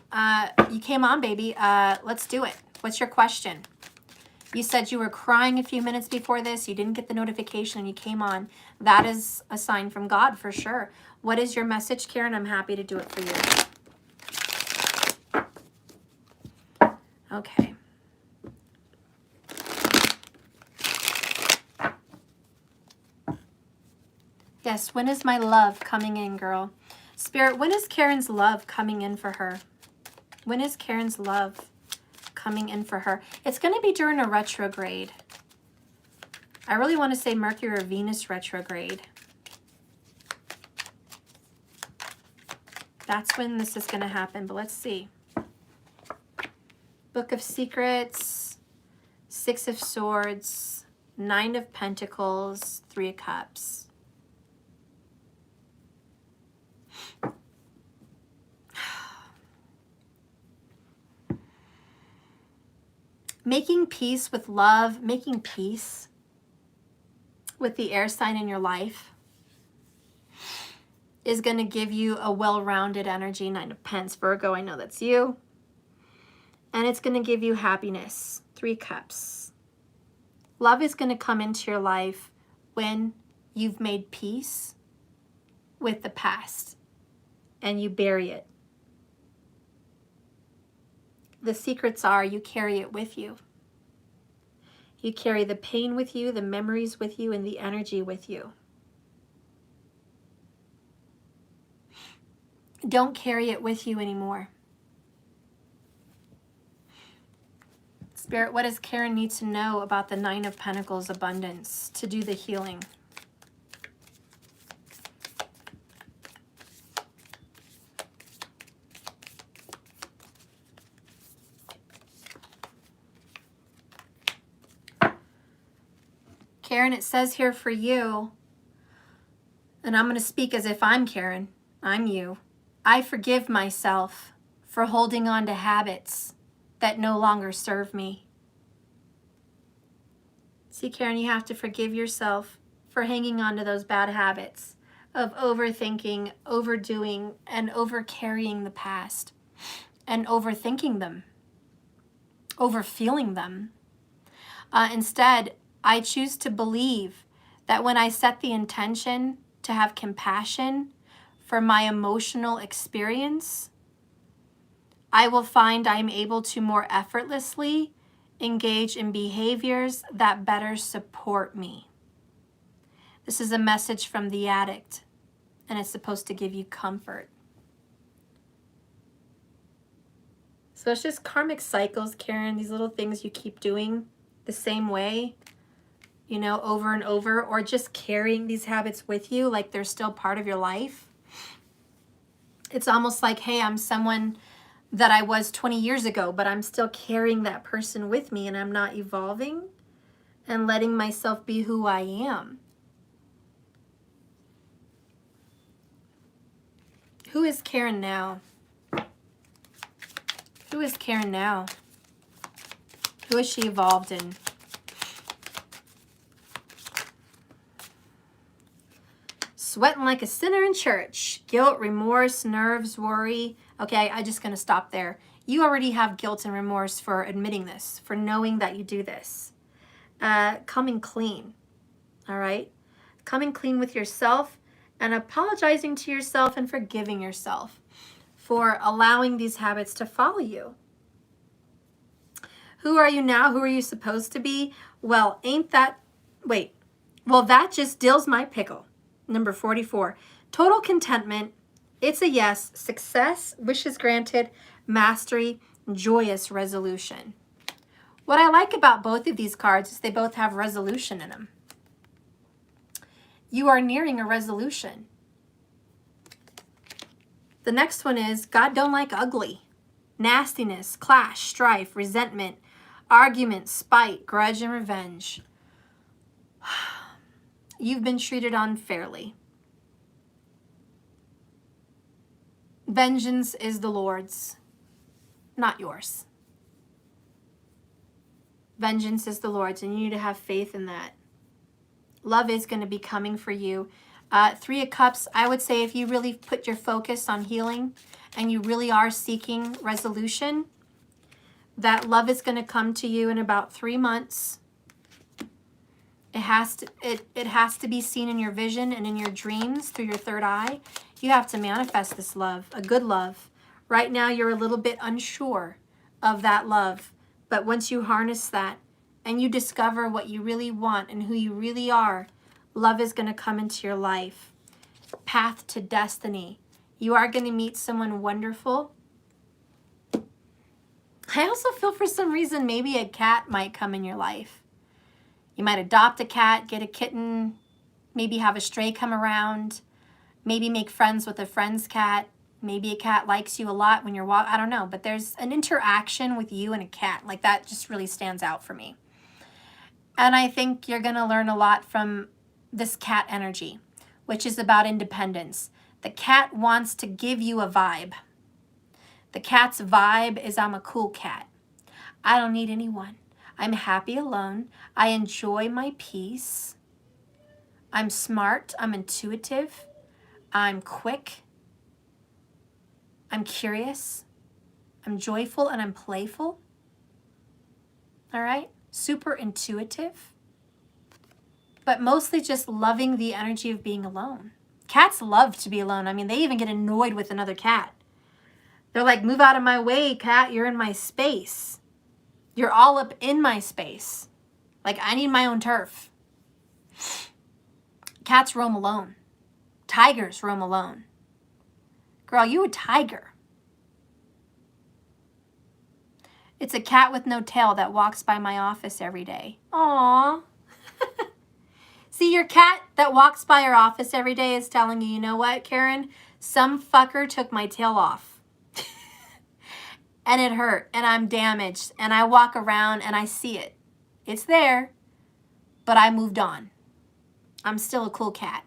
you came on, baby. Let's do it. What's your question? You said you were crying a few minutes before this. You didn't get the notification and you came on. That is a sign from God for sure. What is your message, Karen? I'm happy to do it for you. Okay. Yes, when is my love coming in, girl? Spirit, when is Karen's love coming in for her? When is Karen's love coming in for her? It's going to be during a retrograde. I really want to say Mercury or Venus retrograde. That's when this is going to happen, but let's see. Book of Secrets, Six of Swords, Nine of Pentacles, Three of Cups. Making peace with love, making peace with the air sign in your life is going to give you a well-rounded energy. Nine of Pentacles, Virgo, I know that's you. And it's going to give you happiness. Three Cups. Love is going to come into your life when you've made peace with the past and you bury it. The secrets are you carry it with you. You carry the pain with you, the memories with you, and the energy with you. Don't carry it with you anymore. Spirit, what does Karen need to know about the Nine of Pentacles abundance to do the healing? Karen, it says here for you, and I'm going to speak as if I'm Karen, I'm you. I forgive myself for holding on to habits that no longer serve me. See, Karen, you have to forgive yourself for hanging on to those bad habits of overthinking, overdoing, and overcarrying the past, and overthinking them, overfeeling them. Instead, I choose to believe that when I set the intention to have compassion for my emotional experience, I will find I am able to more effortlessly engage in behaviors that better support me. This is a message from the addict, and it's supposed to give you comfort. So it's just karmic cycles, Karen, these little things you keep doing the same way, you know, over and over, or just carrying these habits with you like they're still part of your life. It's almost like, hey, I'm someone that I was 20 years ago, but I'm still carrying that person with me and I'm not evolving and letting myself be who I am. Who is Karen now? Who is Karen now? Who has she evolved in? Sweating like a sinner in church. Guilt, remorse, nerves, worry. Okay, I'm just going to stop there. You already have guilt and remorse for admitting this, for knowing that you do this. Coming clean, all right? Coming clean with yourself and apologizing to yourself and forgiving yourself for allowing these habits to follow you. Who are you now? Who are you supposed to be? Well, that just dills my pickle. Number 44, total contentment. It's a yes. Success, wishes granted, mastery, joyous resolution. What I like about both of these cards is they both have resolution in them. You are nearing a resolution. The next one is God don't like ugly. Nastiness, clash, strife, resentment, argument, spite, grudge, and revenge. You've been treated unfairly. Vengeance is the Lord's, not yours. Vengeance is the Lord's, and you need to have faith in that. Love is going to be coming for you. 3 of Cups, I would say if you really put your focus on healing and you really are seeking resolution, that love is going to come to you in about 3 months. It has to be seen in your vision and in your dreams through your third eye. You have to manifest this love, a good love. Right now, you're a little bit unsure of that love. But once you harness that and you discover what you really want and who you really are, love is going to come into your life. Path to destiny. You are going to meet someone wonderful. I also feel for some reason maybe a cat might come in your life. You might adopt a cat, get a kitten, maybe have a stray come around, maybe make friends with a friend's cat. Maybe a cat likes you a lot when you're walking. I don't know, but there's an interaction with you and a cat. Like that just really stands out for me. And I think you're going to learn a lot from this cat energy, which is about independence. The cat wants to give you a vibe. The cat's vibe is I'm a cool cat. I don't need anyone. I'm happy alone. I enjoy my peace. I'm smart. I'm intuitive. I'm quick. I'm curious. I'm joyful and I'm playful. All right? Super intuitive. But mostly just loving the energy of being alone. Cats love to be alone. I mean, they even get annoyed with another cat. They're like, move out of my way, cat. You're in my space. You're all up in my space. Like, I need my own turf. Cats roam alone. Tigers roam alone. Girl, you a tiger. It's a cat with no tail that walks by my office every day. Aww. See, your cat that walks by your office every day is telling you, you know what, Karen? Some fucker took my tail off. And it hurt, and I'm damaged, and I walk around and I see it. It's there, but I moved on. I'm still a cool cat,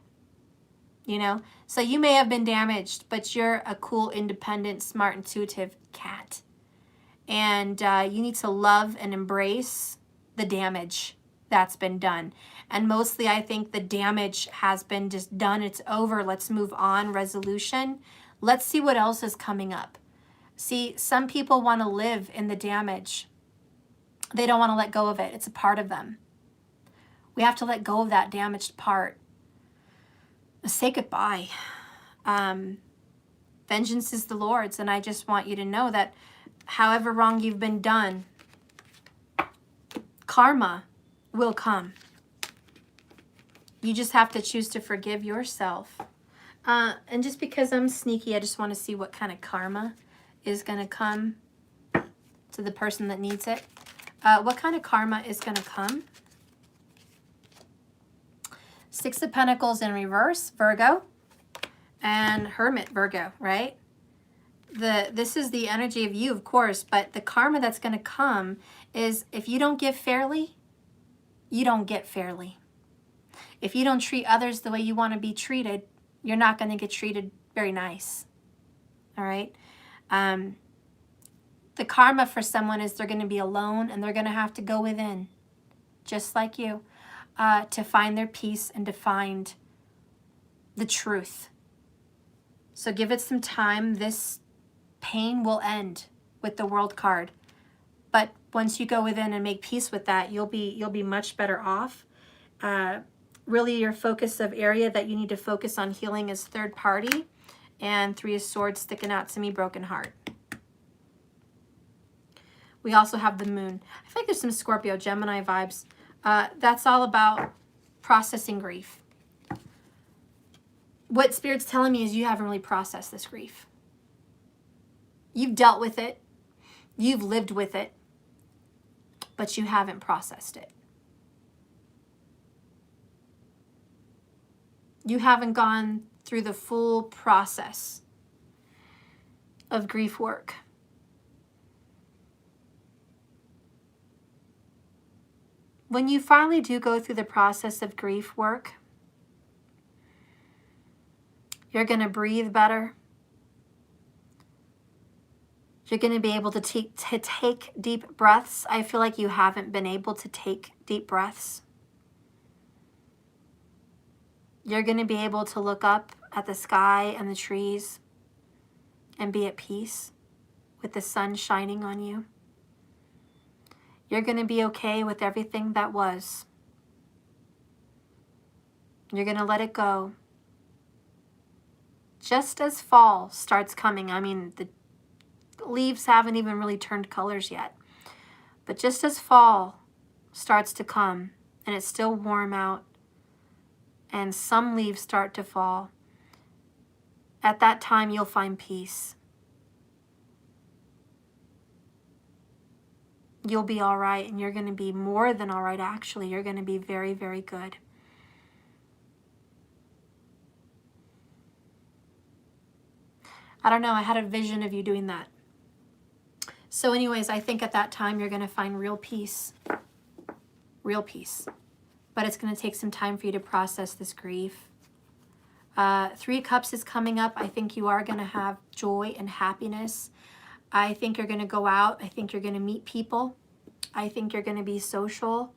you know? So you may have been damaged, but you're a cool, independent, smart, intuitive cat. And you need to love and embrace the damage that's been done. And mostly I think the damage has been just done. It's over. Let's move on. Resolution. Let's see what else is coming up. See, some people want to live in the damage. They don't want to let go of it. It's a part of them. We have to let go of that damaged part. Say goodbye. Vengeance is the Lord's, and I just want you to know that however wrong you've been done, karma will come. You just have to choose to forgive yourself. And just because I'm sneaky, I just want to see what kind of karma is going to come to the person that needs it. What kind of karma is going to come? Six of Pentacles in reverse, Virgo, and Hermit, Virgo, right? This is the energy of you, of course, but the karma that's going to come is if you don't give fairly, you don't get fairly. If you don't treat others the way you want to be treated, you're not going to get treated very nice. All right? The karma for someone is they're going to be alone and they're going to have to go within, just like you, to find their peace and to find the truth. So give it some time. This pain will end with the World card. But once you go within and make peace with that, you'll be much better off. Really, your focus of area that you need to focus on healing is third party. And Three of Swords sticking out to me, broken heart. We also have the moon. I feel like there's some Scorpio, Gemini vibes. That's all about processing grief. What Spirit's telling me is you haven't really processed this grief. You've dealt with it. You've lived with it. But you haven't processed it. You haven't gone through the full process of grief work. When you finally do go through the process of grief work, you're going to breathe better. You're going to be able to take deep breaths. I feel like you haven't been able to take deep breaths. You're going to be able to look up at the sky and the trees and be at peace with the sun shining on you. You're going to be okay with everything that was. You're going to let it go. Just as fall starts coming, I mean, the leaves haven't even really turned colors yet. But just as fall starts to come and it's still warm out and some leaves start to fall, at that time you'll find peace. You'll be all right, and you're going to be more than all right, actually. You're going to be very, very good. I don't know, I had a vision of you doing that. So anyways, I think at that time you're going to find real peace. Real peace. But it's going to take some time for you to process this grief. Three of Cups is coming up. I think you are going to have joy and happiness. I think you're going to go out. I think you're going to meet people. I think you're going to be social.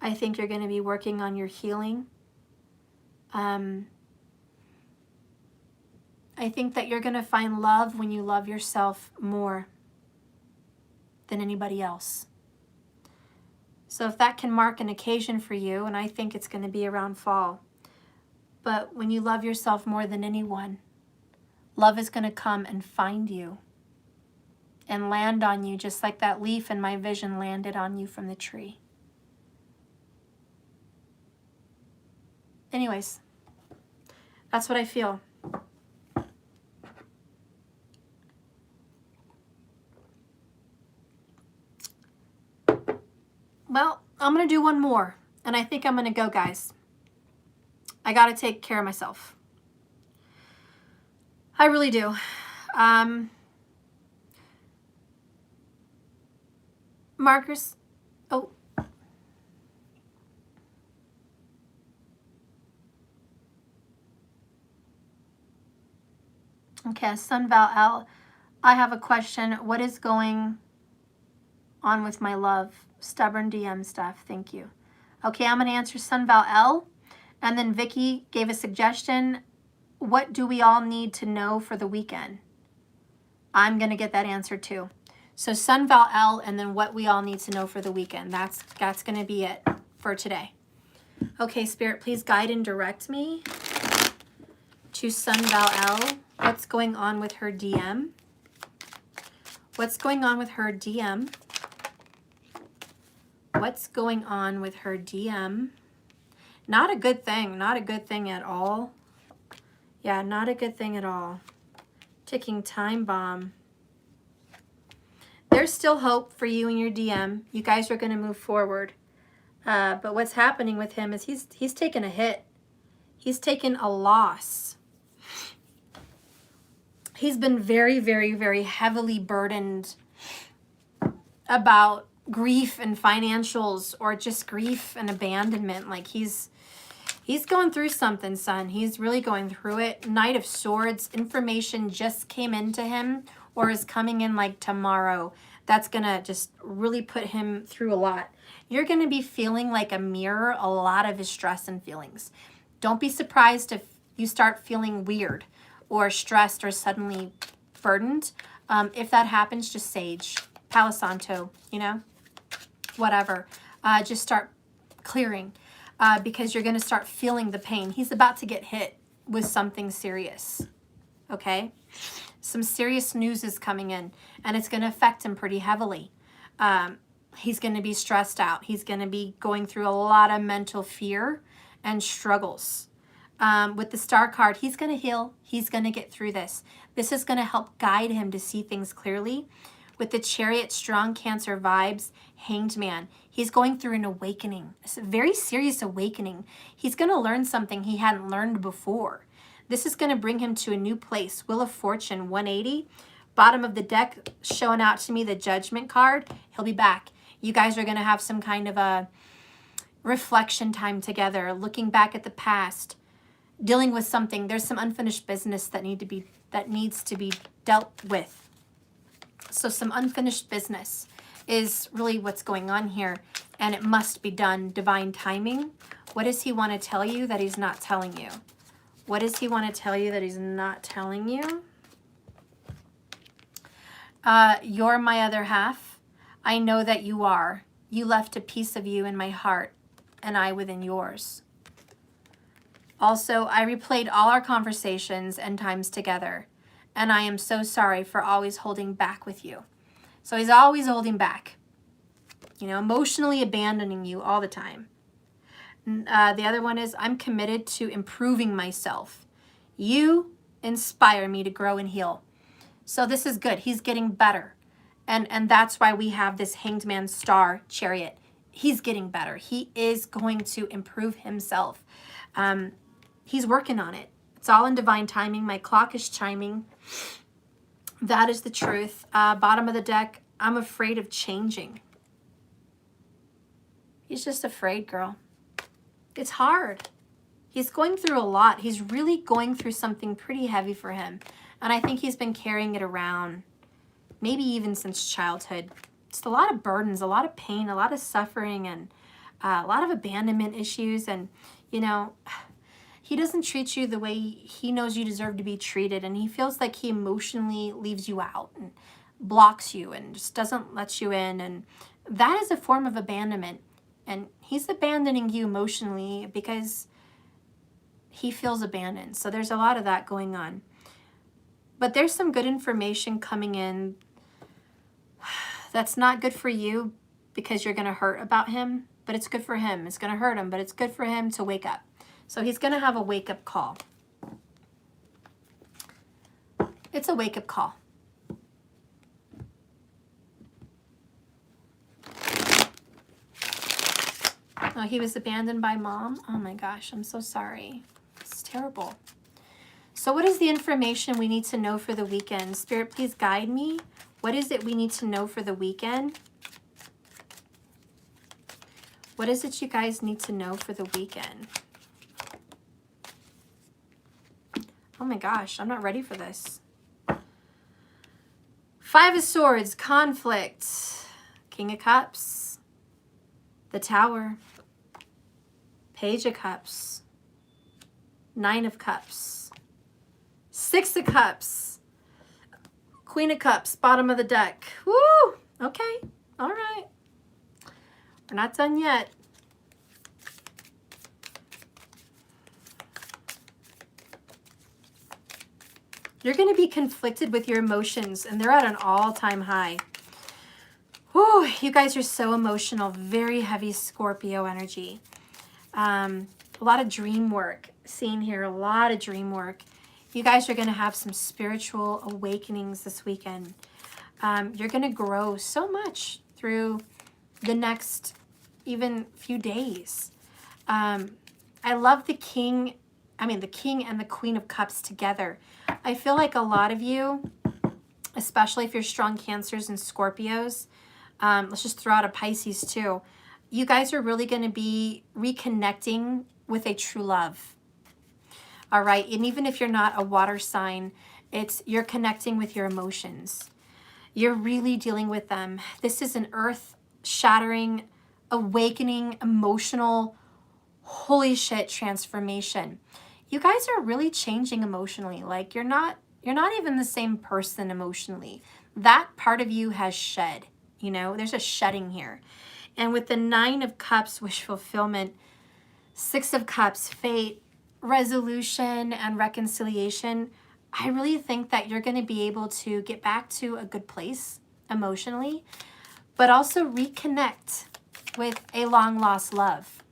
I think you're going to be working on your healing. I think that you're going to find love when you love yourself more than anybody else. So if that can mark an occasion for you, and I think it's going to be around fall, but when you love yourself more than anyone, love is going to come and find you and land on you just like that leaf in my vision landed on you from the tree. Anyways, that's what I feel. Well, I'm going to do one more, and I think I'm going to go, guys. I got to take care of myself. I really do. Markers. Oh. Okay, Sunval L. I have a question. What is going on with my love? Stubborn DM stuff. Thank you. Okay, I'm going to answer Sunval L. And then Vicky gave a suggestion. What do we all need to know for the weekend? I'm going to get that answer too. So Sunval L, and then what we all need to know for the weekend. That's going to be it for today. Okay, Spirit, please guide and direct me to Sunval L. What's going on with her DM? What's going on with her DM? What's going on with her DM? Not a good thing. Not a good thing at all. Yeah, not a good thing at all. Ticking time bomb. There's still hope for you and your DM. You guys are going to move forward. But what's happening with him is he's taken a hit. He's taken a loss. He's been very, very, very heavily burdened about grief and financials, or just grief and abandonment. Like he's going through something, son. He's really going through it. Knight of Swords, information just came into him or is coming in like tomorrow. That's going to just really put him through a lot. You're going to be feeling like a mirror, a lot of his stress and feelings. Don't be surprised if you start feeling weird or stressed or suddenly burdened. If that happens, just sage, Palo Santo, you know, whatever. Just start clearing because you're going to start feeling the pain. He's about to get hit with something serious, okay? Some serious news is coming in, and it's going to affect him pretty heavily. He's going to be stressed out. He's going to be going through a lot of mental fear and struggles. With the Star card, he's going to heal. He's going to get through this. This is going to help guide him to see things clearly. With the Chariot, strong Cancer vibes, Hanged Man, he's going through an awakening. It's a very serious awakening. He's going to learn something he hadn't learned before. This is going to bring him to a new place. Wheel of Fortune, 180. Bottom of the deck, showing out to me the Judgment card. He'll be back. You guys are going to have some kind of a reflection time together, looking back at the past, dealing with something. There's some unfinished business that needs to be dealt with. So some unfinished business is really what's going on here, and it must be done. Divine timing. What does he want to tell you that he's not telling you? What does he want to tell you that he's not telling you? You're my other half. I know that you are. You left a piece of you in my heart, and I within yours. Also, I replayed all our conversations and times together, and I am so sorry for always holding back with you. So he's always holding back, you know, emotionally abandoning you all the time. The other one is, I'm committed to improving myself. You inspire me to grow and heal. So this is good. He's getting better. And that's why we have this Hanged Man Star Chariot. He's getting better. He is going to improve himself. He's working on it. It's all in divine timing. My clock is chiming. That is the truth. Bottom of the deck, I'm afraid of changing. He's just afraid, girl. It's hard. He's going through a lot. He's really going through something pretty heavy for him. And I think he's been carrying it around, maybe even since childhood. It's a lot of burdens, a lot of pain, a lot of suffering, and a lot of abandonment issues. And, you know, he doesn't treat you the way he knows you deserve to be treated. And he feels like he emotionally leaves you out and blocks you and just doesn't let you in. And that is a form of abandonment. And he's abandoning you emotionally because he feels abandoned. So there's a lot of that going on. But there's some good information coming in that's not good for you because you're going to hurt about him, but it's good for him. It's going to hurt him, but it's good for him to wake up. So he's going to have a wake-up call. It's a wake-up call. he was abandoned by mom. Oh my gosh, I'm so sorry. It's terrible. So what is the information we need to know for the weekend? Spirit, please guide me. What is it we need to know for the weekend? What is it you guys need to know for the weekend? Oh my gosh, I'm not ready for this. 5 of Swords, conflict. King of Cups. The Tower. Page of Cups. 9 of Cups. 6 of Cups. Queen of Cups, bottom of the deck. Woo! Okay, all right. We're not done yet. You're going to be conflicted with your emotions, and they're at an all-time high. Whew, you guys are so emotional. Very heavy Scorpio energy. A lot of dream work seen here. A lot of dream work. You guys are going to have some spiritual awakenings this weekend. You're going to grow so much through the next even few days. I love the king and the Queen of Cups together. I feel like a lot of you, especially if you're strong Cancers and Scorpios, let's just throw out a Pisces too. You guys are really going to be reconnecting with a true love. All right. And even if you're not a water sign, you're connecting with your emotions. You're really dealing with them. This is an earth-shattering, awakening, emotional, holy shit transformation. You guys are really changing emotionally. Like you're not even the same person emotionally. That part of you has shed, you know, there's a shedding here. And with the 9 of Cups, wish fulfillment, 6 of Cups, fate, resolution, and reconciliation, I really think that you're going to be able to get back to a good place emotionally, but also reconnect with a long lost love.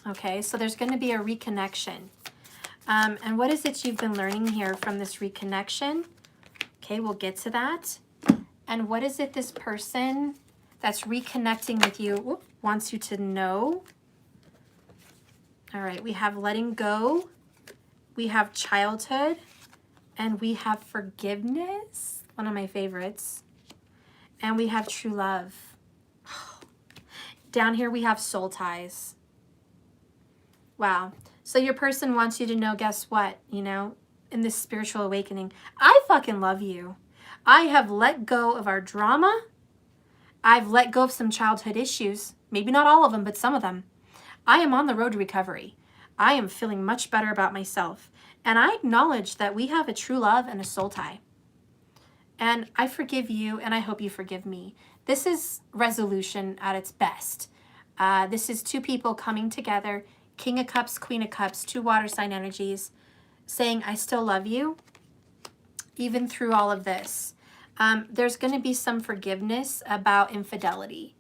Okay, so there's going to be a reconnection. And what is it you've been learning here from this reconnection? Okay, we'll get to that. And what is it this person that's reconnecting with you wants you to know? All right, we have letting go, we have childhood, and we have forgiveness, one of my favorites, and we have true love. Down here we have soul ties. Wow. So your person wants you to know, guess what? You know, in this spiritual awakening, I fucking love you. I have let go of our drama. I've let go of some childhood issues. Maybe not all of them, but some of them. I am on the road to recovery. I am feeling much better about myself. And I acknowledge that we have a true love and a soul tie. And I forgive you, and I hope you forgive me. This is resolution at its best. This is 2 people coming together, King of Cups, Queen of Cups, 2 water sign energies, saying, I still love you, even through all of this. There's going to be some forgiveness about infidelity.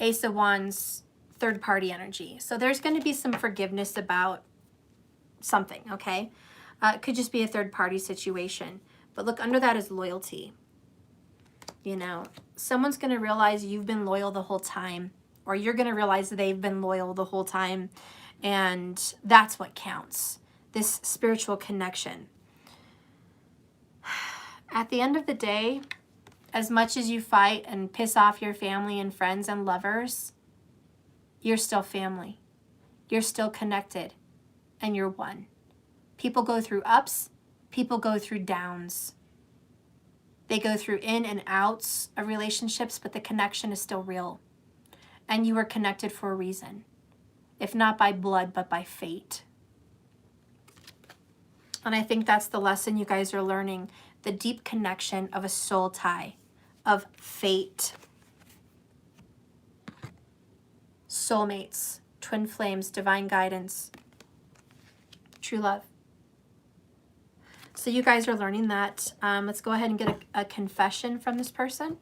Ace of Wands, third party energy. So there's going to be some forgiveness about something, okay? It could just be a third party situation. But look, under that is loyalty. You know, someone's going to realize you've been loyal the whole time, or you're going to realize they've been loyal the whole time, and that's what counts. This spiritual connection. At the end of the day, as much as you fight and piss off your family and friends and lovers, you're still family. You're still connected, and you're one. People go through ups, people go through downs. They go through in and outs of relationships, but the connection is still real. And you were connected for a reason. If not by blood, but by fate. And I think that's the lesson you guys are learning. The deep connection of a soul tie, of fate. Soulmates, twin flames, divine guidance, true love. So you guys are learning that. Let's go ahead and get a confession from this person.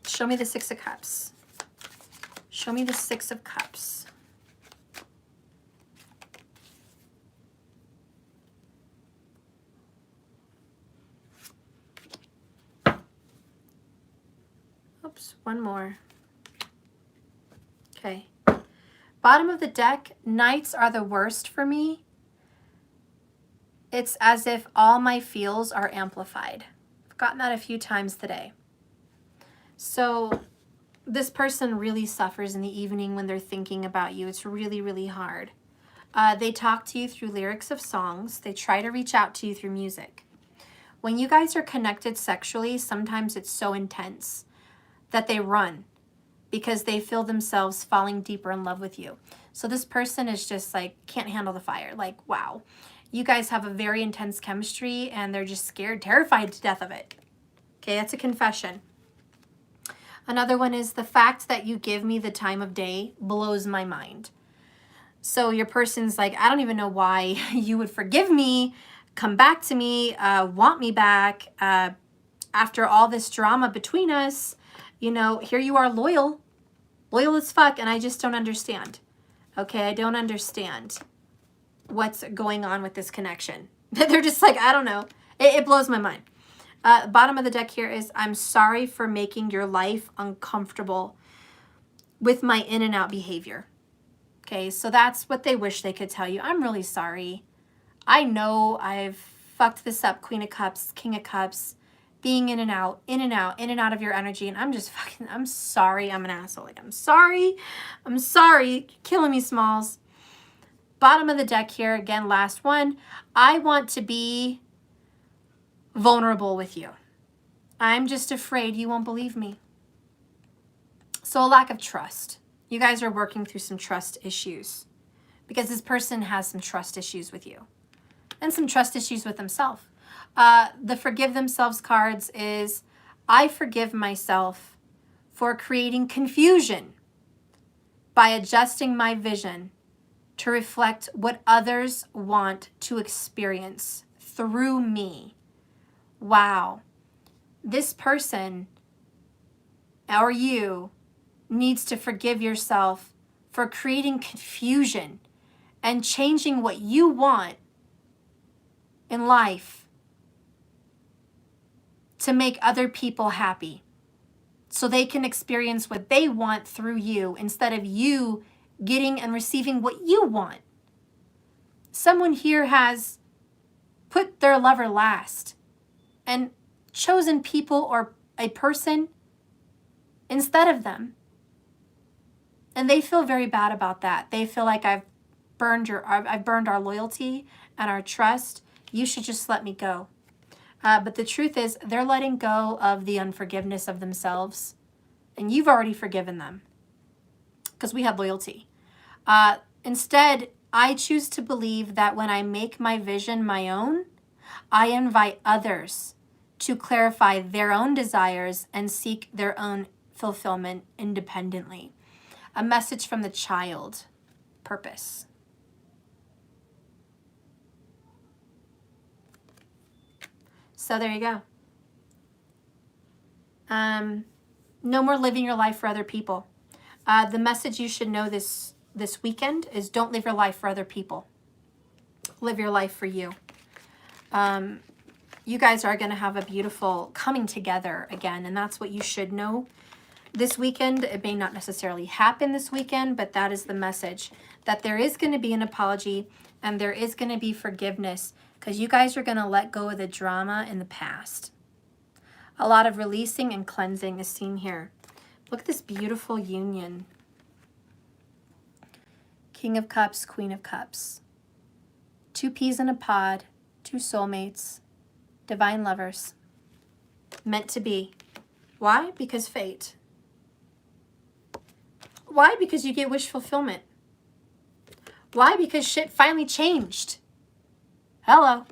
Show me the 6 of Cups. Show me the Six of Cups. Oops, one more. Okay. Bottom of the deck, nights are the worst for me. It's as if all my feels are amplified. I've gotten that a few times today. So this person really suffers in the evening when they're thinking about you. It's really, really hard. They talk to you through lyrics of songs. They try to reach out to you through music. When you guys are connected sexually, sometimes it's so intense that they run because they feel themselves falling deeper in love with you. So this person is just like, can't handle the fire. Like, wow. You guys have a very intense chemistry and they're just scared, terrified to death of it. Okay, that's a confession. Another one is the fact that you give me the time of day blows my mind. So your person's like, I don't even know why you would forgive me, come back to me, want me back. After all this drama between us, you know, here you are loyal as fuck, and I just don't understand. Okay, I don't understand what's going on with this connection. They're just like, I don't know. It blows my mind. Bottom of the deck here is, I'm sorry for making your life uncomfortable with my in and out behavior. Okay, so that's what they wish they could tell you. I'm really sorry. I know I've fucked this up, Queen of Cups, King of Cups, being in and out, in and out, in and out of your energy. And I'm just fucking, I'm sorry. I'm an asshole. Like, I'm sorry. I'm sorry. You're killing me, Smalls. Bottom of the deck here, again, last one. I want to be vulnerable with you. I'm just afraid you won't believe me. So a lack of trust. You guys are working through some trust issues because this person has some trust issues with you and some trust issues with himself. The forgive themselves cards is, I forgive myself for creating confusion by adjusting my vision to reflect what others want to experience through me. Wow. This person or you needs to forgive yourself for creating confusion and changing what you want in life to make other people happy so they can experience what they want through you instead of you getting and receiving what you want. Someone here has put their lover last and chosen people or a person instead of them. And they feel very bad about that. They feel like I've burned our loyalty and our trust. You should just let me go. But the truth is, they're letting go of the unforgiveness of themselves. And you've already forgiven them. Because we have loyalty. Instead, I choose to believe that when I make my vision my own, I invite others to clarify their own desires and seek their own fulfillment independently. A message from the child. Purpose. So there you go. No more living your life for other people. The message you should know this weekend is, don't live your life for other people. Live your life for you. You guys are going to have a beautiful coming together again, and that's what you should know this weekend. It may not necessarily happen this weekend, but that is the message, that there is going to be an apology and there is going to be forgiveness, because you guys are going to let go of the drama in the past. A lot of releasing and cleansing is seen here. Look at this beautiful union. King of Cups, Queen of Cups. 2 peas in a pod, 2 soulmates, divine lovers. Meant to be. Why? Because fate. Why? Because you get wish fulfillment. Why? Because shit finally changed. Hello.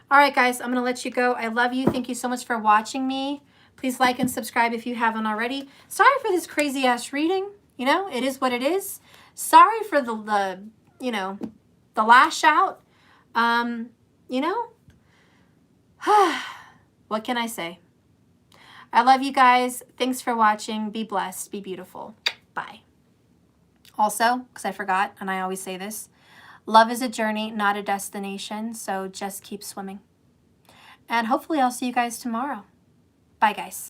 All right, guys, I'm going to let you go. I love you. Thank you so much for watching me. Please like and subscribe if you haven't already. Sorry for this crazy-ass reading. You know, it is what it is. Sorry for the lash out. You know, what can I say? I love you guys. Thanks for watching. Be blessed. Be beautiful. Bye. Also, because I forgot, and I always say this, love is a journey, not a destination, so just keep swimming. And hopefully I'll see you guys tomorrow. Bye, guys.